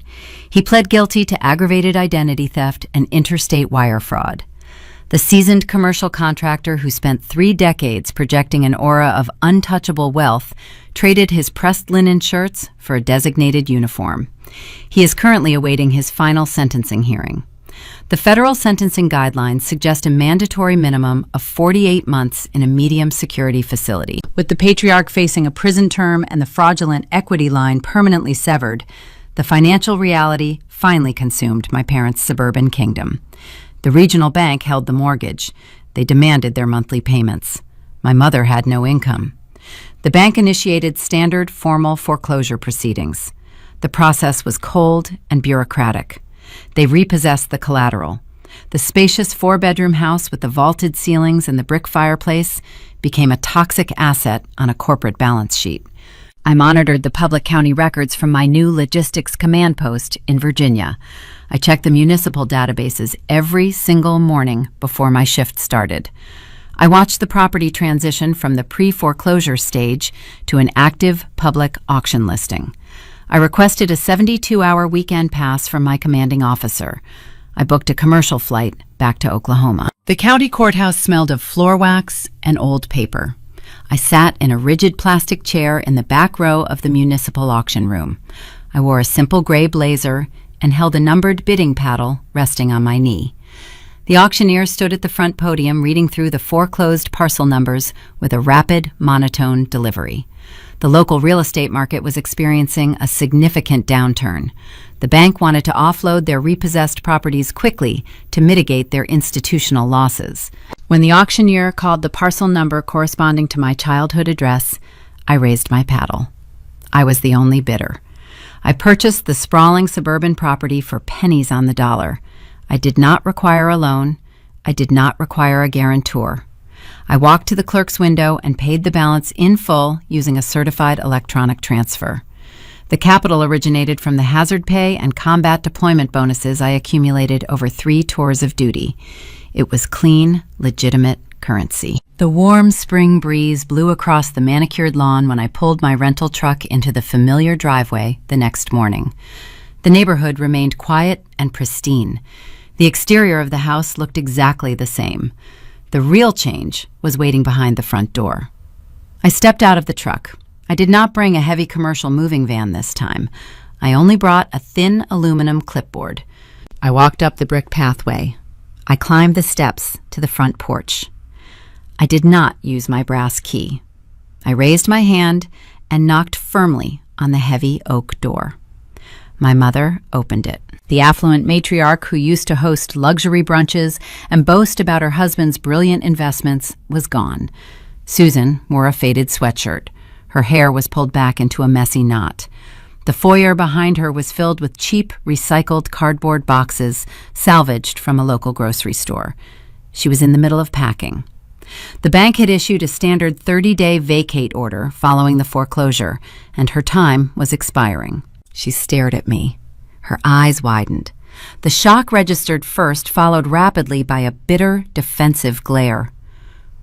He pled guilty to aggravated identity theft and interstate wire fraud. The seasoned commercial contractor who spent 3 decades projecting an aura of untouchable wealth traded his pressed linen shirts for a designated uniform. He is currently awaiting his final sentencing hearing. The federal sentencing guidelines suggest a mandatory minimum of 48 months in a medium security facility. With the patriarch facing a prison term and the fraudulent equity line permanently severed, the financial reality finally consumed my parents' suburban kingdom. The regional bank held the mortgage. They demanded their monthly payments. My mother had no income. The bank initiated standard formal foreclosure proceedings. The process was cold and bureaucratic. They repossessed the collateral. The spacious 4-bedroom house with the vaulted ceilings and the brick fireplace became a toxic asset on a corporate balance sheet. I monitored the public county records from my new logistics command post in Virginia. I checked the municipal databases every single morning before my shift started. I watched the property transition from the pre-foreclosure stage to an active public auction listing. I requested a 72-hour weekend pass from my commanding officer. I booked a commercial flight back to Oklahoma. The county courthouse smelled of floor wax and old paper. I sat in a rigid plastic chair in the back row of the municipal auction room. I wore a simple gray blazer and held a numbered bidding paddle resting on my knee. The auctioneer stood at the front podium reading through the foreclosed parcel numbers with a rapid, monotone delivery. The local real estate market was experiencing a significant downturn. The bank wanted to offload their repossessed properties quickly to mitigate their institutional losses. When the auctioneer called the parcel number corresponding to my childhood address, I raised my paddle. I was the only bidder. I purchased the sprawling suburban property for pennies on the dollar. I did not require a loan. I did not require a guarantor. I walked to the clerk's window and paid the balance in full using a certified electronic transfer. The capital originated from the hazard pay and combat deployment bonuses I accumulated over 3 tours of duty. It was clean, legitimate currency. The warm spring breeze blew across the manicured lawn when I pulled my rental truck into the familiar driveway the next morning. The neighborhood remained quiet and pristine. The exterior of the house looked exactly the same. The real change was waiting behind the front door. I stepped out of the truck. I did not bring a heavy commercial moving van this time. I only brought a thin aluminum clipboard. I walked up the brick pathway. I climbed the steps to the front porch. I did not use my brass key. I raised my hand and knocked firmly on the heavy oak door. My mother opened it. The affluent matriarch who used to host luxury brunches and boast about her husband's brilliant investments was gone. Susan wore a faded sweatshirt. Her hair was pulled back into a messy knot. The foyer behind her was filled with cheap, recycled cardboard boxes salvaged from a local grocery store. She was in the middle of packing. The bank had issued a standard 30-day vacate order following the foreclosure, and her time was expiring. She stared at me. Her eyes widened. The shock registered first, followed rapidly by a bitter, defensive glare.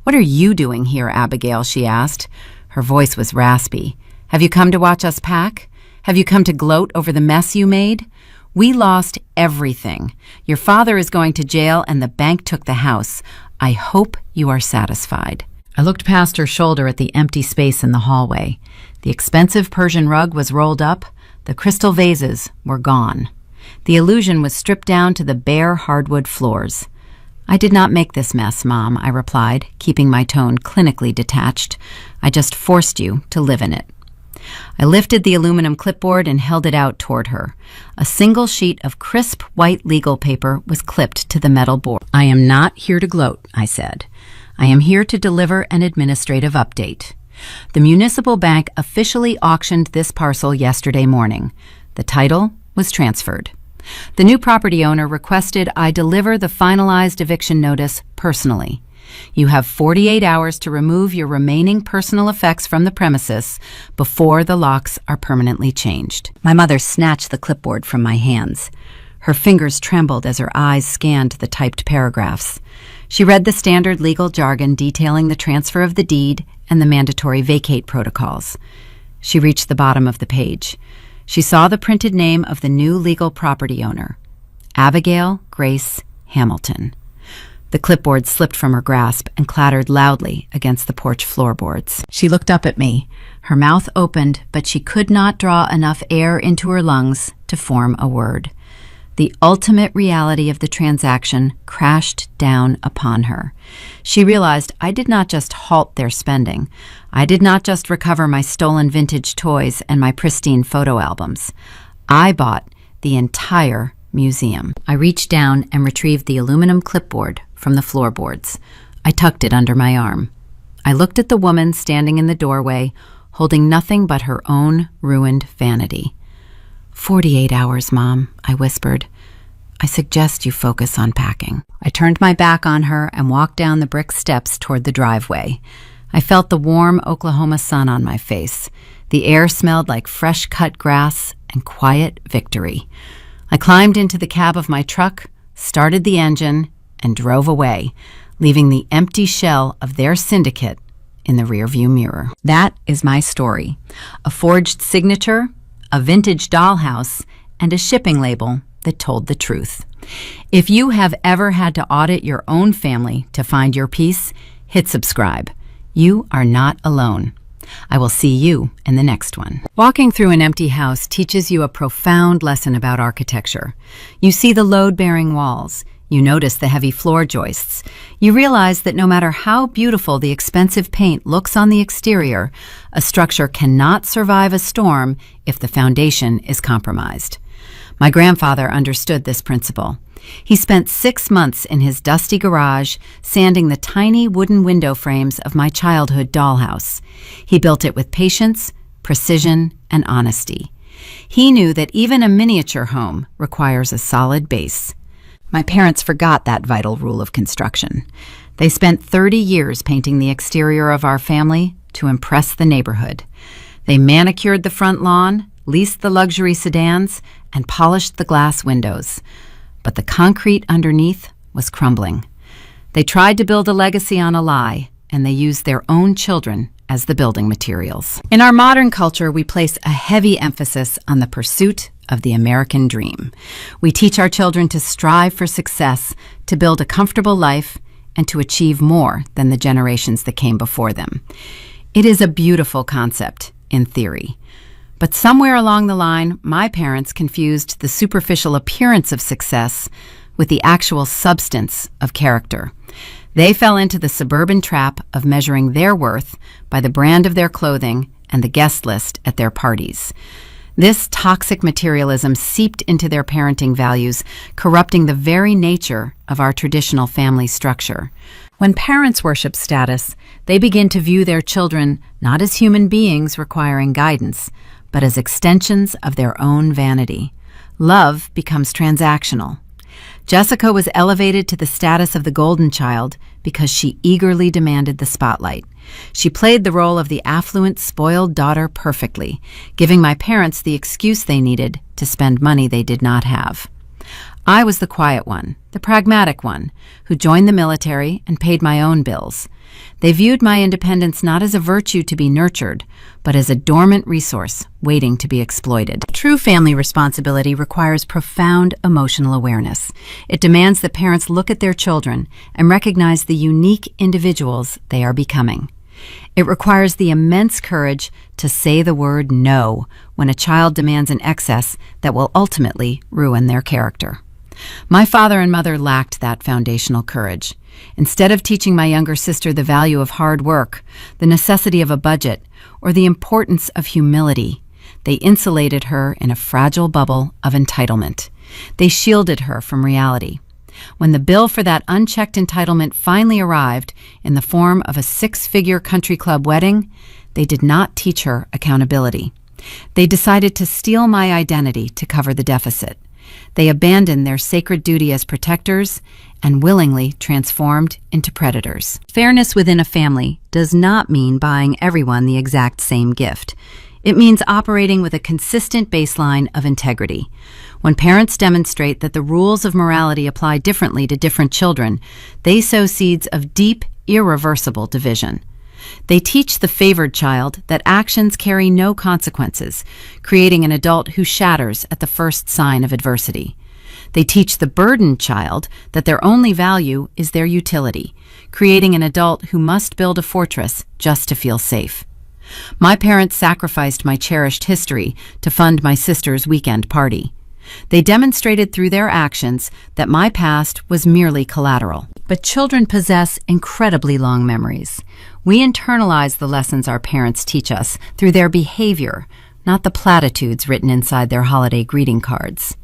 "What are you doing here, Abigail?" she asked. Her voice was raspy. "Have you come to watch us pack? Have you come to gloat over the mess you made? We lost everything. Your father is going to jail and the bank took the house. I hope you are satisfied." I looked past her shoulder at the empty space in the hallway. The expensive Persian rug was rolled up. The crystal vases were gone. The illusion was stripped down to the bare hardwood floors. "I did not make this mess, Mom," I replied, keeping my tone clinically detached. "I just forced you to live in it." I lifted the aluminum clipboard and held it out toward her. A single sheet of crisp white legal paper was clipped to the metal board. "I am not here to gloat," I said. "I am here to deliver an administrative update. The municipal bank officially auctioned this parcel yesterday morning. The title was transferred. The new property owner requested I deliver the finalized eviction notice personally. You have 48 hours to remove your remaining personal effects from the premises before the locks are permanently changed." My mother snatched the clipboard from my hands. Her fingers trembled as her eyes scanned the typed paragraphs. She read the standard legal jargon detailing the transfer of the deed and the mandatory vacate protocols. She reached the bottom of the page. She saw the printed name of the new legal property owner, Abigail Grace Hamilton. The clipboard slipped from her grasp and clattered loudly against the porch floorboards. She looked up at me. Her mouth opened, but she could not draw enough air into her lungs to form a word. The ultimate reality of the transaction crashed down upon her. She realized I did not just halt their spending. I did not just recover my stolen vintage toys and my pristine photo albums. I bought the entire museum. I reached down and retrieved the aluminum clipboard from the floorboards. I tucked it under my arm. I looked at the woman standing in the doorway, holding nothing but her own ruined vanity. 48 hours, Mom, I whispered. I suggest you focus on packing. I turned my back on her and walked down the brick steps toward the driveway. I felt the warm Oklahoma sun on my face. The air smelled like fresh-cut grass and quiet victory. I climbed into the cab of my truck, started the engine, and drove away, leaving the empty shell of their syndicate in the rearview mirror. That is my story. A forged signature, a vintage dollhouse, and a shipping label that told the truth. If you have ever had to audit your own family to find your peace, hit subscribe. You are not alone. I will see you in the next one. Walking through an empty house teaches you a profound lesson about architecture. You see the load-bearing walls. You notice the heavy floor joists. You realize that no matter how beautiful the expensive paint looks on the exterior, a structure cannot survive a storm if the foundation is compromised. My grandfather understood this principle. He spent 6 months in his dusty garage sanding the tiny wooden window frames of my childhood dollhouse. He built it with patience, precision, and honesty. He knew that even a miniature home requires a solid base. My parents forgot that vital rule of construction. They spent 30 years painting the exterior of our family to impress the neighborhood. They manicured the front lawn, leased the luxury sedans, and polished the glass windows. But the concrete underneath was crumbling. They tried to build a legacy on a lie, and they used their own children as the building materials. In our modern culture, we place a heavy emphasis on the pursuit of the American dream. We teach our children to strive for success, to build a comfortable life, and to achieve more than the generations that came before them. It is a beautiful concept, in theory. But somewhere along the line, my parents confused the superficial appearance of success with the actual substance of character. They fell into the suburban trap of measuring their worth by the brand of their clothing and the guest list at their parties. This toxic materialism seeped into their parenting values, corrupting the very nature of our traditional family structure. When parents worship status, they begin to view their children not as human beings requiring guidance, but as extensions of their own vanity. Love becomes transactional. Jessica was elevated to the status of the golden child because she eagerly demanded the spotlight. She played the role of the affluent, spoiled daughter perfectly, giving my parents the excuse they needed to spend money they did not have. I was the quiet one, the pragmatic one, who joined the military and paid my own bills. They viewed my independence not as a virtue to be nurtured, but as a dormant resource waiting to be exploited. True family responsibility requires profound emotional awareness. It demands that parents look at their children and recognize the unique individuals they are becoming. It requires the immense courage to say the word no when a child demands an excess that will ultimately ruin their character. My father and mother lacked that foundational courage. Instead of teaching my younger sister the value of hard work, the necessity of a budget, or the importance of humility, they insulated her in a fragile bubble of entitlement. They shielded her from reality. When the bill for that unchecked entitlement finally arrived in the form of a 6-figure country club wedding, they did not teach her accountability. They decided to steal my identity to cover the deficit. They abandoned their sacred duty as protectors and willingly transformed into predators. Fairness within a family does not mean buying everyone the exact same gift. It means operating with a consistent baseline of integrity. When parents demonstrate that the rules of morality apply differently to different children, they sow seeds of deep, irreversible division. They teach the favored child that actions carry no consequences, creating an adult who shatters at the first sign of adversity. They teach the burdened child that their only value is their utility, creating an adult who must build a fortress just to feel safe. My parents sacrificed my cherished history to fund my sister's weekend party. They demonstrated through their actions that my past was merely collateral. But children possess incredibly long memories. We internalize the lessons our parents teach us through their behavior, not the platitudes written inside their holiday greeting cards.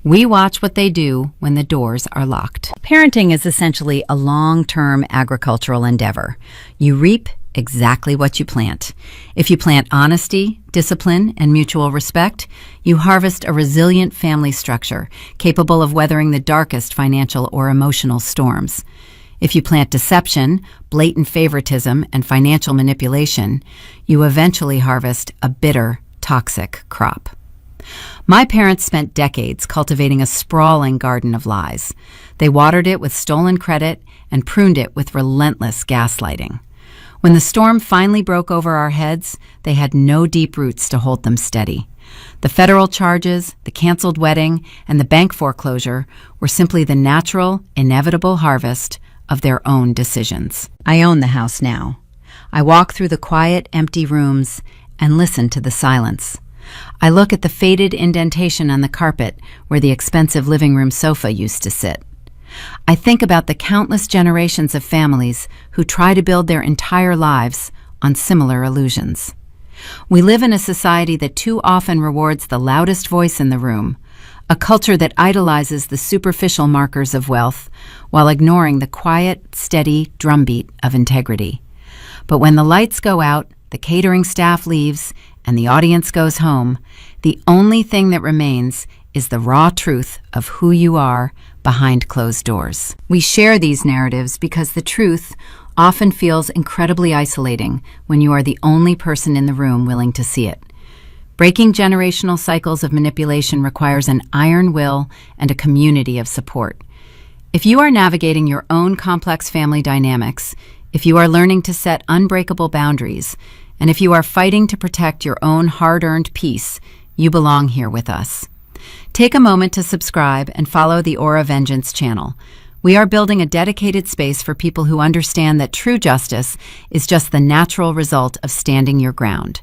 We watch what they do when the doors are locked. Parenting is essentially a long-term agricultural endeavor. You reap exactly what you plant. If you plant honesty, discipline, and mutual respect, you harvest a resilient family structure capable of weathering the darkest financial or emotional storms. If you plant deception, blatant favoritism, and financial manipulation, you eventually harvest a bitter, toxic crop. My parents spent decades cultivating a sprawling garden of lies. They watered it with stolen credit and pruned it with relentless gaslighting. When the storm finally broke over our heads, they had no deep roots to hold them steady. The federal charges, the canceled wedding, and the bank foreclosure were simply the natural, inevitable harvest of their own decisions. I own the house now. I walk through the quiet, empty rooms and listen to the silence. I look at the faded indentation on the carpet where the expensive living room sofa used to sit. I think about the countless generations of families who try to build their entire lives on similar illusions. We live in a society that too often rewards the loudest voice in the room, a culture that idolizes the superficial markers of wealth while ignoring the quiet, steady drumbeat of integrity. But when the lights go out, the catering staff leaves, and the audience goes home, the only thing that remains is the raw truth of who you are behind closed doors. We share these narratives because the truth often feels incredibly isolating when you are the only person in the room willing to see it. Breaking generational cycles of manipulation requires an iron will and a community of support. If you are navigating your own complex family dynamics, if you are learning to set unbreakable boundaries, and if you are fighting to protect your own hard-earned peace, you belong here with us. Take a moment to subscribe and follow the Aura Vengeance channel. We are building a dedicated space for people who understand that true justice is just the natural result of standing your ground.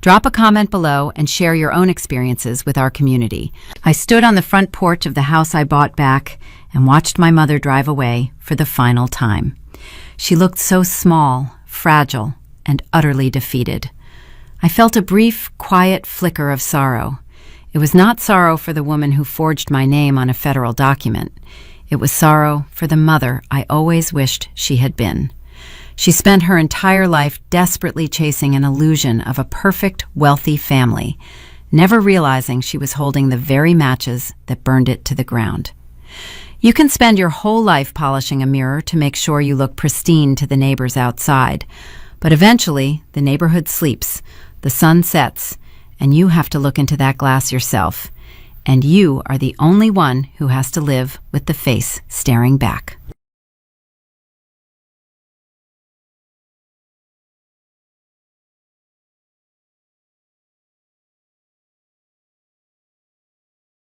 Drop a comment below and share your own experiences with our community. I stood on the front porch of the house I bought back and watched my mother drive away for the final time. She looked so small, fragile, and utterly defeated. I felt a brief, quiet flicker of sorrow. It was not sorrow for the woman who forged my name on a federal document. It was sorrow for the mother I always wished she had been. She spent her entire life desperately chasing an illusion of a perfect, wealthy family, never realizing she was holding the very matches that burned it to the ground. You can spend your whole life polishing a mirror to make sure you look pristine to the neighbors outside, but eventually the neighborhood sleeps, the sun sets, and you have to look into that glass yourself. and you are the only one who has to live with the face staring back.